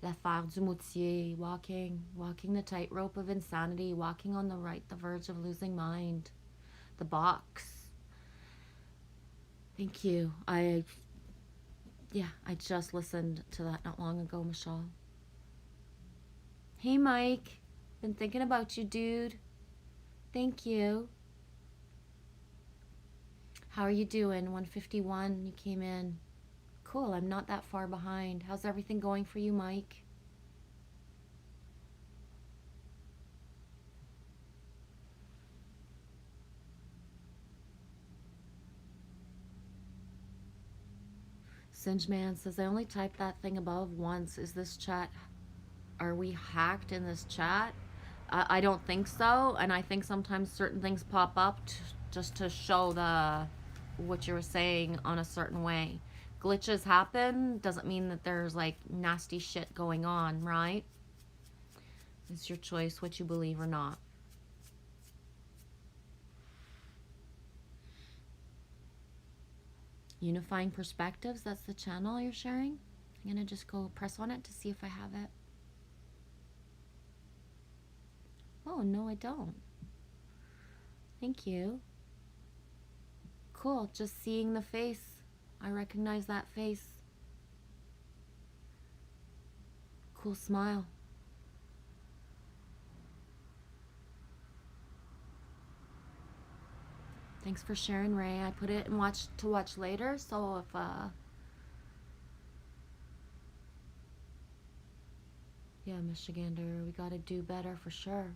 L'affaire du moutier, walking the tightrope of insanity, walking on the verge of losing mind. The box. Thank you. I just listened to that not long ago, Michelle. Hey, Mike. Been thinking about you, dude. Thank you. How are you doing? 151, you came in. Cool, I'm not that far behind. How's everything going for you, Mike? Singe Man says, I only typed that thing above once. Is this chat, are we hacked in this chat? I don't think so, and I think sometimes certain things pop up just to show what you were saying on a certain way. Glitches happen, doesn't mean that there's like nasty shit going on, right? It's your choice what you believe or not. Unifying Perspectives, that's the channel you're sharing. I'm gonna just go press on it to see if I have it. Oh, no, I don't. Thank you. Cool, just seeing the face. I recognize that face. Cool smile. Thanks for sharing, Ray. I put it and watch later, so if yeah, Michigander, we gotta do better for sure.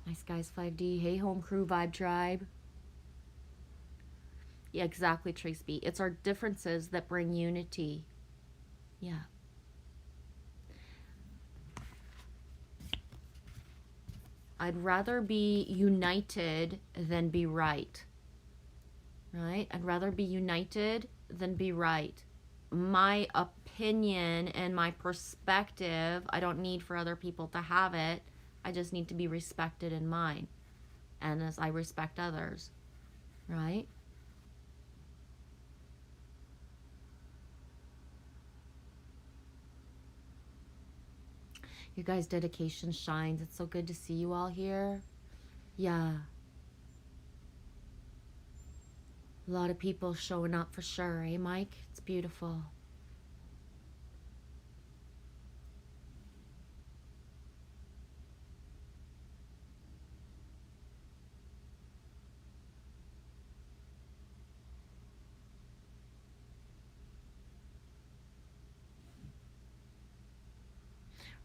Nice guys 5D. Hey, home crew vibe tribe. Yeah, exactly, Trace B. It's our differences that bring unity. Yeah. I'd rather be united than be right. Right? I'd rather be united than be right. My opinion and my perspective, I don't need for other people to have it. I just need to be respected in mine. And as I respect others. Right? You guys' dedication shines. It's so good to see you all here. Yeah. A lot of people showing up for sure, eh, Mike? It's beautiful.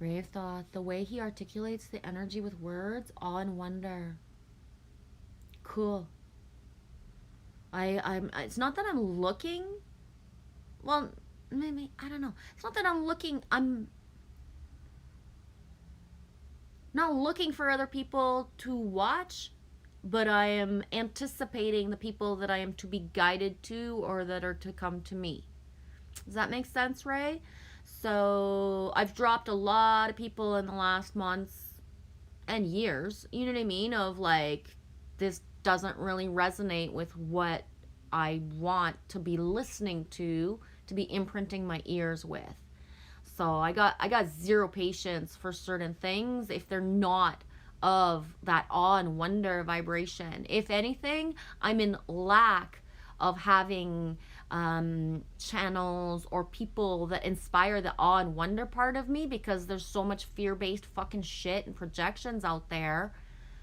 Ray of Thought, the way he articulates the energy with words, awe and wonder. Cool. It's not that I'm looking, well, maybe, I don't know. It's not that I'm not looking for other people to watch, but I am anticipating the people that I am to be guided to or that are to come to me. Does that make sense, Ray? So I've dropped a lot of people in the last months and years, you know what I mean, of like, this doesn't really resonate with what I want to be listening to be imprinting my ears with. So I got zero patience for certain things if they're not of that awe and wonder vibration. If anything, I'm in lack of having channels or people that inspire the awe and wonder part of me, because there's so much fear-based fucking shit and projections out there,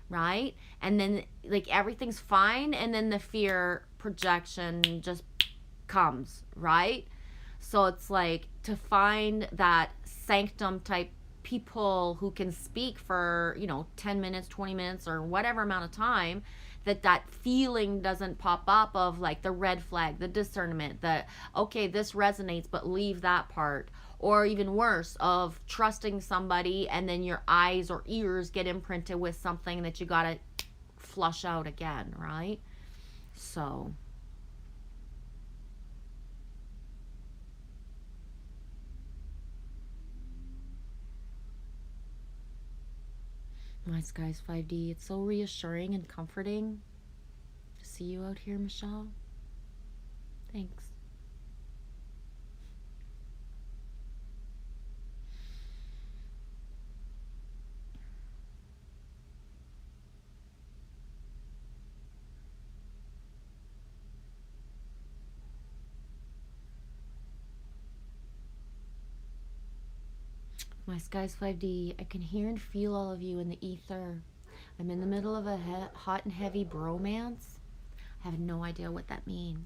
right? And then like everything's fine, and then the fear projection just comes, right? So it's like to find that sanctum type people who can speak for 10 minutes, 20 minutes, or whatever amount of time, that feeling doesn't pop up of like the red flag, the discernment, that okay, this resonates but leave that part. Or even worse, of trusting somebody and then your eyes or ears get imprinted with something that you gotta flush out again, right? So my skies 5D, it's so reassuring and comforting to see you out here, Michelle. Thanks. My skies 5D, I can hear and feel all of you in the ether. I'm in the middle of a hot and heavy bromance. I have no idea what that means.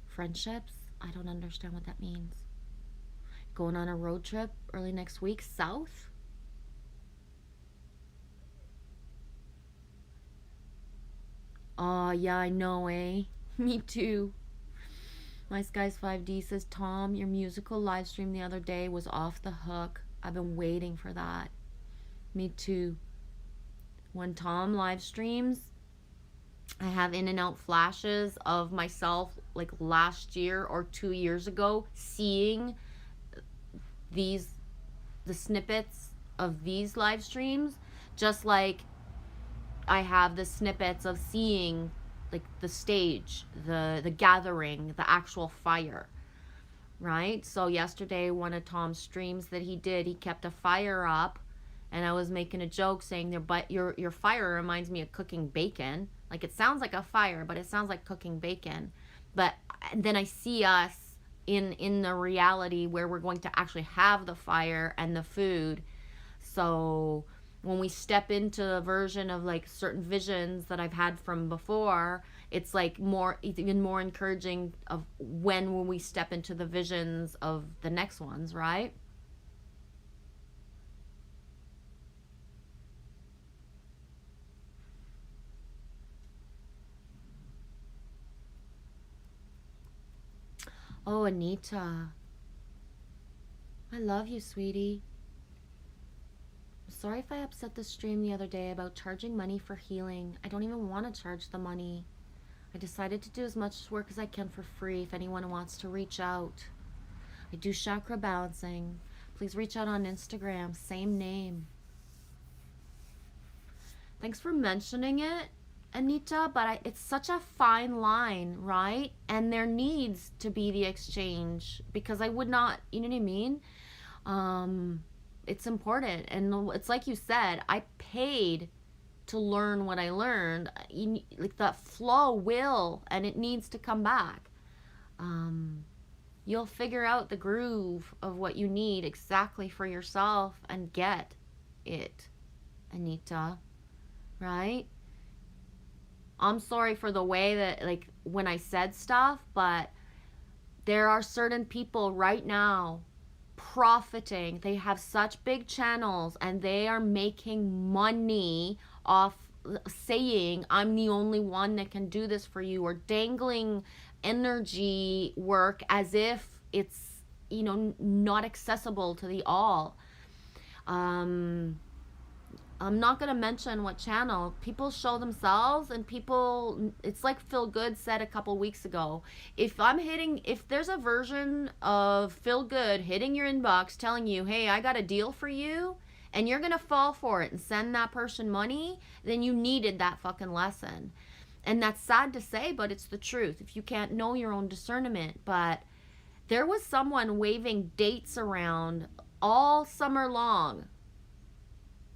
Friendships? I don't understand what that means. Going on a road trip early next week, south? Oh, yeah, I know, eh? Me too. My skies 5D says, Tom, your musical live stream the other day was off the hook. I've been waiting for that. Me too. When Tom live streams, I have in and out flashes of myself like last year or 2 years ago seeing the snippets of these live streams, just like I have the snippets of seeing like the stage, the gathering, the actual fire, right? So yesterday, one of Tom's streams that he did, he kept a fire up, and I was making a joke saying, your fire reminds me of cooking bacon. Like, it sounds like a fire, but it sounds like cooking bacon. But then I see us in the reality where we're going to actually have the fire and the food. So when we step into a version of like certain visions that I've had from before, it's like even more encouraging of when we step into the visions of the next ones, right? Oh, Anita. I love you, sweetie. Sorry if I upset the stream the other day about charging money for healing. I don't even want to charge the money. I decided to do as much work as I can for free if anyone wants to reach out. I do chakra balancing. Please reach out on Instagram, same name. Thanks for mentioning it, Anita, but it's such a fine line, right? And there needs to be the exchange, because I would not, you know what I mean? It's important. And it's like you said, I paid to learn what I learned. Like that flow will, and it needs to come back. You'll figure out the groove of what you need exactly for yourself and get it, Anita, right? I'm sorry for the way that, like, when I said stuff, but there are certain people right now profiting. They have such big channels and they are making money off saying, I'm the only one that can do this for you, or dangling energy work as if it's, not accessible to the all. I'm not going to mention what channel. People show themselves, and people, it's like Phil Good said a couple weeks ago. If there's a version of Phil Good hitting your inbox telling you, hey, I got a deal for you, and you're going to fall for it and send that person money, then you needed that fucking lesson. And that's sad to say, but it's the truth. If you can't know your own discernment. But there was someone waving dates around all summer long.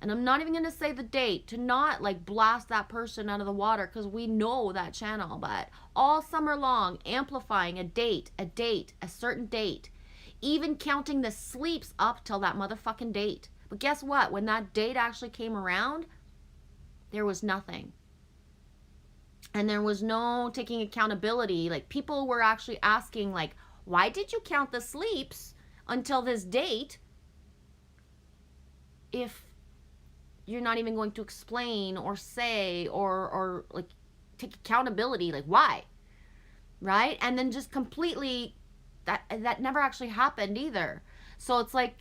And I'm not even going to say the date to not like blast that person out of the water, because we know that channel. But all summer long, amplifying a date, a certain date, even counting the sleeps up till that motherfucking date, But guess what? When that date actually came around, there was nothing. And there was no taking accountability. Like, people were actually asking, like, why did you count the sleeps until this date if you're not even going to explain or say or like take accountability? Like, why? Right? And then just completely, that never actually happened either. So it's like,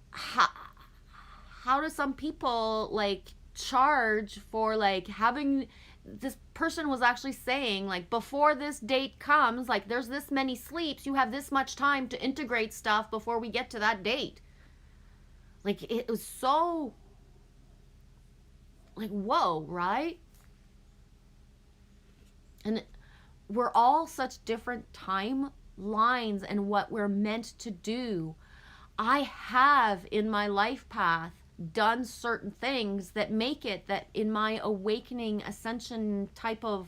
how do some people like charge for like having, this person was actually saying, like, before this date comes, like, there's this many sleeps, you have this much time to integrate stuff before we get to that date. Like, it was so, like, whoa, right? And we're all such different timelines and what we're meant to do. I have in my life path done certain things that make it that in my awakening ascension type of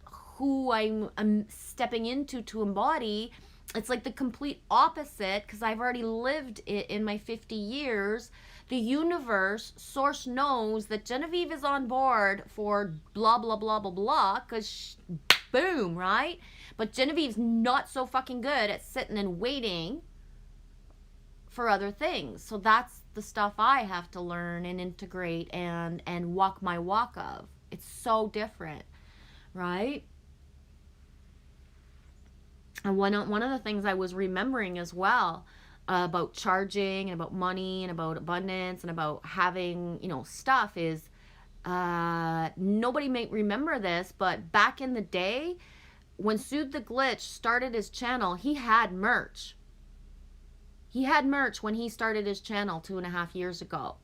who I'm stepping into to embody, it's like the complete opposite, because I've already lived it in my 50 years. The universe, source knows that Genevieve is on board for blah, blah, blah, blah, blah, because boom, right? But Genevieve's not so fucking good at sitting and waiting for other things. So that's the stuff I have to learn and integrate and walk my walk of. It's so different, right? And one of the things I was remembering as well about charging and about money and about abundance and about having, stuff is, nobody may remember this, but back in the day when Soothe the Glitch started his channel, he had merch. He had merch when he started his channel 2.5 years ago.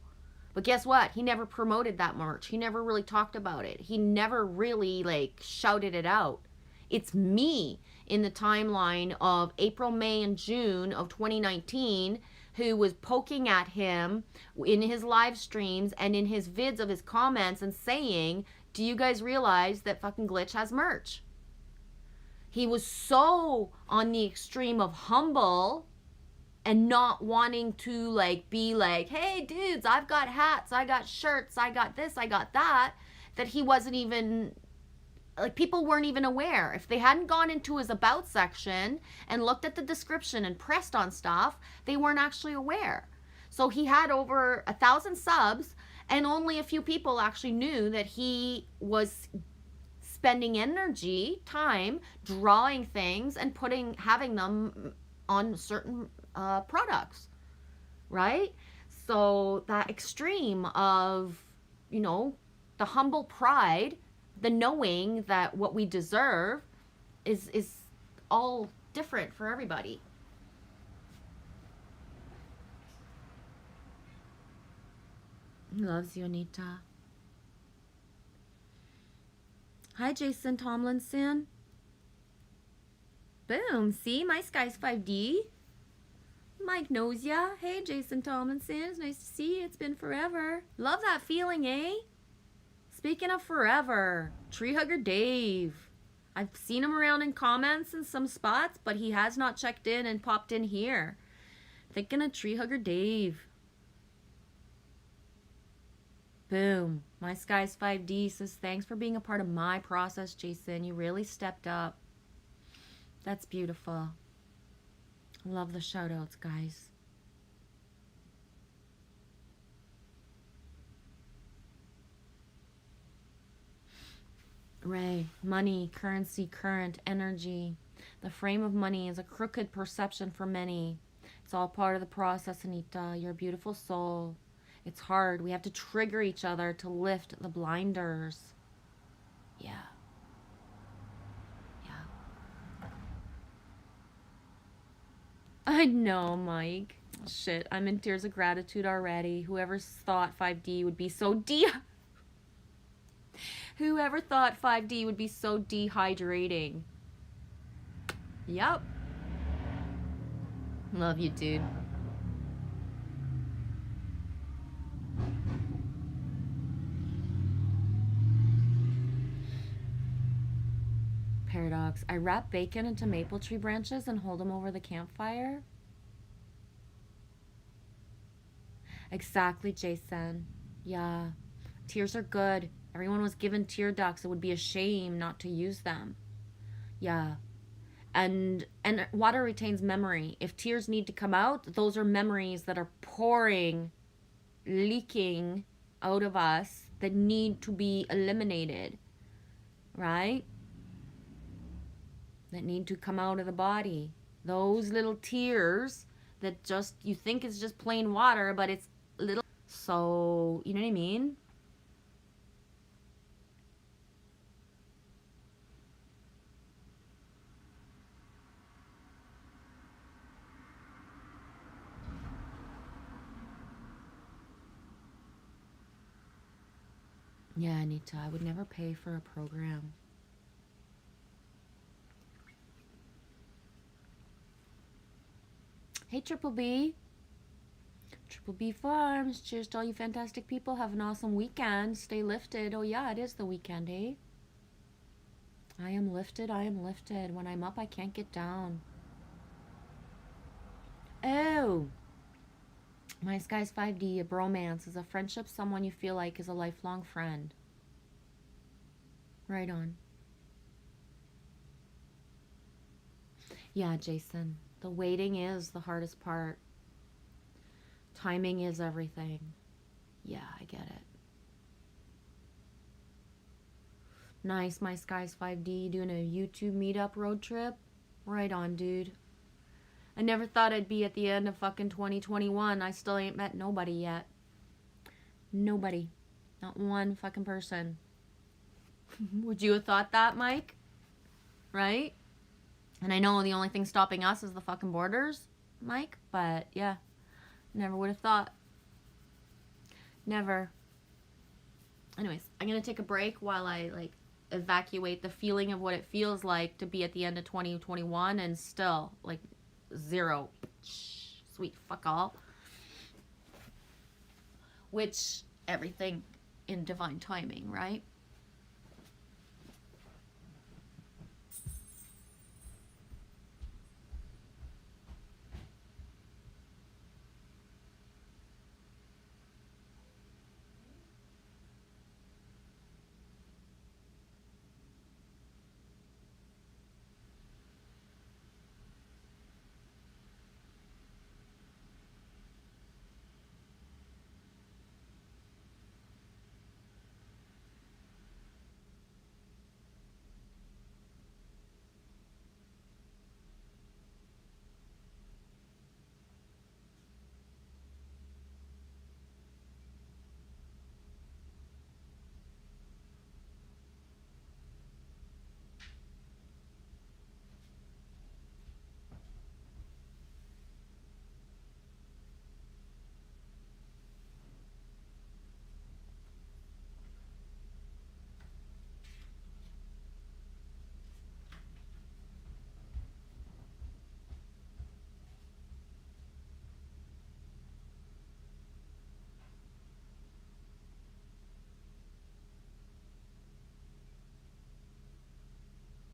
But guess what? He never promoted that merch. He never really talked about it. He never really like shouted it out. It's me in the timeline of April, May, and June of 2019 who was poking at him in his live streams and in his vids of his comments and saying, do you guys realize that fucking Glitch has merch? He was so on the extreme of humble and not wanting to like be like, hey dudes, I've got hats, I got shirts, I got this, I got that he wasn't even, like, people weren't even aware. If they hadn't gone into his about section and looked at the description and pressed on stuff, they weren't actually aware. So he had over 1,000 subs and only a few people actually knew that he was spending energy, time, drawing things and having them on certain products, right? So that extreme of, the humble pride, the knowing that what we deserve is all different for everybody. Loves you, Anita. Hi, Jason Tomlinson. Boom. See, my sky's 5D. Mike knows ya. Hey, Jason Tomlinson. It's nice to see you. It's been forever. Love that feeling, eh? Speaking of forever, Tree Hugger Dave. I've seen him around in comments in some spots, but he has not checked in and popped in here. Thinking of Tree Hugger Dave. Boom. My Sky's 5D says, thanks for being a part of my process, Jason. You really stepped up. That's beautiful. Love the shout outs, guys. Ray, money, currency, current, energy. The frame of money is a crooked perception for many. It's all part of the process, Anita. You're a beautiful soul. It's hard. We have to trigger each other to lift the blinders. Yeah. I know, Mike. Shit, I'm in tears of gratitude already. Whoever thought 5D would be so Whoever thought 5D would be so dehydrating. Yep. Love you, dude. Paradox. I wrap bacon into maple tree branches and hold them over the campfire. Exactly, Jason. Yeah. Tears are good. Everyone was given tear ducts. It would be a shame not to use them. Yeah. And water retains memory. If tears need to come out, those are memories that are pouring, leaking out of us that need to be eliminated, right? That need to come out of the body. Those little tears that just you think is just plain water, but it's little. So, you know what I mean? Yeah, Anita, I would never pay for a program. Hey, Triple B. Triple B Farms. Cheers to all you fantastic people. Have an awesome weekend. Stay lifted. Oh, yeah, it is the weekend, eh? I am lifted. I am lifted. When I'm up, I can't get down. Oh. My Skies 5D, a bromance, is a friendship someone you feel like is a lifelong friend. Right on. Yeah, Jason. The waiting is the hardest part. Timing is everything. Yeah, I get it. Nice, My Skies 5D, doing a YouTube meetup road trip. Right on, dude. I never thought I'd be at the end of fucking 2021. I still ain't met nobody yet. Nobody. Not one fucking person. Would you have thought that, Mike? Right? And I know the only thing stopping us is the fucking borders, Mike. But yeah, never would have thought. Never. Anyways, I'm going to take a break while I evacuate the feeling of what it feels like to be at the end of 2021 and still zero. Sweet fuck all. Which everything in divine timing, right?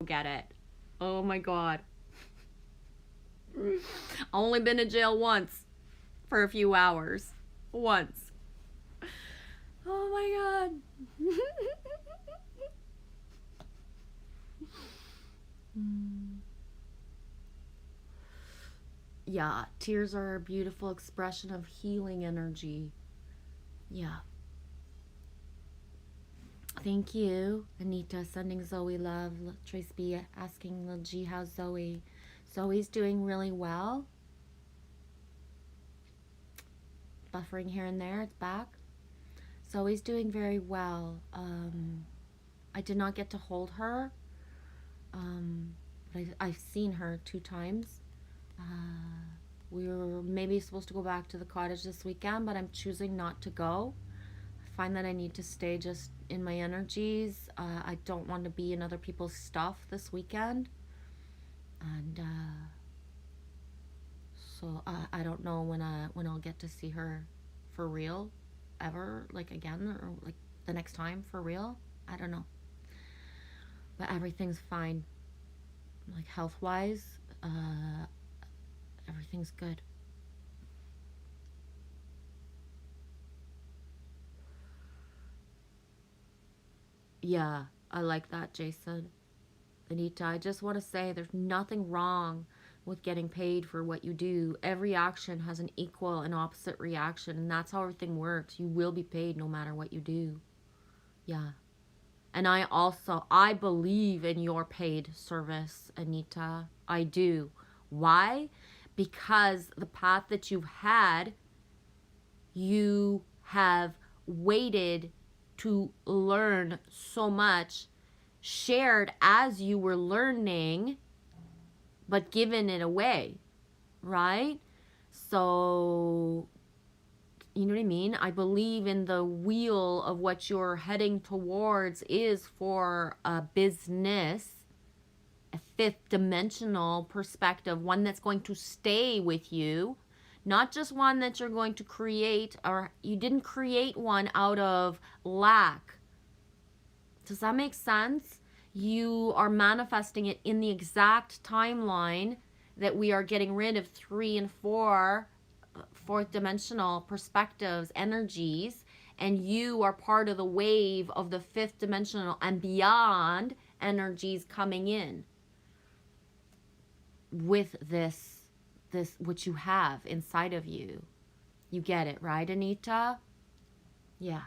Get it. Oh my god. Only been to jail once for a few hours. Once. Oh my god. Yeah, tears are a beautiful expression of healing energy. Yeah. Thank you, Anita, sending Zoe love. Trace B asking Lil G, how's Zoe? Zoe's doing really well. Buffering here and there, it's back. Zoe's doing very well. I did not get to hold her. But I've seen her 2 times. We were maybe supposed to go back to the cottage this weekend, but I'm choosing not to go. I find that I need to stay just in my energies. I don't want to be in other people's stuff this weekend. And so I don't know when I'll get to see her for real ever, again, or the next time for real. I don't know. But everything's fine. Health-wise, everything's good. Yeah, I like that, Jason. Anita, I just want to say there's nothing wrong with getting paid for what you do. Every action has an equal and opposite reaction, and that's how everything works. You will be paid no matter what you do. Yeah. And I believe in your paid service, Anita. I do. Why? Because the path that you've had, you have waited to learn so much, shared as you were learning, but given it away, right? So, you know what I mean? I believe in the wheel of what you're heading towards is for a business, a fifth dimensional perspective, one that's going to stay with you, not just one that you're going to create, or you didn't create one out of lack. Does that make sense? You are manifesting it in the exact timeline that we are getting rid of 3 and 4 fourth dimensional perspectives, energies, and you are part of the wave of the fifth dimensional and beyond energies coming in with this what you have inside of you. You get it, right, Anita? Yeah.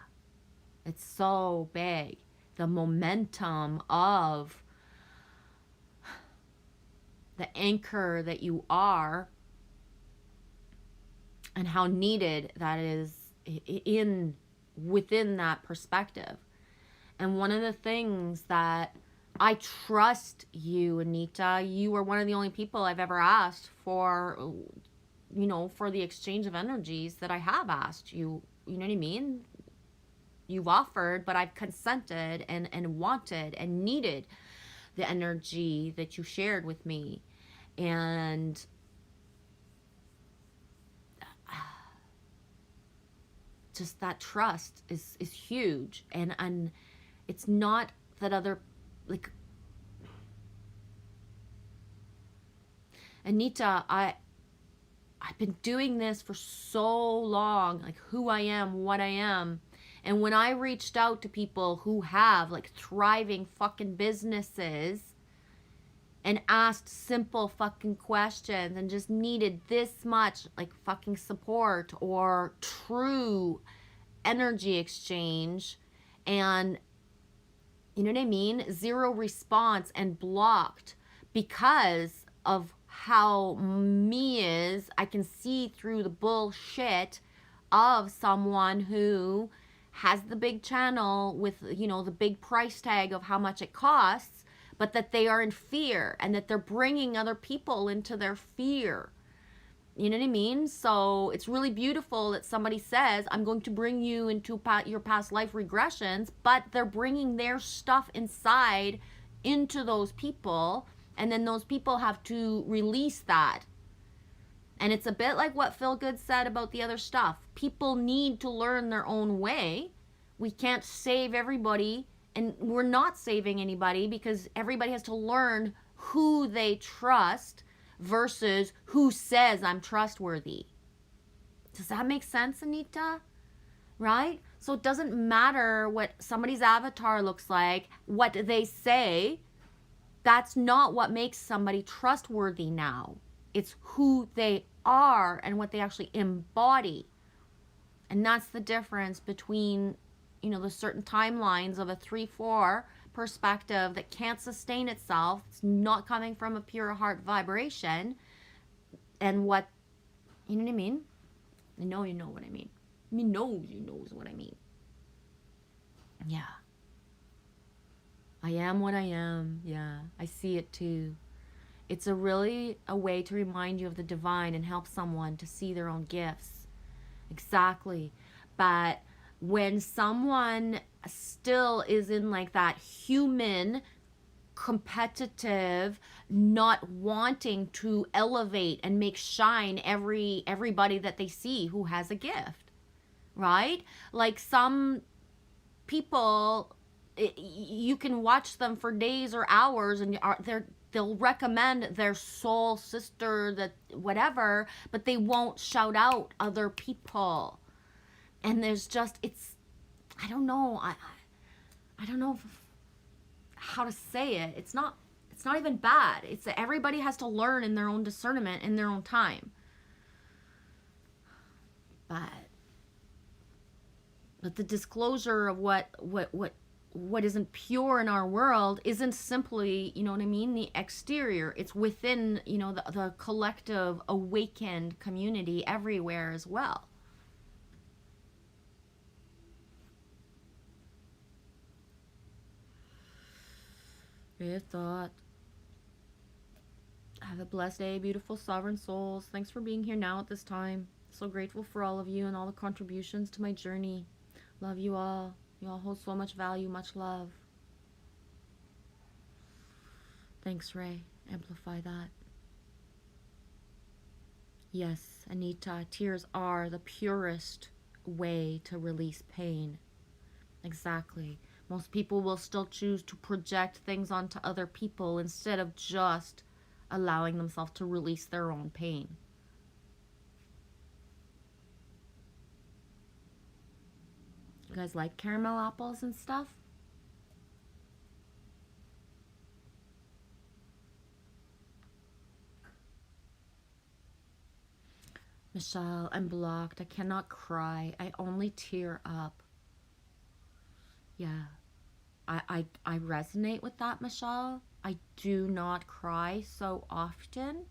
It's so big. The momentum of the anchor that you are and how needed that is within that perspective. And one of the things that I trust you, Anita, you are one of the only people I've ever asked for, for the exchange of energies that I have asked you. You know what I mean? You've offered, but I've consented and wanted and needed the energy that you shared with me. And just that trust is huge. And it's not that other, like, Anita, I've been doing this for so long, like who I am, what I am. And when I reached out to people who have like thriving fucking businesses and asked simple fucking questions and just needed this much like fucking support or true energy exchange, and you know what I mean? Zero response and blocked because of how me is, I can see through the bullshit of someone who has the big channel with, the big price tag of how much it costs, but that they are in fear and that they're bringing other people into their fear. You know what I mean? So it's really beautiful that somebody says, I'm going to bring you into your past life regressions, but they're bringing their stuff inside into those people, and then those people have to release that. And it's a bit like what Phil Good said about the other stuff. People need to learn their own way. We can't save everybody, and we're not saving anybody because everybody has to learn who they trust versus who says I'm trustworthy. Does that make sense, Anita? Right? So it doesn't matter what somebody's avatar looks like, what they say. That's not what makes somebody trustworthy now. It's who they are and what they actually embody. And that's the difference between, the certain timelines of a 3-4 perspective that can't sustain itself. It's not coming from a pure heart vibration. And what, you know what I mean? I know you know what I mean. Me knows you knows what I mean. Yeah. I am what I am. Yeah. I see it too. It's a way to remind you of the divine and help someone to see their own gifts. Exactly. But when someone still is in like that human, competitive, not wanting to elevate and make shine everybody that they see who has a gift, right? Like some people, you can watch them for days or hours and they'll recommend their soul sister, that whatever, but they won't shout out other people. And there's just, I don't know. I don't know how to say it. It's not even bad. It's that everybody has to learn in their own discernment in their own time. But the disclosure of what isn't pure in our world isn't simply, you know what I mean, the exterior. It's within, you know, the collective awakened community everywhere as well. Good thought. Have a blessed day, beautiful sovereign souls. Thanks for being here now at this time. So grateful for all of you and all the contributions to my journey. Love you all. You all hold so much value, much love. Thanks, Ray. Amplify that. Yes, Anita, tears are the purest way to release pain. Exactly. Most people will still choose to project things onto other people instead of just allowing themselves to release their own pain. You guys like caramel apples and stuff? Michelle, I'm blocked. I cannot cry. I only tear up. Yeah. I resonate with that, Michelle. I do not cry so often.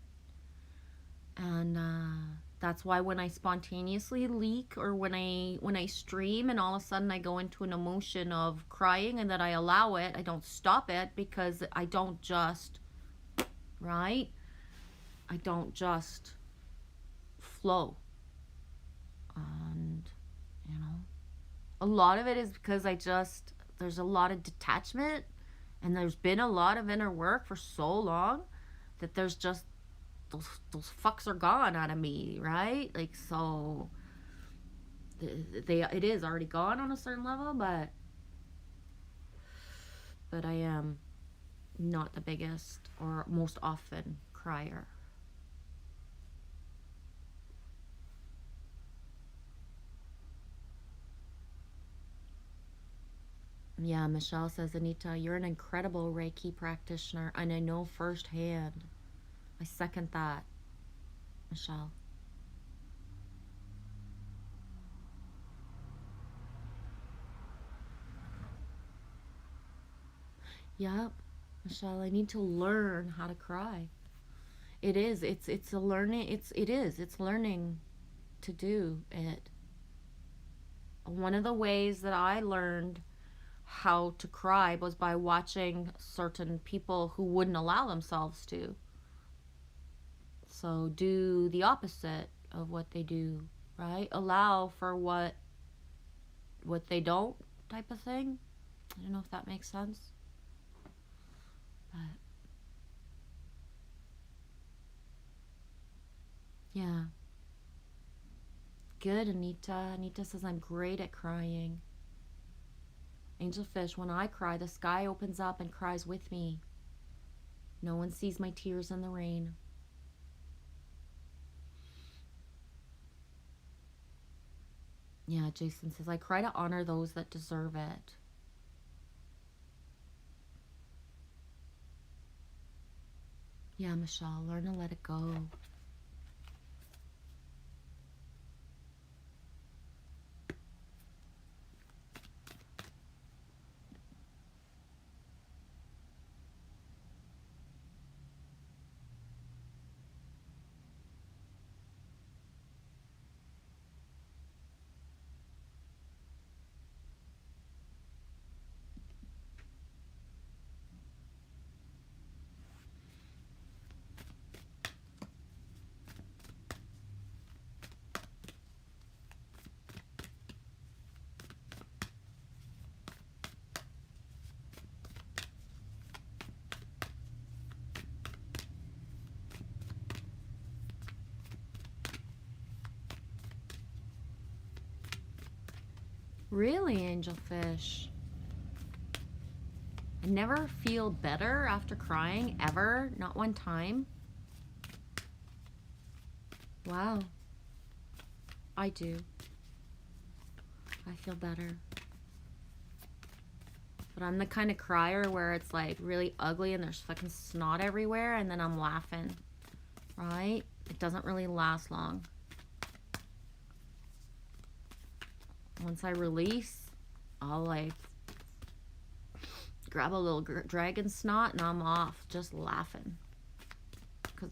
And that's why when I spontaneously leak, or when I stream and all of a sudden I go into an emotion of crying and that I allow it, I don't stop it, because I don't just, right? I don't just flow. And, you know, a lot of it is because there's a lot of detachment, and there's been a lot of inner work for so long that there's just those fucks are gone out of me, right? Like, so it is already gone on a certain level, but I am not the biggest or most often crier. Yeah, Michelle says, Anita, you're an incredible Reiki practitioner, and I know firsthand. I second that, Michelle. Yep, Michelle, I need to learn how to cry. It's a learning, it's learning to do it. One of the ways that I learned how to cry was by watching certain people who wouldn't allow themselves to. So do the opposite of what they do, right? Allow for what they don't, type of thing. I don't know if that makes sense. But yeah. Good, Anita. Anita says, I'm great at crying. Angelfish, when I cry, the sky opens up and cries with me. No one sees my tears in the rain. Yeah, Jason says, I cry to honor those that deserve it. Yeah, Michelle, learn to let it go. Really, Angelfish? I never feel better after crying, ever. Not one time. Wow. I do. I feel better. But I'm the kind of crier where it's like really ugly and there's fucking snot everywhere and then I'm laughing, right? It doesn't really last long. Once I release, I'll like grab a little dragon snot and I'm off just laughing.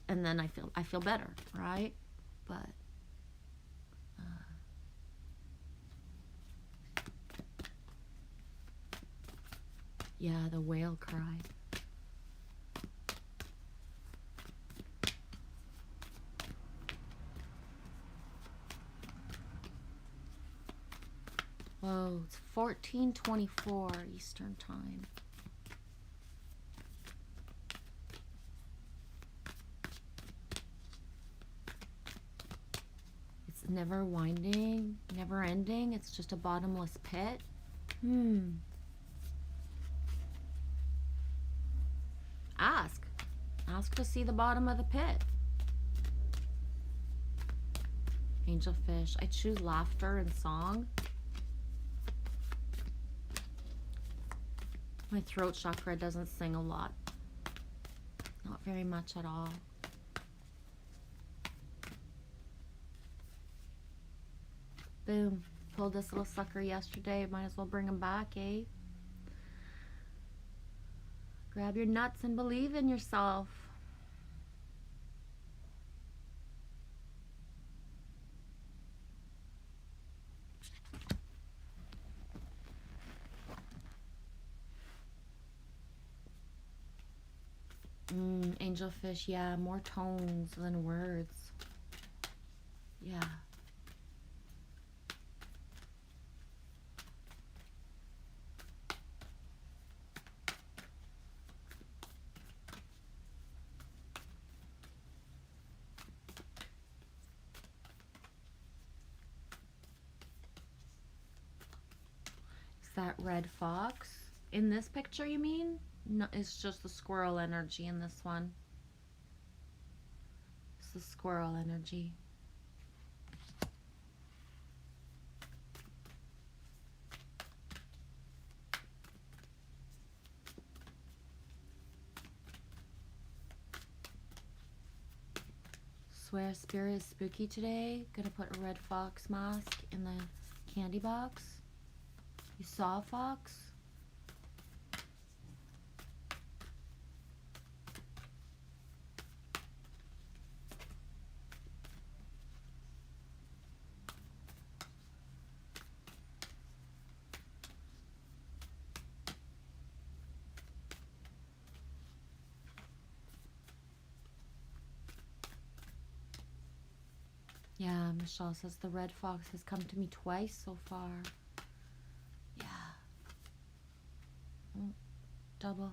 And then I feel better, right? But yeah, the whale cry. Whoa, it's 14:24 Eastern Time. It's never winding, never ending. It's just a bottomless pit. Ask. Ask to see the bottom of the pit. Angelfish. I choose laughter and song. My throat chakra doesn't sing a lot. Not very much at all. Boom. Pulled this little sucker yesterday. Might as well bring him back, eh? Grab your nuts and believe in yourself. Angelfish, yeah, more tones than words. Yeah. Is that red fox? In this picture, you mean? No, it's just the squirrel energy in this one. It's the squirrel energy. Swear spirit is spooky today. Gonna put a red fox mask in the candy box. You saw a fox? Yeah, Michelle says the red fox has come to me twice so far. Yeah. Oh, double.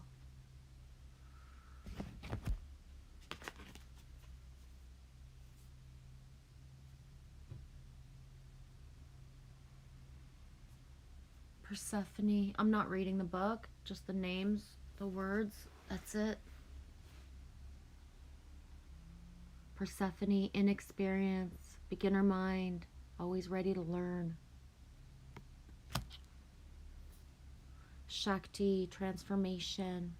Persephone. I'm not reading the book, just the names, the words. That's it. Persephone, inexperience, beginner mind, always ready to learn. Shakti, transformation.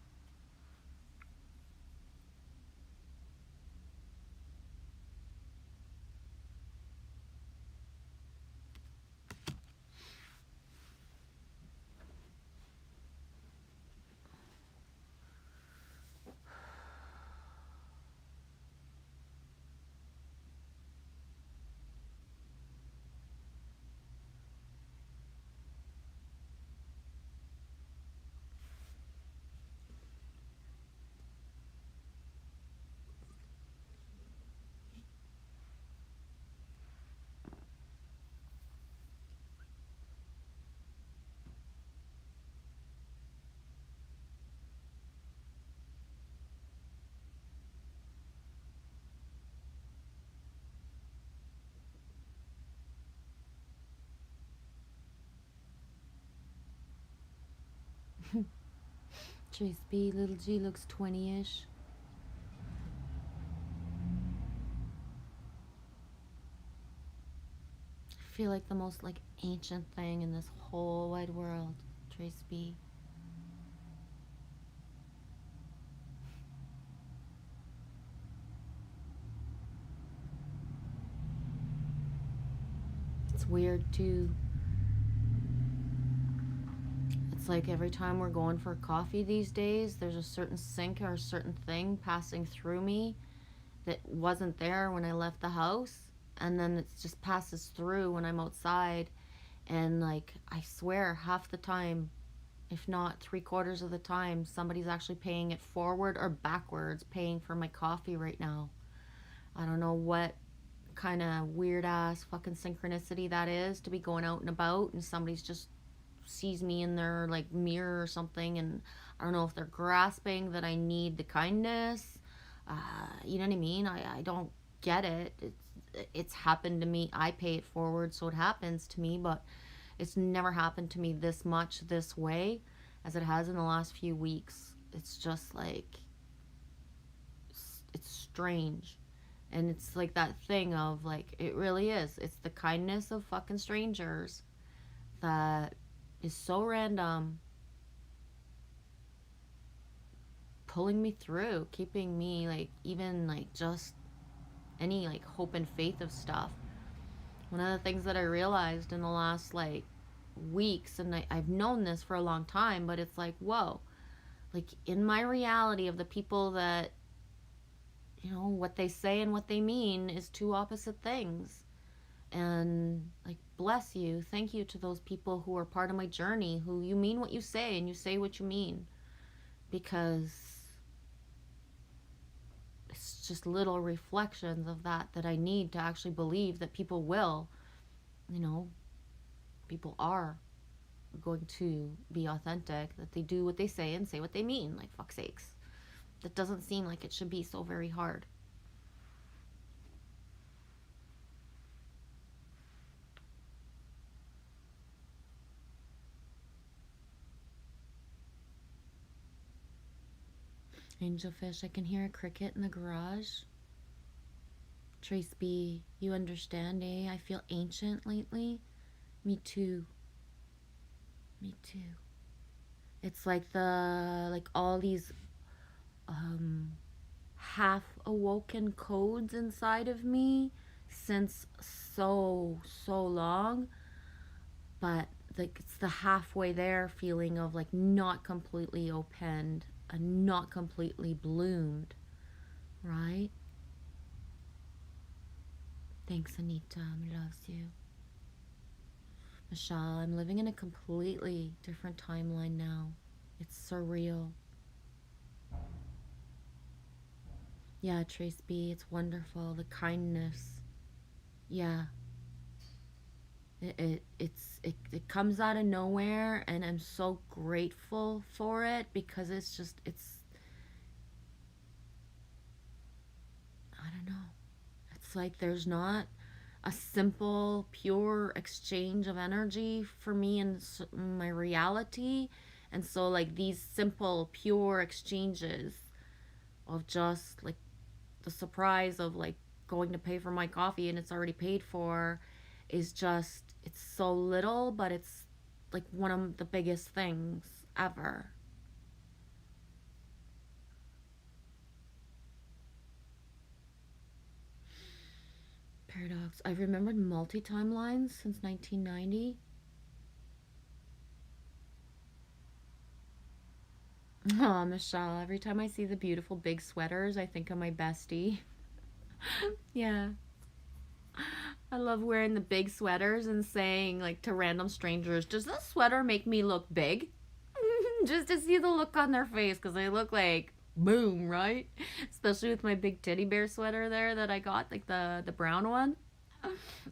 Trace B, little G looks 20-ish. I feel like the most like ancient thing in this whole wide world. Trace B. weird too. It's like every time we're going for coffee these days, there's a certain sync or a certain thing passing through me that wasn't there when I left the house. And then it just passes through when I'm outside. And like, I swear, half the time, if not 3/4 of the time, somebody's actually paying it forward or backwards, paying for my coffee right now. I don't know what kind of weird ass fucking synchronicity that is, to be going out and about and somebody's just sees me in their like mirror or something, and I don't know if they're grasping that I need the kindness. You know what I mean? I don't get it. It's happened to me. I pay it forward, so it happens to me, but it's never happened to me this much this way as it has in the last few weeks. It's just like, it's strange. And it's like that thing of like, it really is. It's the kindness of fucking strangers that is so random, pulling me through, keeping me like, even like just any like hope and faith of stuff. One of the things that I realized in the last like weeks, and I've known this for a long time, but it's like, whoa, like in my reality of the people that, you know, what they say and what they mean is two opposite things. And like, bless you, thank you to those people who are part of my journey, who you mean what you say and you say what you mean, because it's just little reflections of that I need to actually believe that people will, you know, people are going to be authentic, that they do what they say and say what they mean. Like, fuck's sakes, that doesn't seem like it should be so very hard. Angelfish, I can hear a cricket in the garage. Trace B, you understand, eh? I feel ancient lately. Me too. Me too. It's like all these half awoken codes inside of me since so long, but like it's the halfway there feeling of like not completely opened and not completely bloomed, right? Thanks, Anita. Loves you. Michelle, I'm living in a completely different timeline now. It's surreal. Yeah, Trace B, it's wonderful. The kindness. Yeah. It comes out of nowhere, and I'm so grateful for it, because it's I don't know. It's like there's not a simple, pure exchange of energy for me in my reality. And so like these simple, pure exchanges of just like the surprise of like going to pay for my coffee and it's already paid for is just, it's so little, but it's like one of the biggest things ever. Paradox. I've remembered multi-timelines since 1990. Oh, Michelle, every time I see the beautiful big sweaters, I think of my bestie. Yeah. I love wearing the big sweaters and saying like to random strangers, does this sweater make me look big? Just to see the look on their face, because I look like boom, right? Especially with my big teddy bear sweater there that I got, like the brown one.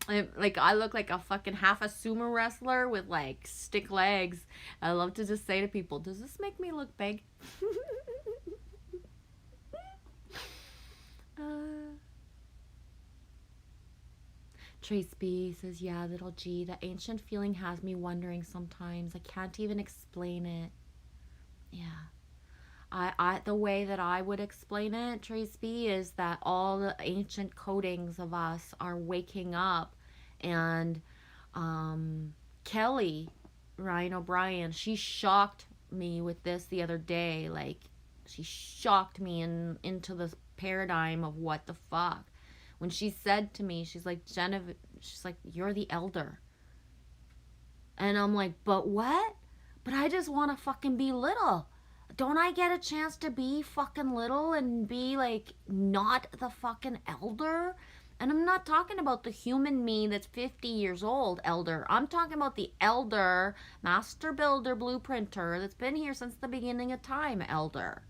I look like a fucking half a sumo wrestler with like stick legs. I love to just say to people, does this make me look big? Trace B says, yeah, little G, the ancient feeling has me wondering sometimes. I can't even explain it. Yeah. I the way that I would explain it, Trace B, is that all the ancient codings of us are waking up, and Kelly, Ryan O'Brien, she shocked me with this the other day. Like, she shocked me into this paradigm of what the fuck. When she said to me, she's like, Genevieve, she's like, you're the elder. And I'm like, but what? But I just want to fucking be little. Don't I get a chance to be fucking little and be like not the fucking elder? And I'm not talking about the human me that's 50 years old elder. I'm talking about the elder, master builder, blueprinter that's been here since the beginning of time elder.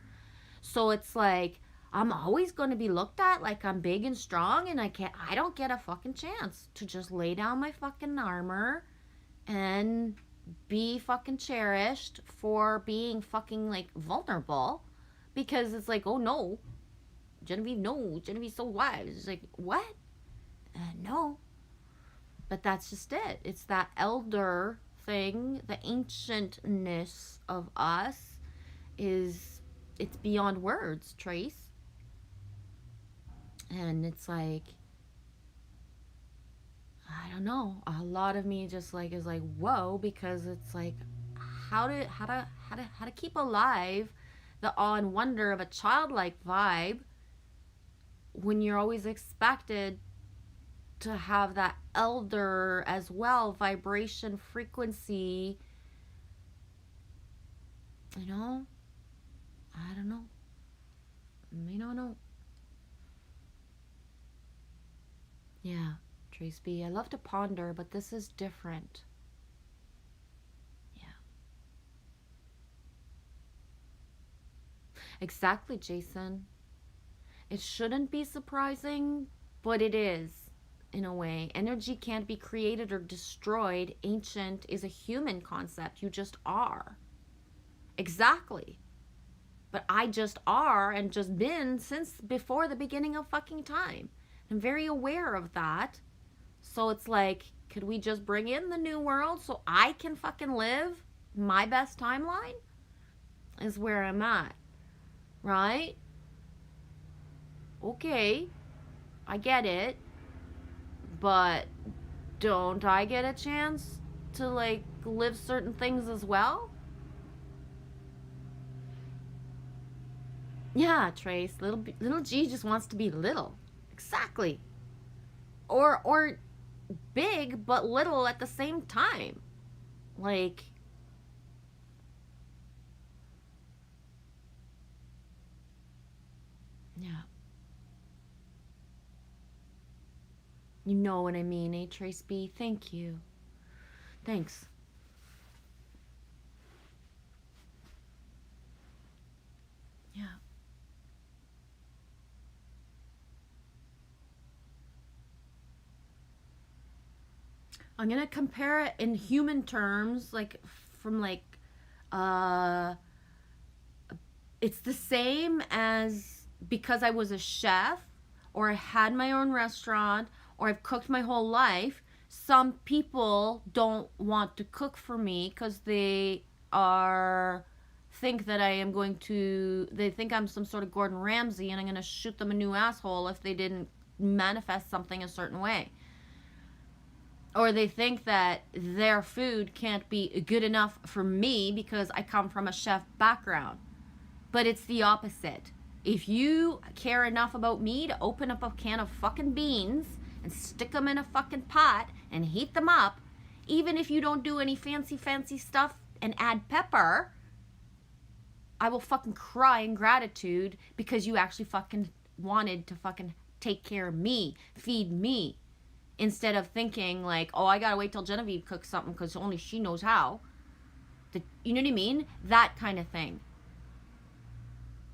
So it's like, I'm always going to be looked at like I'm big and strong, and I don't get a fucking chance to just lay down my fucking armor and be fucking cherished for being fucking like vulnerable, because it's like, oh no, Genevieve's so wise. It's like, what? No. But that's just it. It's that elder thing, the ancientness of us it's beyond words, Trace. And it's like, I don't know. A lot of me just like is like, whoa, because it's like, how to keep alive the awe and wonder of a childlike vibe when you're always expected to have that elder as well, vibration, frequency. You know, I don't know. I don't know. Yeah. Trace B, I love to ponder, but this is different. Yeah. Exactly, Jason. It shouldn't be surprising, but it is, in a way. Energy can't be created or destroyed. Ancient is a human concept. You just are. Exactly. But I just are and just been since before the beginning of fucking time. I'm very aware of that. So it's like, could we just bring in the new world so I can fucking live my best timeline? Is where I'm at. Right? Okay. I get it. But don't I get a chance to like live certain things as well? Yeah, Trace. Little G just wants to be little. Exactly. Or big but little at the same time. Like, yeah. You know what I mean, eh, Trace B? Thank you. Thanks. Yeah. I'm gonna compare it in human terms, like from like, uh, it's the same as because I was a chef, or I had my own restaurant, or I've cooked my whole life. Some people don't want to cook for me because they think that I am going to, they think I'm some sort of Gordon Ramsay and I'm going to shoot them a new asshole if they didn't manifest something a certain way. Or they think that their food can't be good enough for me because I come from a chef background. But it's the opposite. If you care enough about me to open up a can of fucking beans and stick them in a fucking pot and heat them up, even if you don't do any fancy stuff and add pepper, I will fucking cry in gratitude because you actually fucking wanted to fucking take care of me, feed me, instead of thinking like, oh, I gotta wait till Genevieve cooks something because only she knows how. You know what I mean? That kind of thing.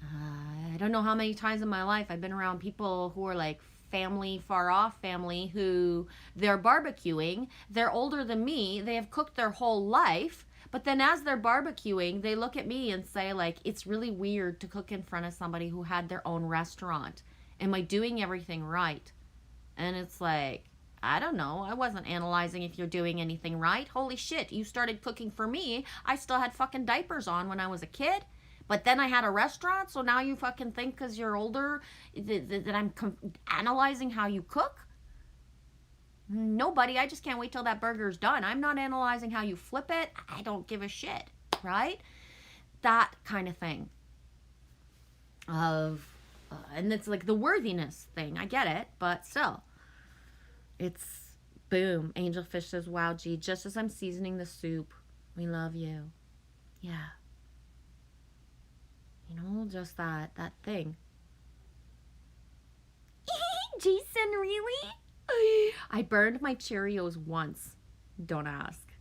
I don't know how many times in my life I've been around people who are like family, far off family, who they're barbecuing. They're older than me. They have cooked their whole life. But then as they're barbecuing, they look at me and say like, it's really weird to cook in front of somebody who had their own restaurant. Am I doing everything right? And it's like, I don't know. I wasn't analyzing if you're doing anything right. Holy shit, you started cooking for me. I still had fucking diapers on when I was a kid. But then I had a restaurant, so now you fucking think because you're older that I'm analyzing how you cook? Nobody. I just can't wait till that burger's done. I'm not analyzing how you flip it. I don't give a shit, right? That kind of thing. And it's like the worthiness thing. I get it, but still. It's Boom. Angelfish says, wow, G, just as I'm seasoning the soup, we love you. Yeah. You know, just that thing. Jason, really? I burned my Cheerios once. Don't ask.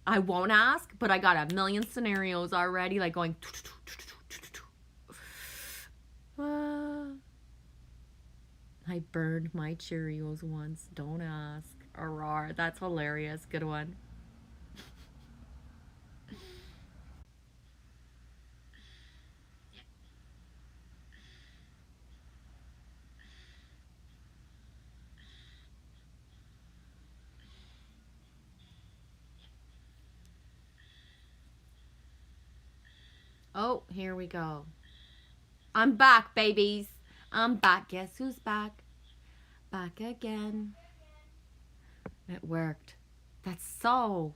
I won't ask, but I got a million scenarios already, like going. I burned my Cheerios once. Don't ask. Arar. That's hilarious. Good one. Oh, here we go. I'm back, babies. I'm back. Guess who's back? Back again. It worked. That's so.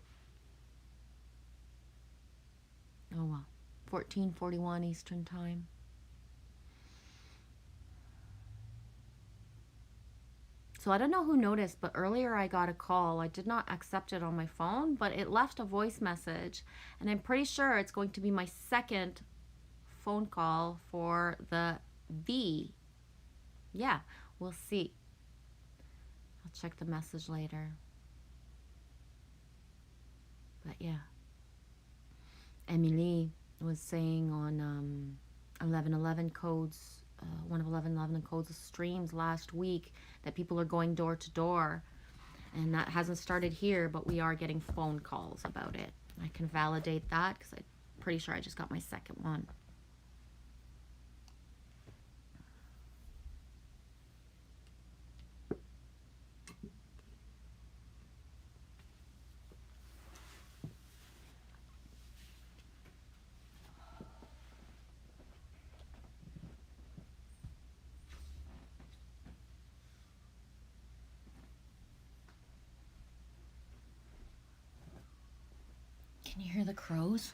Oh well. 14:41 Eastern Time. So I don't know who noticed, but earlier I got a call. I did not accept it on my phone, but it left a voice message. And I'm pretty sure it's going to be my second phone call for the V. Yeah, we'll see. I'll check the message later. But yeah. Emily was saying on 1111 codes, one of 1111 codes streams last week that people are going door to door, and that hasn't started here, but we are getting phone calls about it. I can validate that because I'm pretty sure I just got my second one. Can you hear the crows?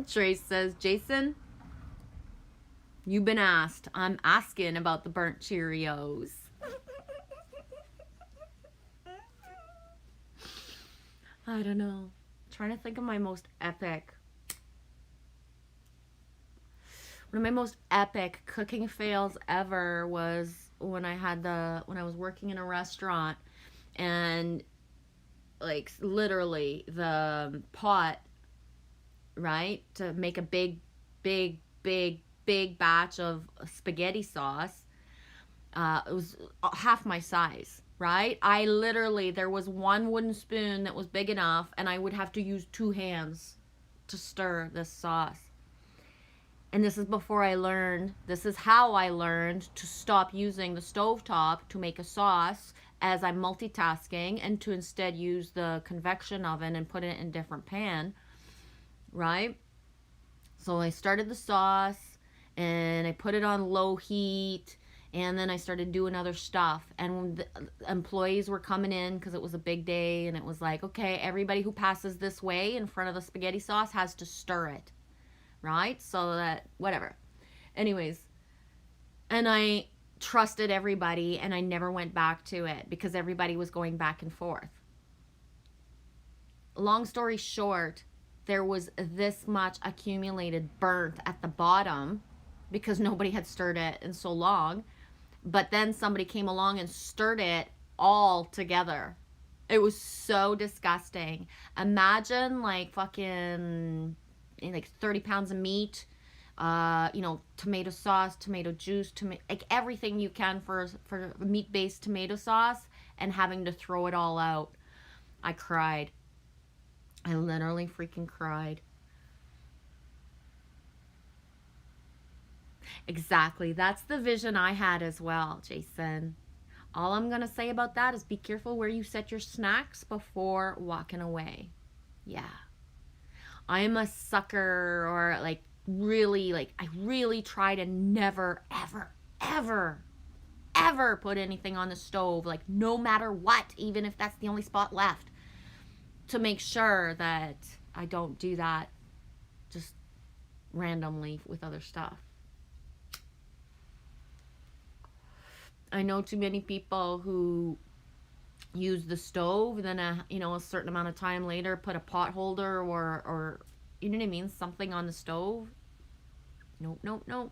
Trace says, Jason, you've been asked. I'm asking about the burnt Cheerios. I don't know. I'm trying to think of my most epic. One of my most epic cooking fails ever was when I was working in a restaurant, and like literally the pot, right, to make a big batch of spaghetti sauce, it was half my size, right? There was one wooden spoon that was big enough, and I would have to use 2 hands to stir this sauce. And this is how I learned to stop using the stovetop to make a sauce as I'm multitasking, and to instead use the convection oven and put it in a different pan, right? So I started the sauce and I put it on low heat, and then I started doing other stuff. And when the employees were coming in, because it was a big day, and it was like, okay, everybody who passes this way in front of the spaghetti sauce has to stir it, right? So that, whatever. Anyways, and I trusted everybody, and I never went back to it because everybody was going back and forth. Long story short, there was this much accumulated burnt at the bottom because nobody had stirred it in so long. But then somebody came along and stirred it all together. It was so disgusting. Imagine like fucking like 30 pounds of meat, tomato sauce, tomato juice, like everything you can for meat-based tomato sauce, and having to throw it all out. I cried. I literally freaking cried. Exactly. That's the vision I had as well, Jason. All I'm going to say about that is be careful where you set your snacks before walking away. Yeah. I'm a sucker, or I really try to never, ever put anything on the stove, like no matter what, even if that's the only spot left, to make sure that I don't do that just randomly with other stuff. I know too many people who use the stove, then a certain amount of time later put a pot holder or you know what I mean, something on the stove. Nope, nope, nope.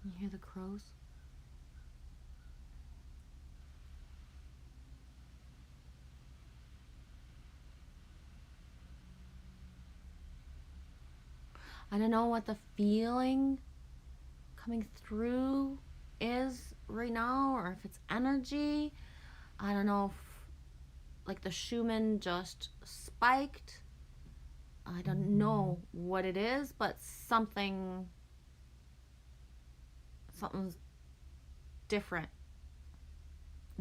You hear the crows? I don't know what the feeling coming through is right now, or if it's energy. I don't know if like the Schumann just spiked. I don't know what it is, but something's different.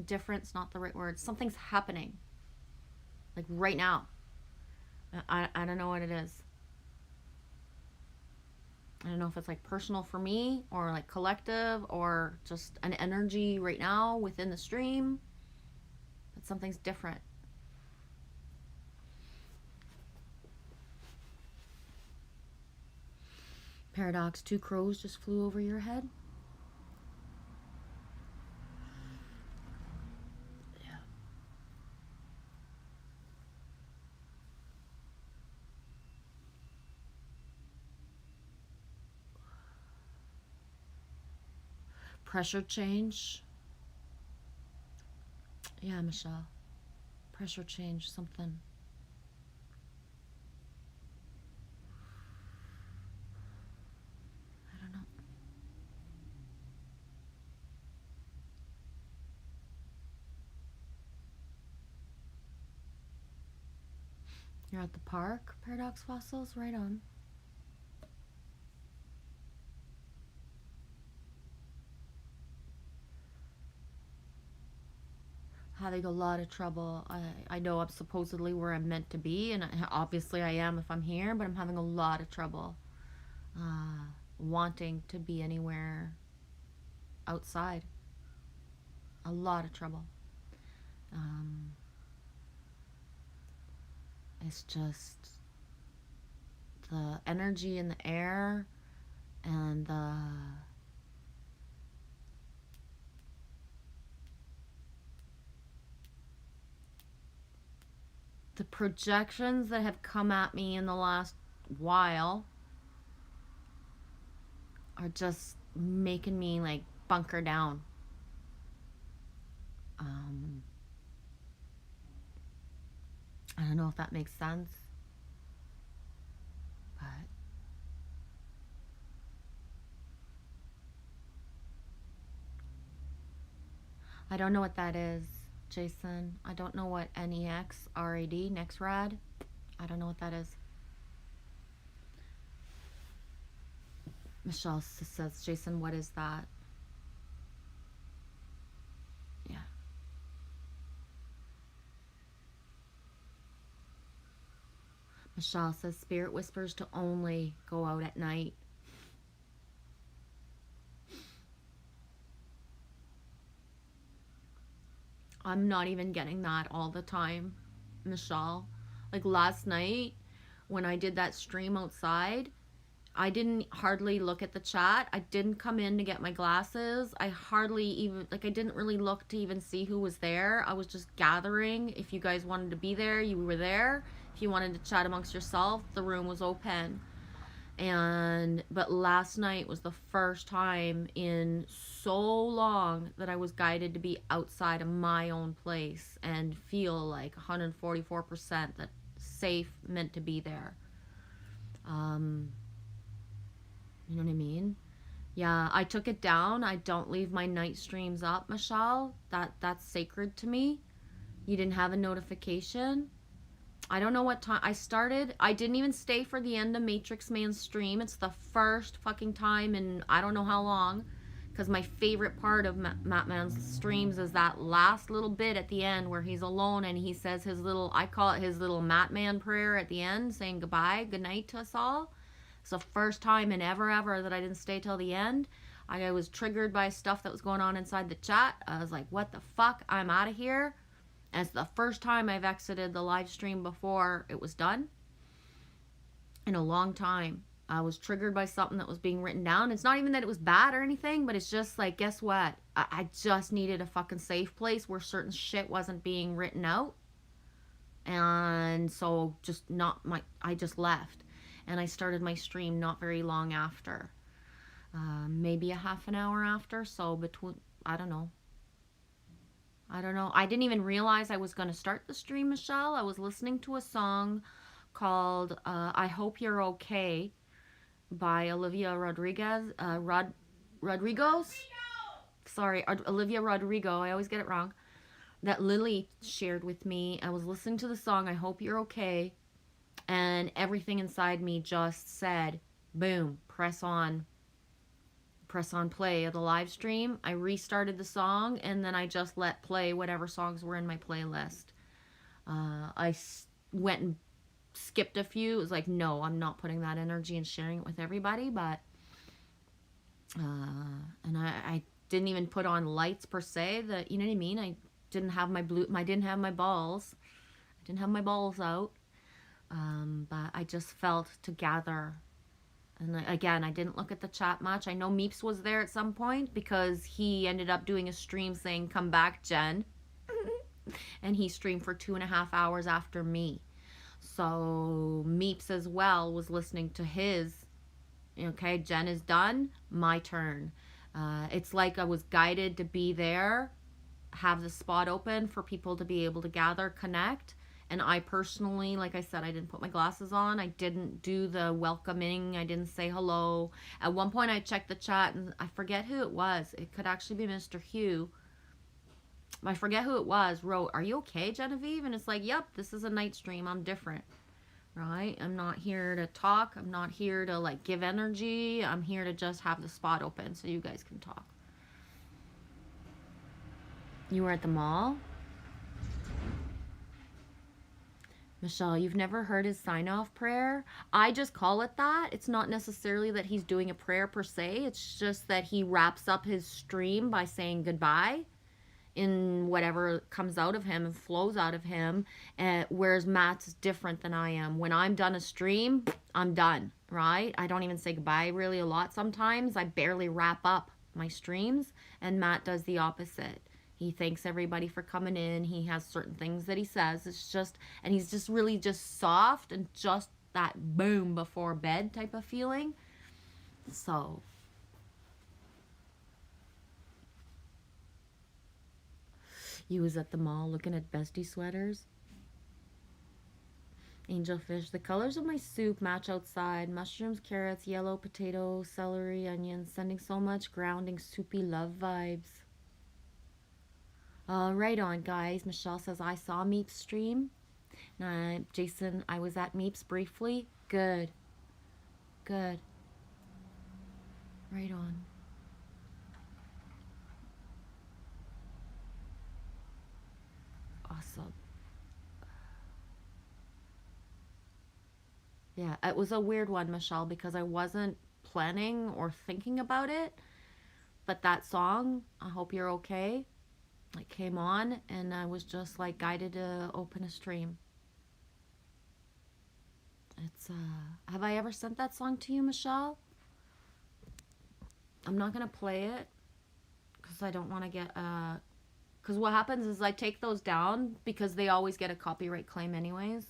Different's not the right word. Something's happening. Like right now. I don't know what it is. I don't know if it's like personal for me or like collective or just an energy right now within the stream. But something's different. Paradox, 2 crows just flew over your head. Yeah. Pressure change. Yeah, Michelle. Pressure change, something. I don't know. You're at the park, Paradox Fossils? Right on. Having a lot of trouble. I know I'm supposedly where I'm meant to be, and obviously I am if I'm here, but I'm having a lot of trouble wanting to be anywhere outside. A lot of trouble. It's just the energy in the air and the projections that have come at me in the last while are just making me like bunker down. I don't know if that makes sense, but I don't know what that is, Jason. I don't know what NEX, RAD, NexRad. I don't know what that is. Michelle says, Jason, what is that? Yeah. Michelle says, Spirit whispers to only go out at night. I'm not even getting that all the time, Michelle. Like last night when I did that stream outside, I didn't hardly look at the chat. I didn't come in to get my glasses. I hardly even, like I didn't really look to even see who was there. I was just gathering. If you guys wanted to be there, you were there. If you wanted to chat amongst yourself, the room was open. But last night was the first time in so long that I was guided to be outside of my own place and feel like 144% that safe, meant to be there. You know what I mean? Yeah, I took it down. I don't leave my night streams up, Michelle. That's sacred to me. You didn't have a notification? I don't know what time I started. I didn't even stay for the end of Matrix Man's stream. It's the first fucking time in I don't know how long. Because my favorite part of Matt Man's streams is that last little bit at the end where he's alone and he says his little, I call it his little Matt Man prayer at the end, saying goodbye, good night to us all. It's the first time in ever that I didn't stay till the end. I was triggered by stuff that was going on inside the chat. I was like, what the fuck? I'm out of here. And it's the first time I've exited the live stream before it was done in a long time. I was triggered by something that was being written down. It's not even that it was bad or anything, but it's just like, guess what? I just needed a fucking safe place where certain shit wasn't being written out. And so I just left. And I started my stream not very long after. Maybe a half an hour after. So between, I don't know. I didn't even realize I was going to start the stream, Michelle. I was listening to a song called I Hope You're Okay by Olivia Rodriguez. Olivia Rodrigo. I always get it wrong. That Lily shared with me. I was listening to the song I Hope You're Okay. And everything inside me just said, boom, press on play of the live stream. I restarted the song and then I just let play whatever songs were in my playlist. I went and skipped a few. It was like, no, I'm not putting that energy and sharing it with everybody. But and I didn't even put on lights per se. That, you know what I mean? I didn't have my balls. I didn't have my balls out. But I just felt to gather. And again, I didn't look at the chat much. I know Meeps was there at some point because he ended up doing a stream saying, come back, Jen. And he streamed for 2.5 hours after me. So Meeps as well was listening to his. Okay, Jen is done. My turn. It's like I was guided to be there, have the spot open for people to be able to gather, connect. And I personally, like I said, I didn't put my glasses on. I didn't do the welcoming. I didn't say hello. At one point, I checked the chat, and I forget who it was. It could actually be Mr. Hugh. I forget who it was. Wrote, are you okay, Genevieve? And it's like, yep, this is a night stream. I'm different, right? I'm not here to talk. I'm not here to, like, give energy. I'm here to just have the spot open so you guys can talk. You were at the mall? Michelle, you've never heard his sign-off prayer? I just call it that. It's not necessarily that he's doing a prayer per se. It's just that he wraps up his stream by saying goodbye in whatever comes out of him and flows out of him. Whereas Matt's different than I am. When I'm done a stream, I'm done, right? I don't even say goodbye really a lot sometimes. I barely wrap up my streams, and Matt does the opposite. He thanks everybody for coming in. He has certain things that he says. It's just, and he's just really just soft and just that boom before bed type of feeling. So, you was at the mall looking at bestie sweaters. Angelfish, the colors of my soup match outside. Mushrooms, carrots, yellow, potato, celery, onions, sending so much grounding, soupy love vibes. Right on, guys. Michelle says, I saw Meeps stream. Jason, I was at Meeps briefly. Good. Good. Right on. Awesome. Yeah, it was a weird one, Michelle, because I wasn't planning or thinking about it. But that song, I Hope You're Okay, it came on, and I was just like guided to open a stream. It's have I ever sent that song to you, Michelle? I'm not gonna play it because I don't want to get because what happens is I take those down because they always get a copyright claim anyways.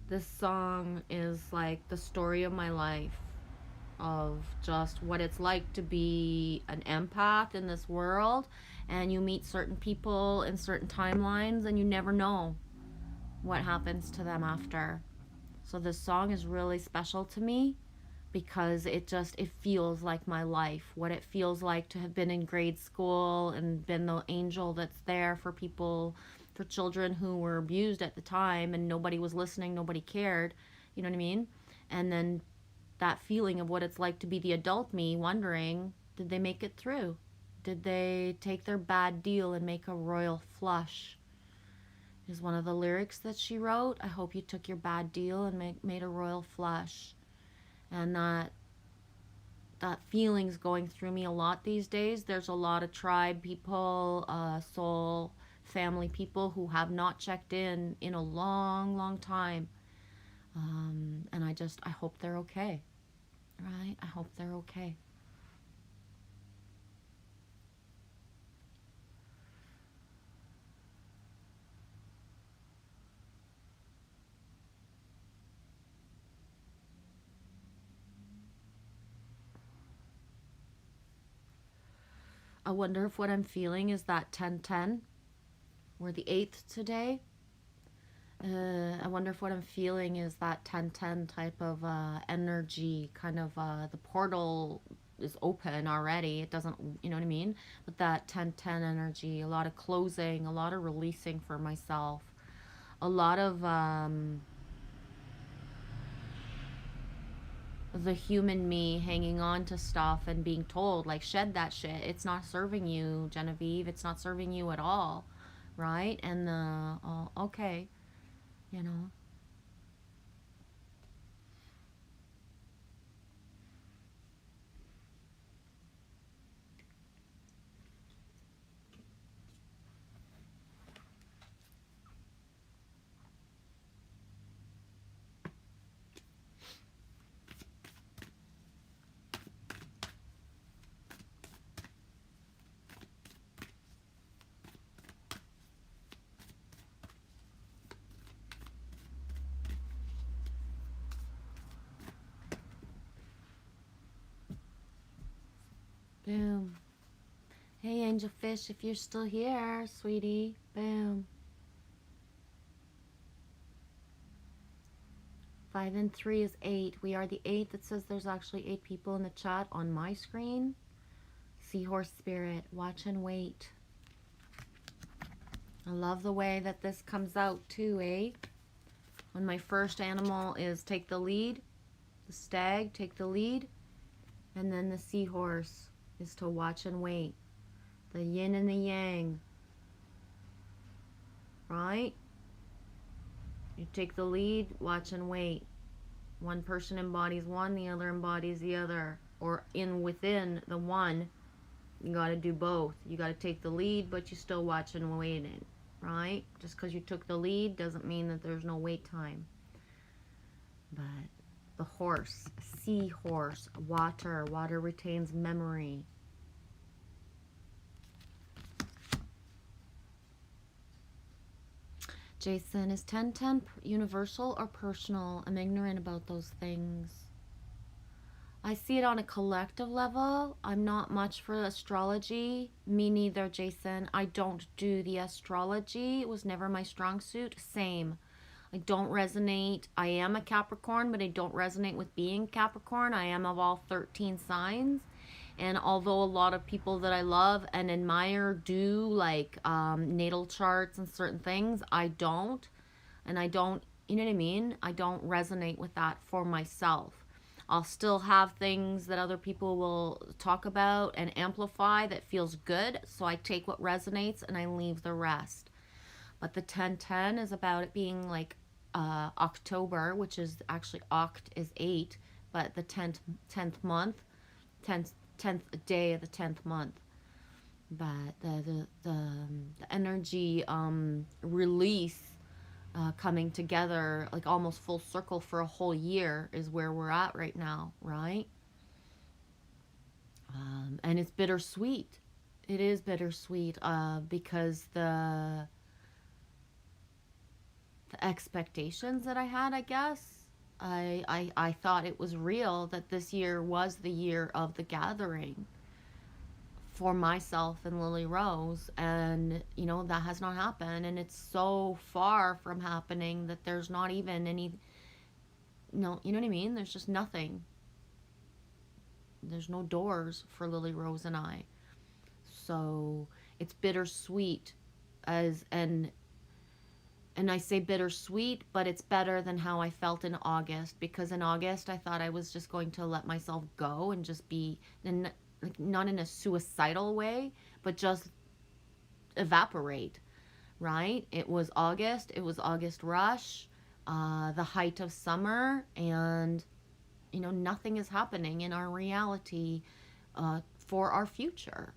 This song is like the story of my life, of just what it's like to be an empath in this world, and you meet certain people in certain timelines and you never know. what happens to them after. So this song is really special to me because it feels like my life, what it feels like to have been in grade school and been the angel that's there for people, for children who were abused at the time and nobody was listening, nobody cared, you know what I mean? And then that feeling of what it's like to be the adult me wondering, did they make it through? Did they take their bad deal and make a royal flush? Is one of the lyrics that she wrote. I hope you took your bad deal and made a royal flush. And that feeling's going through me a lot these days. There's a lot of tribe people, soul family people who have not checked in a long time. And I hope they're okay, right? I hope they're okay. I wonder if what I'm feeling is that 1010. We're the 8th today. I wonder if what I'm feeling is that 1010 type of energy, kind of the portal is open already. It doesn't, you know what I mean? But that 1010 energy, a lot of closing, a lot of releasing for myself, a lot of the human me hanging on to stuff and being told, like, shed that shit. It's not serving you, Genevieve. It's not serving you at all, right? And okay, you know. Boom. Hey, Angel Fish, if you're still here, sweetie. Boom. 5 and 3 is 8. We are the 8th. It says there's actually 8 people in the chat on my screen. Seahorse spirit, watch and wait. I love the way that this comes out too, eh? When my first animal is take the lead, the stag, take the lead, and then the seahorse is to watch and wait. The yin and the yang, right? You take the lead, watch and wait. One person embodies one, the other embodies the other. Or within the one, you got to do both. You got to take the lead, but you still watch and wait it, right? Just because you took the lead doesn't mean that there's no wait time. But the horse, seahorse, water. Water retains memory. Jason, is 1010 universal or personal? I'm ignorant about those things. I see it on a collective level. I'm not much for astrology. Me neither, Jason. I don't do the astrology. It was never my strong suit. Same. I don't resonate. I am a Capricorn, but I don't resonate with being Capricorn. I am of all 13 signs. And although a lot of people that I love and admire do like natal charts and certain things, I don't. And I don't, you know what I mean? I don't resonate with that for myself. I'll still have things that other people will talk about and amplify that feels good. So I take what resonates and I leave the rest. But the 1010 is about it being like October, which is actually Oct is 8, but the 10th month, 10th day of the 10th month. But the energy release coming together, like almost full circle for a whole year, is where we're at right now, right? And it's bittersweet. It is bittersweet because the expectations that I had, I guess, I thought it was real that this year was the year of the gathering for myself and Lily Rose, and you know that has not happened, and it's so far from happening that there's not even any, no, you know what I mean, there's just nothing, there's no doors for Lily Rose and I. So it's bittersweet, as and I say bittersweet, but it's better than how I felt in August, because in August I thought I was just going to let myself go and just be, and like not in a suicidal way, but just evaporate, right? It was August rush, the height of summer, and you know, nothing is happening in our reality for our future.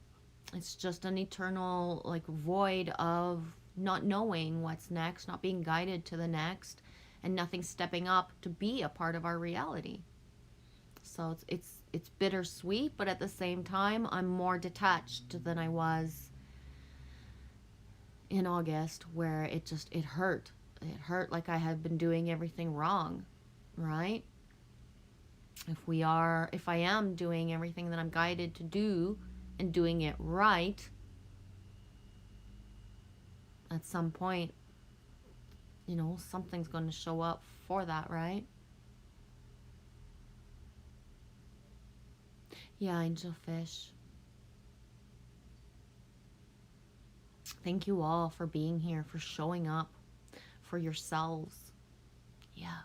It's just an eternal like void of not knowing what's next, not being guided to the next, and nothing stepping up to be a part of our reality. So it's bittersweet, but at the same time, I'm more detached than I was in August, where it hurt. It hurt like I had been doing everything wrong, right? If I am doing everything that I'm guided to do and doing it right, at some point, you know, something's going to show up for that, right? Yeah, angelfish. Thank you all for being here, for showing up for yourselves. Yeah.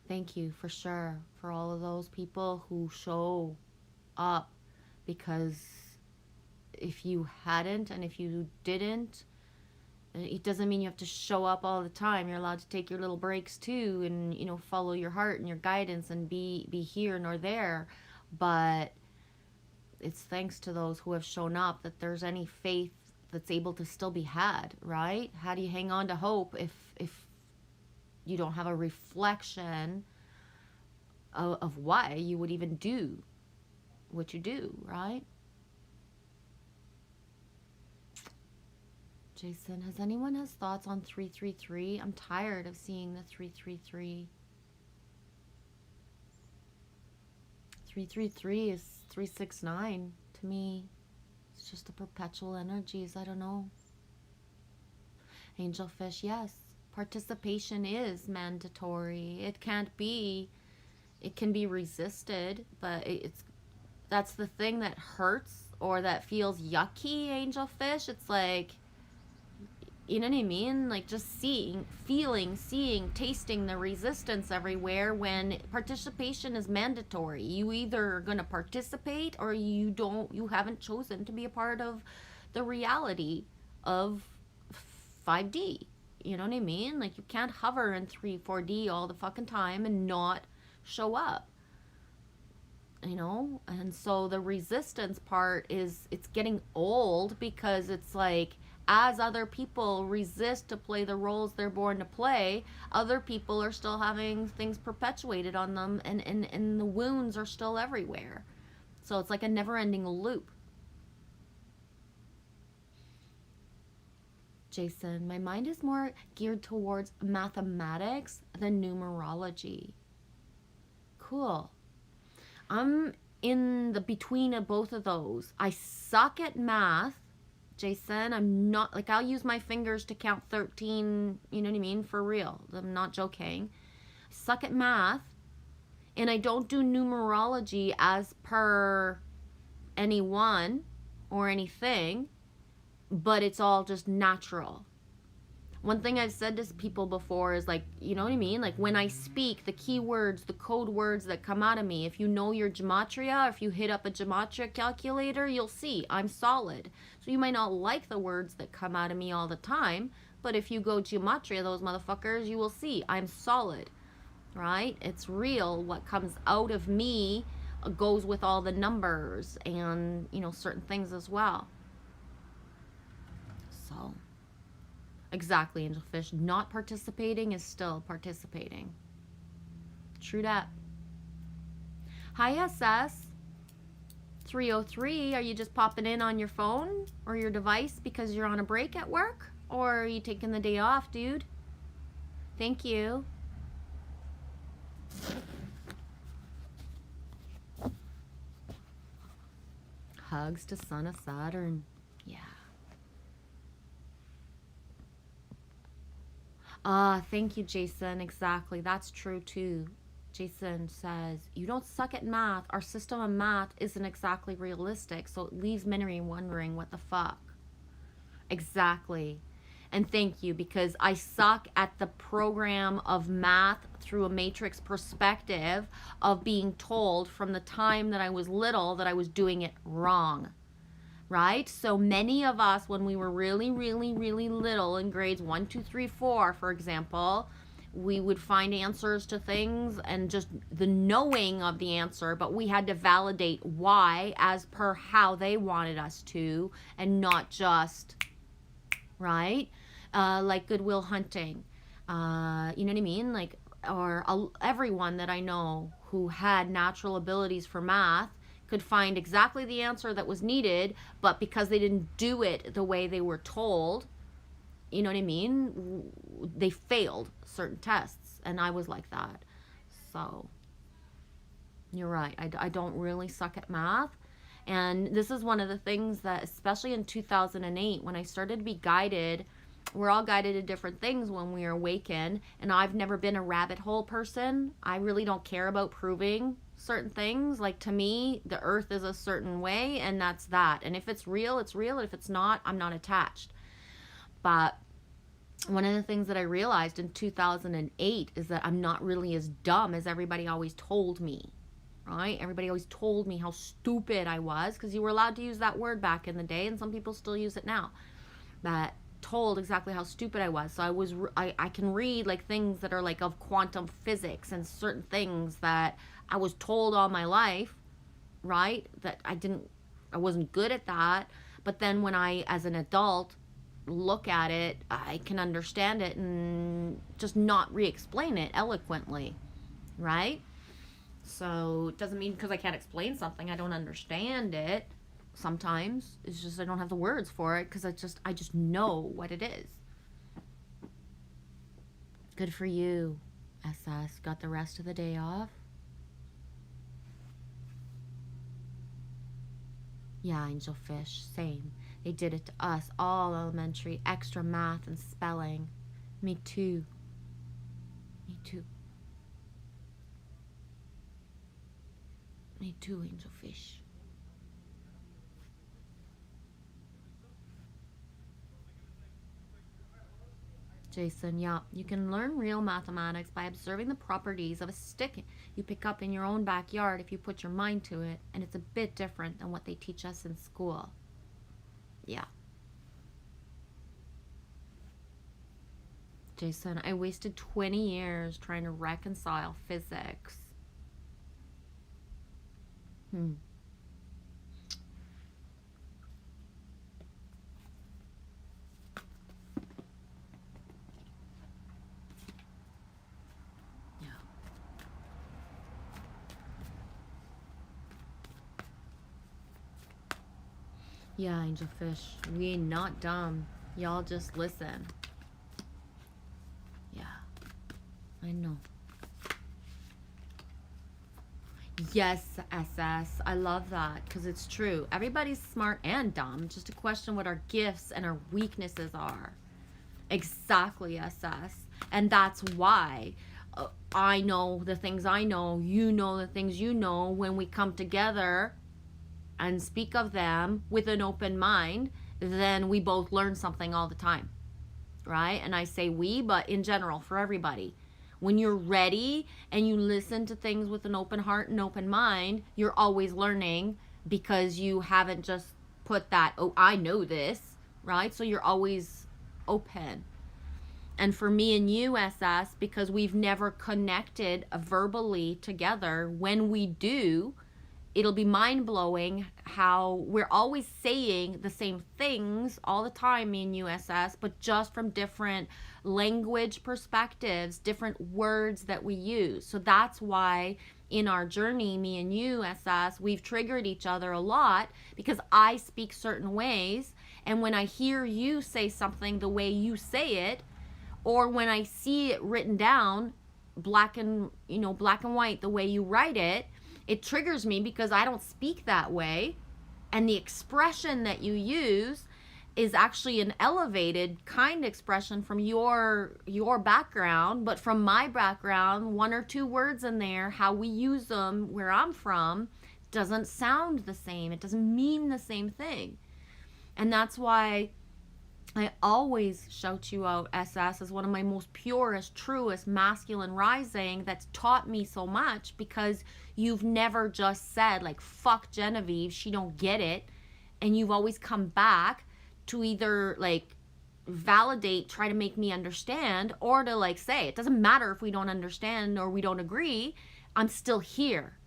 Thank you for sure for all of those people who show up, because if you hadn't and if you didn't, it doesn't mean you have to show up all the time. You're allowed to take your little breaks too, and you know, follow your heart and your guidance and be here nor there. But it's thanks to those who have shown up that there's any faith that's able to still be had, right? How do you hang on to hope if you don't have a reflection of why you would even do what you do, right? Jason, has anyone has thoughts on 333? I'm tired of seeing the 333. 333 is 369 to me. It's just the perpetual energies. I don't know. Angelfish, yes. Participation is mandatory. It can be resisted, but that's the thing that hurts or that feels yucky, angelfish. It's like, you know what I mean? Like just seeing, feeling, seeing, tasting the resistance everywhere when participation is mandatory. You either are going to participate or you haven't chosen to be a part of the reality of 5D. You know what I mean? Like you can't hover in 3-4D all the fucking time and not show up. You know? And so the resistance part is, it's getting old, because it's like, as other people resist to play the roles they're born to play, other people are still having things perpetuated on them, and the wounds are still everywhere. So it's like a never-ending loop. Jason, my mind is more geared towards mathematics than numerology. Cool. I'm in the between of both of those. I suck at math, Jason. I'm not, like, I'll use my fingers to count 13, you know what I mean? For real. I'm not joking. I suck at math, and I don't do numerology as per anyone or anything, but it's all just natural. One thing I've said to people before is, like, you know what I mean? Like, when I speak, the keywords, the code words that come out of me, if you know your gematria, if you hit up a gematria calculator, you'll see I'm solid. So you might not like the words that come out of me all the time, but if you go gematria those motherfuckers, you will see I'm solid, right? It's real. What comes out of me goes with all the numbers and, you know, certain things as well. So... exactly, angelfish. Not participating is still participating. True that. Hi, SS. 303, are you just popping in on your phone or your device because you're on a break at work? Or are you taking the day off, dude? Thank you. Hugs to son of Saturn. Yeah. Thank you, Jason. Exactly. That's true too. Jason says, you don't suck at math. Our system of math isn't exactly realistic, so it leaves many wondering what the fuck. Exactly. And thank you, because I suck at the program of math through a matrix perspective of being told from the time that I was little that I was doing it wrong. Right? So many of us, when we were really, really, really little in grades 1, 2, 3, 4, for example, we would find answers to things and just the knowing of the answer, but we had to validate why as per how they wanted us to, and not just, right? Like Goodwill Hunting. You know what I mean? Like, or everyone that I know who had natural abilities for math could find exactly the answer that was needed, but because they didn't do it the way they were told, you know what I mean? They failed certain tests, and I was like that. So, you're right. I don't really suck at math. And this is one of the things that, especially in 2008, when I started to be guided, we're all guided to different things when we awaken. And I've never been a rabbit hole person. I really don't care about proving certain things. Like, to me, the earth is a certain way, and that's that. And if it's real, it's real. And if it's not, I'm not attached. But one of the things that I realized in 2008 is that I'm not really as dumb as everybody always told me. Right? Everybody always told me how stupid I was, because you were allowed to use that word back in the day, and some people still use it now. That told exactly how stupid I was. So I can read like things that are like of quantum physics and certain things that I was told all my life, right? That I wasn't good at that. But then when I, as an adult, look at it, I can understand it and just not re-explain it eloquently, right? So it doesn't mean because I can't explain something I don't understand it. Sometimes it's just I don't have the words for it because I just know what it is. Good for you, SS. Got the rest of the day off? Yeah, Angelfish, same. They did it to us, all elementary, extra math and spelling. Me too. Me too. Me too, Angelfish. Jason, yeah, you can learn real mathematics by observing the properties of a stick you pick up in your own backyard if you put your mind to it, and it's a bit different than what they teach us in school. Yeah. Jason, I wasted 20 years trying to reconcile physics. Yeah, Angelfish, we ain't not dumb. Y'all just listen. Yeah, I know. Yes, SS. I love that because it's true. Everybody's smart and dumb. Just a question what our gifts and our weaknesses are. Exactly, SS. And that's why I know the things I know. You know the things you know. When we come together and speak of them with an open mind, then we both learn something all the time, right? And I say we, but in general, for everybody. When you're ready and you listen to things with an open heart and open mind, you're always learning because you haven't just put that, oh, I know this, right? So you're always open. And for me and you, SS, because we've never connected verbally together, when we do, it'll be mind-blowing how we're always saying the same things all the time, me and you, SS, but just from different language perspectives, different words that we use. So that's why in our journey, me and you, SS, we've triggered each other a lot because I speak certain ways, and when I hear you say something the way you say it, or when I see it written down, black and white, the way you write it, it triggers me because I don't speak that way. And the expression that you use is actually an elevated kind expression from your background, but from my background, one or two words in there, how we use them where I'm from, doesn't sound the same. It doesn't mean the same thing. And that's why I always shout you out, SS, as one of my most purest, truest masculine rising that's taught me so much, because you've never just said, like, fuck Genevieve, she don't get it. And you've always come back to either, like, validate, try to make me understand, or to, like, say, it doesn't matter if we don't understand or we don't agree, I'm still here.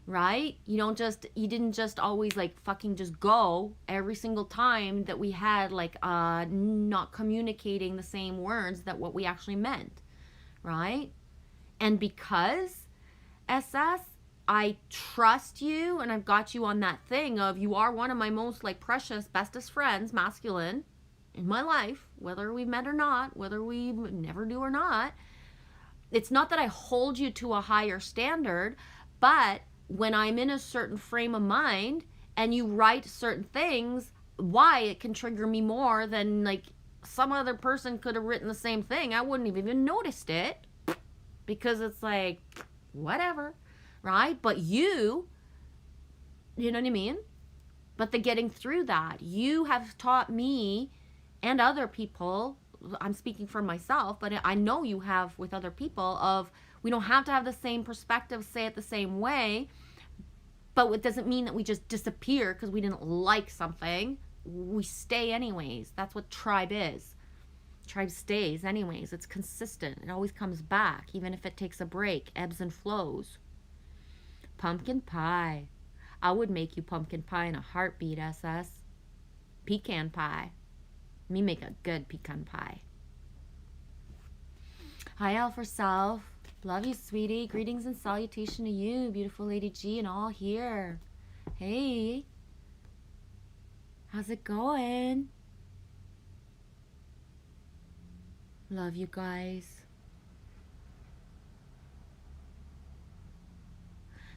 Right? You didn't just always like fucking just go every single time that we had like not communicating the same words that what we actually meant. Right? And because SS, I trust you, and I've got you on that thing of you are one of my most like precious, bestest friends, masculine, in my life, whether we met or not, whether we never do or not. It's not that I hold you to a higher standard, but when I'm in a certain frame of mind and you write certain things, why it can trigger me more than like some other person could have written the same thing. I wouldn't have even noticed it, because it's like, whatever, right? But you know what I mean? But the getting through that, you have taught me and other people, I'm speaking for myself, but I know you have with other people, of we don't have to have the same perspective, say it the same way, but it doesn't mean that we just disappear because we didn't like something. We stay anyways. That's what tribe is. Tribe stays anyways. It's consistent. It always comes back, even if it takes a break, ebbs and flows. Pumpkin pie. I would make you pumpkin pie in a heartbeat, SS. Pecan pie. Me make a good pecan pie. Hi, Alpha Self. Love you, sweetie. Greetings and salutation to you, beautiful Lady G, and all here. Hey. How's it going? Love you guys.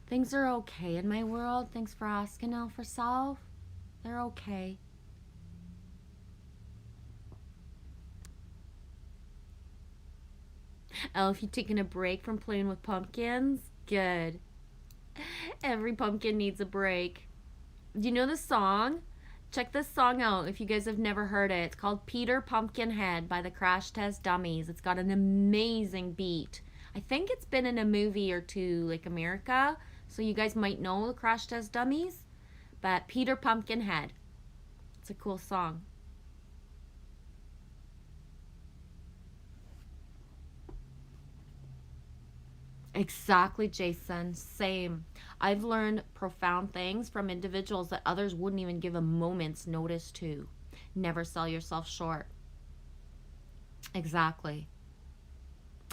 Things are okay in my world. Thanks for asking, Alpha Self. They're okay. Elf, you taking a break from playing with pumpkins? Good. Every pumpkin needs a break. Do you know the song? Check this song out if you guys have never heard it. It's called Peter Pumpkinhead by the Crash Test Dummies. It's got an amazing beat. I think it's been in a movie or two, like America, so you guys might know the Crash Test Dummies. But Peter Pumpkinhead. It's a cool song. Exactly, Jason. Same. I've learned profound things from individuals that others wouldn't even give a moment's notice to. Never sell yourself short. Exactly.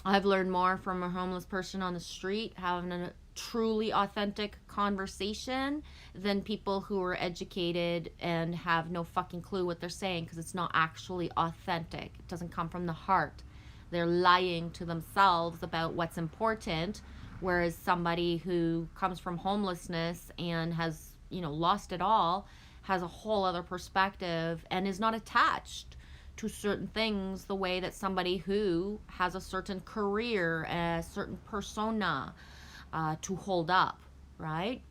I've learned more from a homeless person on the street having a truly authentic conversation than people who are educated and have no fucking clue what they're saying, because it's not actually authentic. It doesn't come from the heart. They're lying to themselves about what's important, whereas somebody who comes from homelessness and has, lost it all, has a whole other perspective and is not attached to certain things the way that somebody who has a certain career, a certain persona to hold up, right?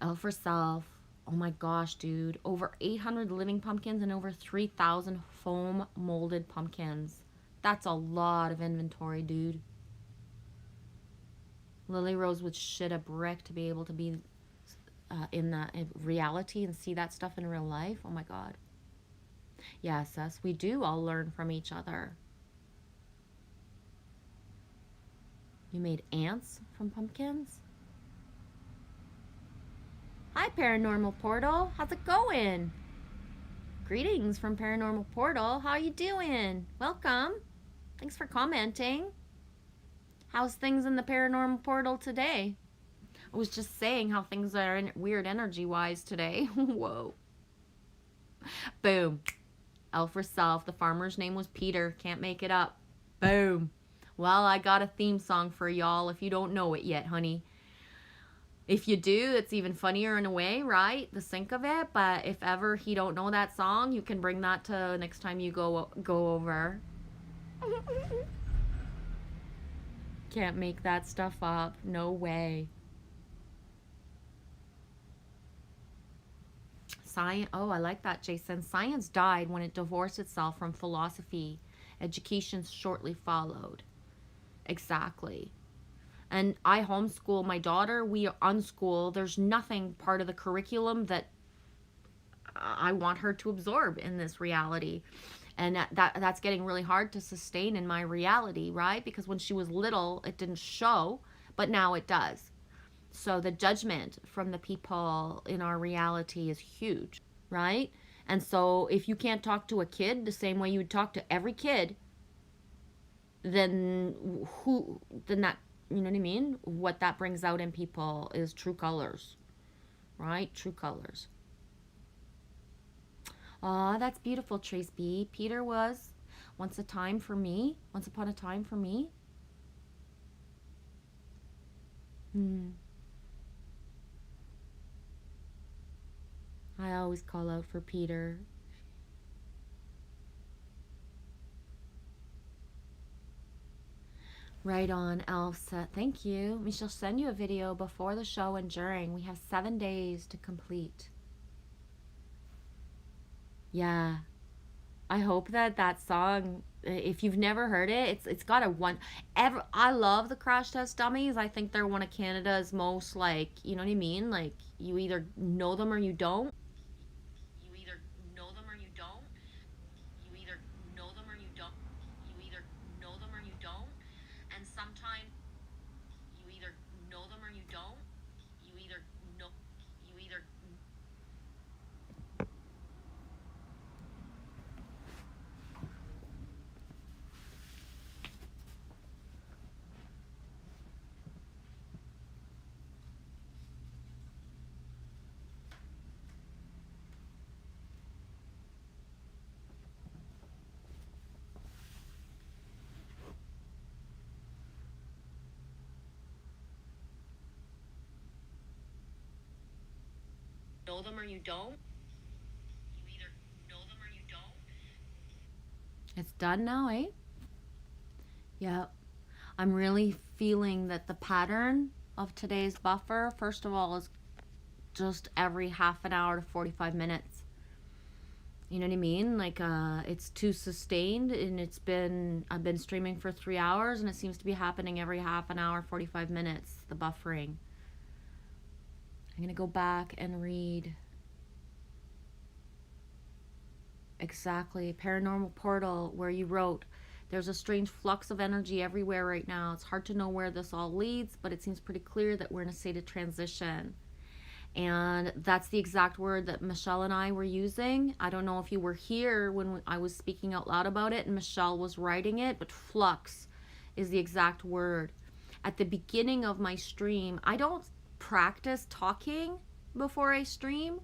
L for self. Oh my gosh, dude. Over 800 living pumpkins and over 3,000 foam molded pumpkins. That's a lot of inventory, dude. Lily Rose would shit a brick to be able to be in reality and see that stuff in real life. Oh my God. Yes, us. We do all learn from each other. You made ants from pumpkins? Hi, Paranormal Portal. How's it going? Greetings from Paranormal Portal. How you doing? Welcome. Thanks for commenting. How's things in the Paranormal Portal today? I was just saying how things are weird energy-wise today. Whoa. Boom. L for self. The farmer's name was Peter. Can't make it up. Boom. Well, I got a theme song for y'all if you don't know it yet, honey. If you do, it's even funnier in a way, right? The sync of it. But if ever he don't know that song, you can bring that to next time you go over. Can't make that stuff up. No way. Science. Oh, I like that, Jason. Science died when it divorced itself from philosophy. Education shortly followed. Exactly. And I homeschool my daughter. We unschool. There's nothing part of the curriculum that I want her to absorb in this reality. And that's getting really hard to sustain in my reality, right? Because when she was little, it didn't show, but now it does. So the judgment from the people in our reality is huge, right? And so if you can't talk to a kid the same way you would talk to every kid, then that, you know what I mean? What that brings out in people is true colors, right? True colors. Aw, that's beautiful, Trace B. Peter was once upon a time for me. I always call out for Peter. Right on, Elsa. Thank you. We shall send you a video before the show and during. We have 7 days to complete. Yeah. I hope that song, if you've never heard it, it's got a one. I love the Crash Test Dummies. I think they're one of Canada's most, like, you know what I mean? Like, you either know them or you don't. You either know them or you don't. You either know them or you don't. You either know them or you don't. And sometimes you either know them or you don't. You either know. You either know them or you don't. You either know them or you don't. It's done now, eh? Yeah. I'm really feeling that the pattern of today's buffer, first of all, is just every half an hour to 45 minutes. You know what I mean? Like, it's too sustained, and I've been streaming for 3 hours, and it seems to be happening every half an hour, 45 minutes, the buffering. I'm gonna go back and read exactly Paranormal Portal, where you wrote, there's a strange flux of energy everywhere right now. It's hard to know where this all leads, but it seems pretty clear that we're in a state of transition. And that's the exact word that Michelle and I were using. I don't know if you were here when I was speaking out loud about it and Michelle was writing it, but flux is the exact word. At the beginning of my stream, I don't practice talking before I stream,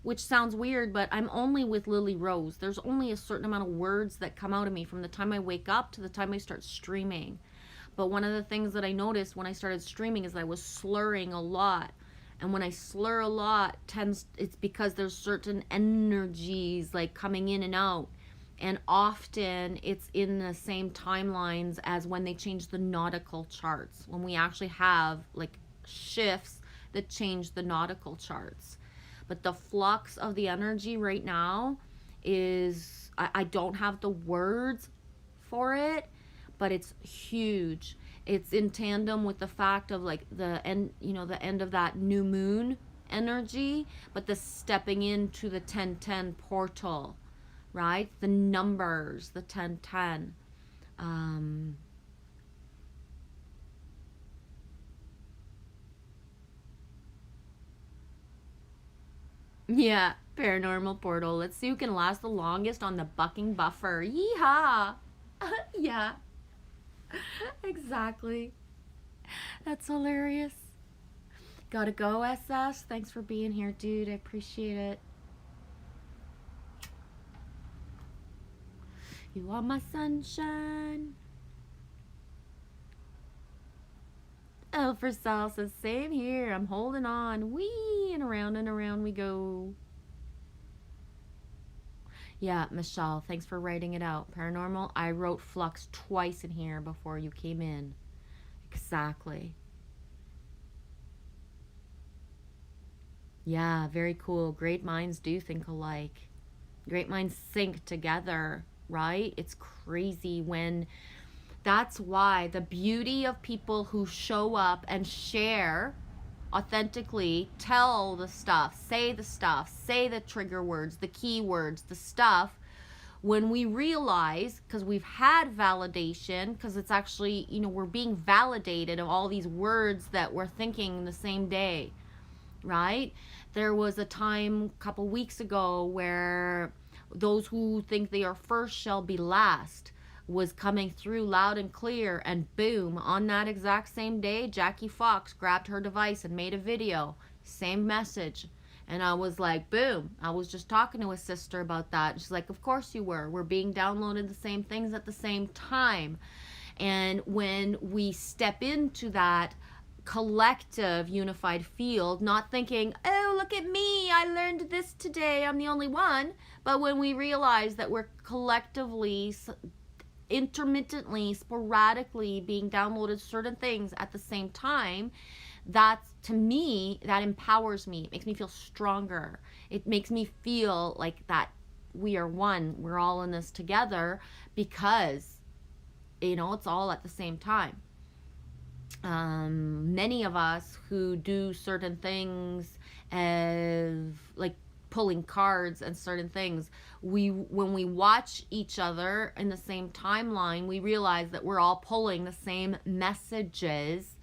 which sounds weird, but I'm only with Lily Rose. There's only a certain amount of words that come out of me from the time I wake up to the time I start streaming. But one of the things that I noticed when I started streaming is that I was slurring a lot. And when I slur a lot, it's because there's certain energies like coming in and out. And often it's in the same timelines as when they change the nautical charts, when we actually have like shifts that change the nautical charts. But the flux of the energy right now is, I don't have the words for it, but it's huge. It's in tandem with the fact of like the end, the end of that new moon energy, but the stepping into the 1010 portal, right? The numbers, the 1010. Yeah, Paranormal Portal. Let's see who can last the longest on the bucking buffer. Yeehaw! Yeah. Exactly. That's hilarious. Gotta go, SS. Thanks for being here, dude. I appreciate it. You are my sunshine. Elfer Sal says, same here. I'm holding on. Wee, and around we go. Yeah, Michelle, thanks for writing it out. Paranormal, I wrote flux twice in here before you came in. Exactly. Yeah, very cool. Great minds do think alike. Great minds sync together, right? It's crazy when... That's why the beauty of people who show up and share authentically, tell the stuff, say the trigger words, the keywords, the stuff, when we realize, because we've had validation, because it's actually, you know, we're being validated of all these words that we're thinking the same day, right? There was a time a couple weeks ago where those who think they are first shall be last was coming through loud and clear, and boom, on that exact same day, Jackie Fox grabbed her device and made a video, same message. And I was like, boom, I was just talking to a sister about that. And she's like, of course you were. We're being downloaded the same things at the same time. And when we step into that collective unified field, not thinking, oh, look at me, I learned this today, I'm the only one. But when we realize that we're collectively, intermittently, sporadically being downloaded certain things at the same time, that's, to me, that empowers me. It makes me feel stronger. It makes me feel like that we are one. We're all in this together because, you know, it's all at the same time. Many of us who do certain things as like pulling cards and certain things, when we watch each other in the same timeline, we realize that we're all pulling the same messages,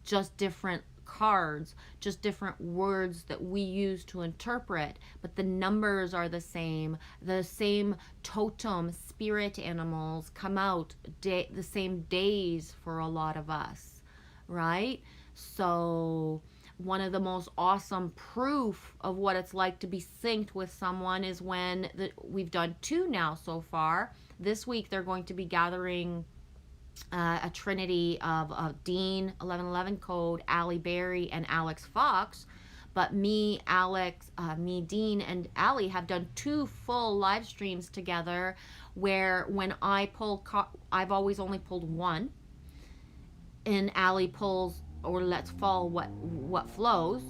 just different cards, just different words that we use to interpret, but the numbers are the same totem spirit animals come out the same days for a lot of us, right? So one of the most awesome proof of what it's like to be synced with someone is when we've done 2 now so far. This week they're going to be gathering a trinity of Dean 1111 code, Allie Berry, and Alex Fox. But me, Dean, and Allie have done 2 full live streams together where when I pull, I've always only pulled 1, and Allie pulls or lets fall what flows,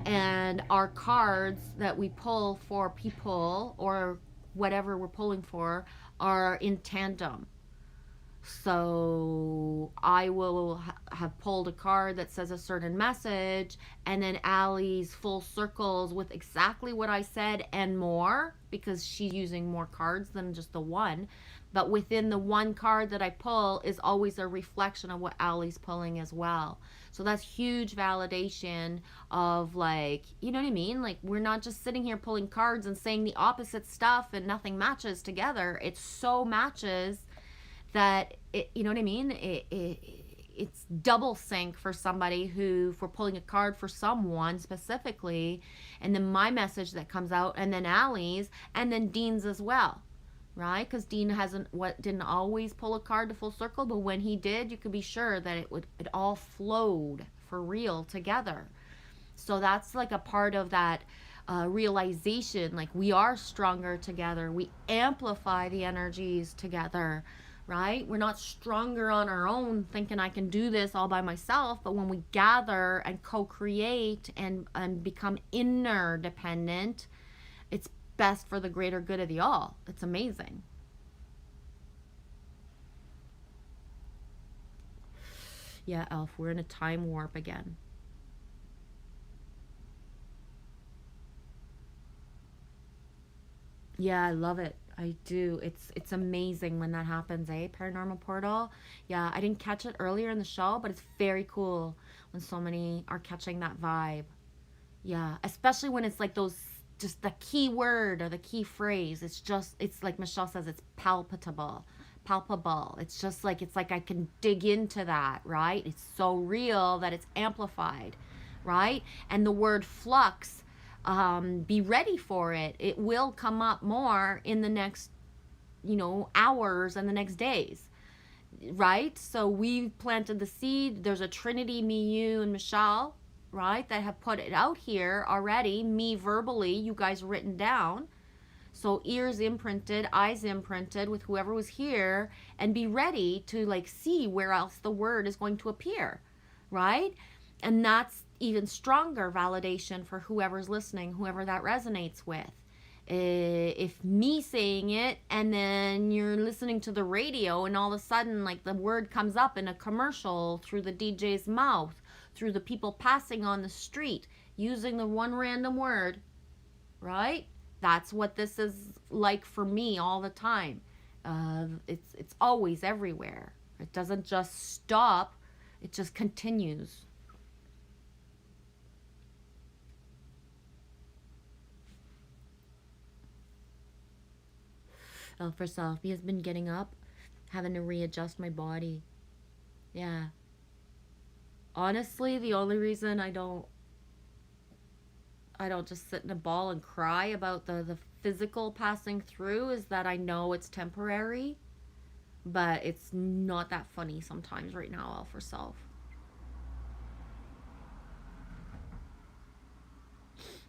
and our cards that we pull for people or whatever we're pulling for are in tandem. So I will have pulled a card that says a certain message, and then Allie's full circles with exactly what I said and more, because she's using more cards than just the one. But within the one card that I pull is always a reflection of what Allie's pulling as well. So that's huge validation of, like, you know what I mean? Like, we're not just sitting here pulling cards and saying the opposite stuff and nothing matches together. It so matches that, you know what I mean? It's double sync for somebody who, if we're pulling a card for someone specifically, and then my message that comes out, and then Allie's, and then Dean's as well, right? Because Dean didn't always pull a card to full circle, but when he did, you could be sure that it all flowed for real together. So that's like a part of that realization, like we are stronger together. We amplify the energies together, right? We're not stronger on our own thinking I can do this all by myself, but when we gather and co-create and become interdependent, it's best for the greater good of the all. It's amazing. Yeah, Elf, we're in a time warp again. Yeah, I love it. I do. It's amazing when that happens, eh? Paranormal Portal. Yeah, I didn't catch it earlier in the show, but it's very cool when so many are catching that vibe. Yeah, especially when it's like those, just the key word or the key phrase. It's like Michelle says, it's palpable. It's just like, it's like I can dig into that, right? It's so real that it's amplified, right? And the word flux, be ready for it. It will come up more in the next, hours and the next days. right? So we've planted the seed. There's a Trinity, me, you, and Michelle, right, that have put it out here already. Me verbally, you guys written down. So ears imprinted, eyes imprinted with whoever was here, and be ready to like see where else the word is going to appear, right? And that's even stronger validation for whoever's listening, whoever that resonates with. If me saying it and then you're listening to the radio and all of a sudden like the word comes up in a commercial through the DJ's mouth, through the people passing on the street using the one random word, right? That's what this is like for me all the time. It's always everywhere. It doesn't just stop, it just continues. For self, he has been getting up, having to readjust my body. Yeah. Honestly, the only reason I don't just sit in a ball and cry about the physical passing through is that I know it's temporary, but it's not that funny sometimes right now, all for self.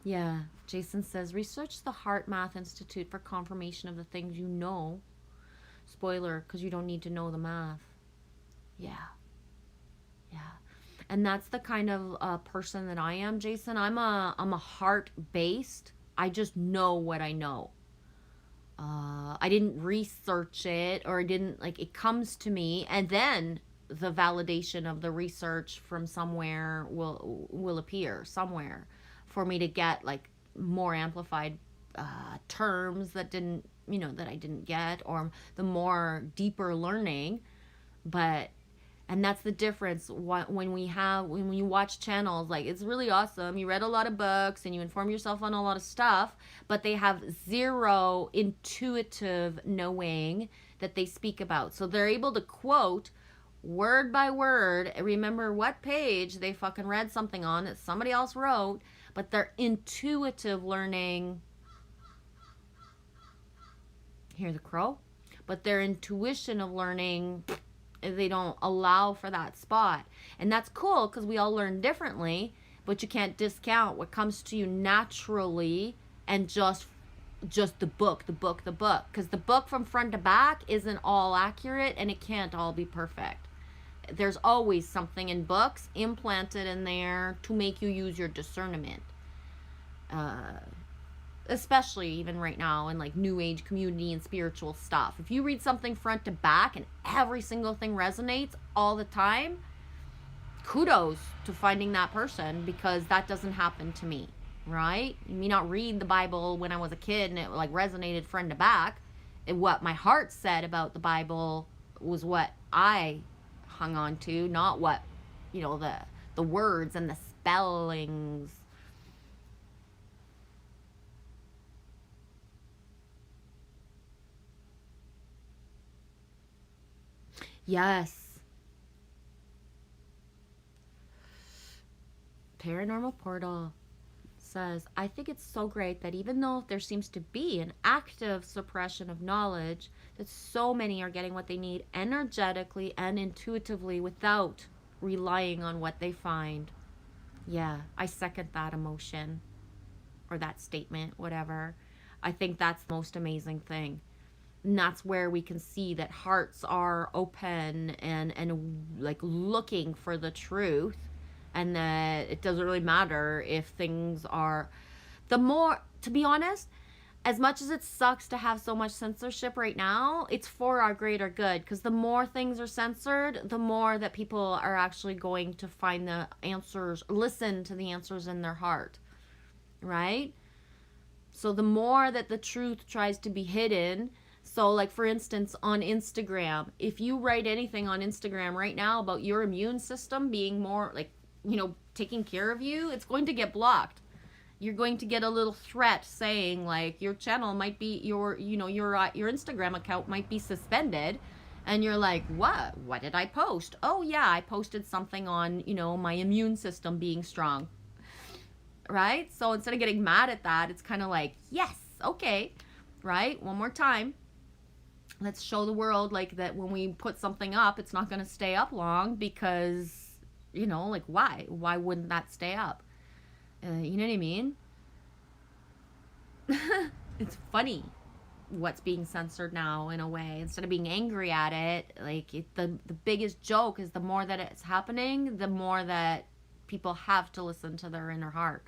Yeah, Jason says, research the Heart Math Institute for confirmation of the things you know. Spoiler, because you don't need to know the math. Yeah. Yeah. And that's the kind of person that I am, Jason. I'm a heart-based. I just know what I know. I didn't research it, or I didn't, like, it comes to me, and then the validation of the research from somewhere will appear somewhere for me to get like more amplified terms that didn't, that I didn't get, or the more deeper learning. But and that's the difference when you watch channels, like, it's really awesome. You read a lot of books and you inform yourself on a lot of stuff, but they have zero intuitive knowing that they speak about. So they're able to quote word by word, remember what page they fucking read something on that somebody else wrote, but their intuitive learning, hear the crow, but their intuition of learning, they don't allow for that spot. And that's cool because we all learn differently, but you can't discount what comes to you naturally and just the book, because the book from front to back isn't all accurate and it can't all be perfect. There's always something in books implanted in there to make you use your discernment. Especially even right now in like new age community and spiritual stuff. If you read something front to back and every single thing resonates all the time, kudos to finding that person, because that doesn't happen to me, right? You may not read the Bible when I was a kid and it like resonated front to back. What my heart said about the Bible was what I hung on to, not what, the words and the spellings. Yes. Paranormal Portal says, I think it's so great that even though there seems to be an active suppression of knowledge, that so many are getting what they need energetically and intuitively without relying on what they find. Yeah, I second that emotion, or that statement, whatever. I think that's the most amazing thing. And that's where we can see that hearts are open and like looking for the truth, and that it doesn't really matter if things are, the more, to be honest, as much as it sucks to have so much censorship right now, it's for our greater good, because the more things are censored, the more that people are actually going to find the answers, listen to the answers in their heart, right? So the more that the truth tries to be hidden, so like for instance on Instagram, if you write anything on Instagram right now about your immune system being more like, taking care of you, it's going to get blocked. You're going to get a little threat saying like your channel might be, your Instagram account might be suspended. And you're like, what did I post? Oh yeah, I posted something on, my immune system being strong, right? So instead of getting mad at that, it's kind of like, yes, okay, right? One more time. let's show the world like that when we put something up, it's not going to stay up long because, you know, like why wouldn't that stay up? You know what I mean? It's funny what's being censored now in a way. Instead of being angry at it, like the biggest joke is the more that it's happening, the more that people have to listen to their inner heart.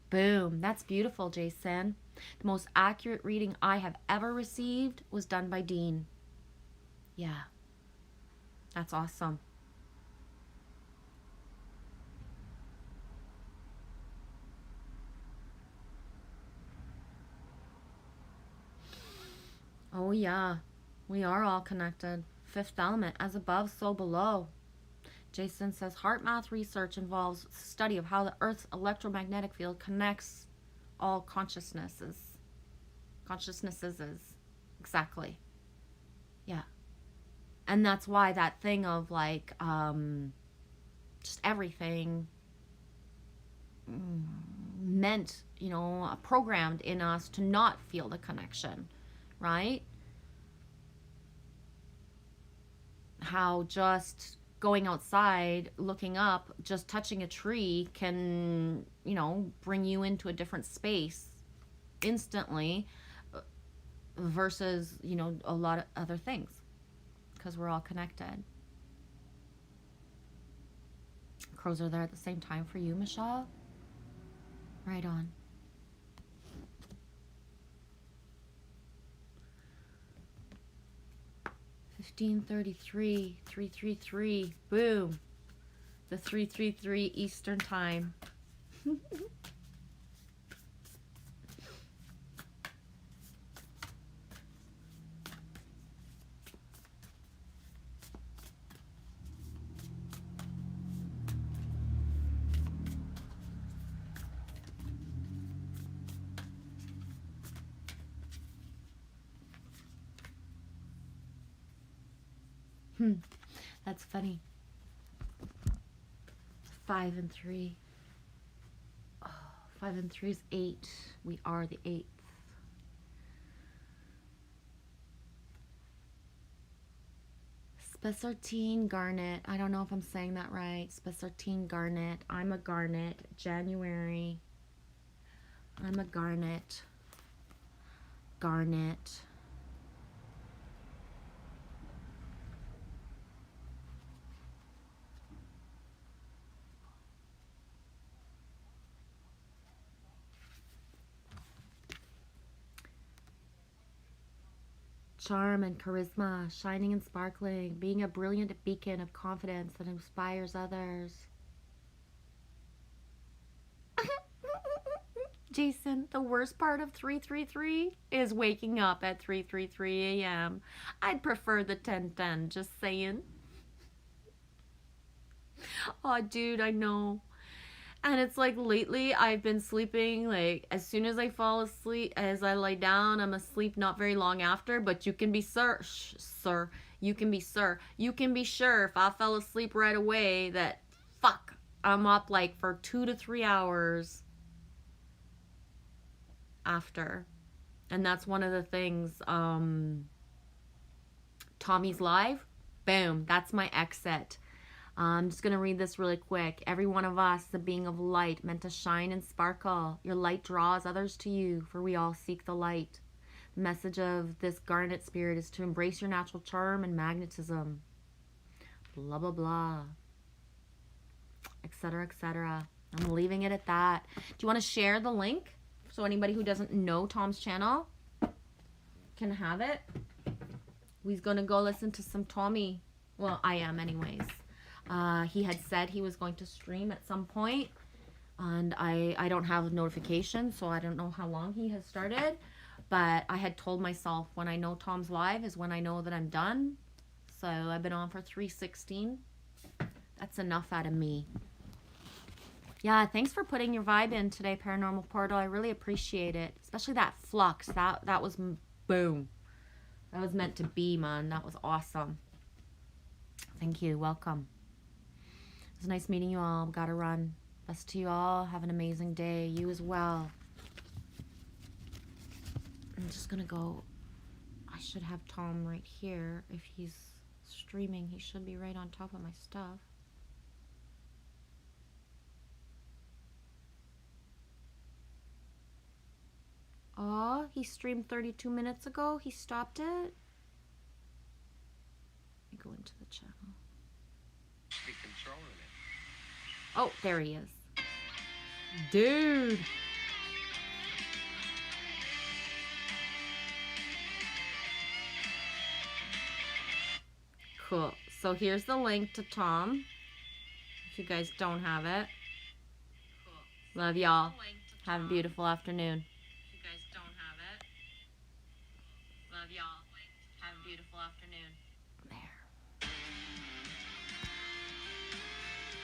Boom. That's beautiful, Jason. The most accurate reading I have ever received was done by Dean. Yeah. That's awesome. Oh, yeah. We are all connected. Fifth element, as above, so below. Jason says, heart math research involves study of how the Earth's electromagnetic field connects all consciousnesses. Exactly. Yeah. And that's why that thing of like, just everything meant, you know, programmed in us to not feel the connection, right? How just going outside, looking up, just touching a tree can, you know, bring you into a different space instantly versus, you know, a lot of other things because we're all connected. Crows are there at the same time for you, Michelle? Right on. $15:33, 333, boom. The 333 Eastern time. That's funny. 5 and 3. Oh, 5 and 3 is 8. We are the 8th. Spessartine Garnet. I don't know if I'm saying that right. Spessartine Garnet. I'm a Garnet. January. I'm a Garnet. Garnet. Charm and charisma, shining and sparkling, being a brilliant beacon of confidence that inspires others. Jason, the worst part of 333 is waking up at 3:33 a.m. I'd prefer the 10:10, just saying. Oh, dude, I know. And it's like lately I've been sleeping like as soon as I fall asleep, as I lie down, I'm asleep not very long after, but you can be you can be sure if I fell asleep right away that fuck, I'm up like for 2 to 3 hours after. And that's one of the things, Tommy's live, boom, that's my exit. I'm just going to read this really quick. Every one of us is a being of light, meant to shine and sparkle. Your light draws others to you, for we all seek the light. The message of this garnet spirit is to embrace your natural charm and magnetism. Blah, blah, blah. Etc., etc. I'm leaving it at that. Do you want to share the link so anybody who doesn't know Tom's channel can have it? We're going to go listen to some Tommy. Well, I am anyways. He had said he was going to stream at some point, and I don't have notifications, so I don't know how long he has started, but I had told myself when I know Tom's live is when I know that I'm done. So I've been on for 3:16. That's enough out of me. Yeah, thanks for putting your vibe in today, Paranormal Portal. I really appreciate it, especially that flux. That was boom. That was meant to be, man. That was awesome. Thank you. Welcome. It was nice meeting you all. Gotta run. Best to you all. Have an amazing day. You as well. I'm just gonna go I should have Tom right here. If he's streaming, he should be right on top of my stuff. Oh, he streamed 32 minutes ago. He stopped it. Let me go into the channel. Be controlling it. Oh, there he is. Dude. Cool. So here's the link to Tom. If you guys don't have it. Love y'all. Have a beautiful afternoon. If you guys don't have it. Love y'all. Have a beautiful afternoon. There.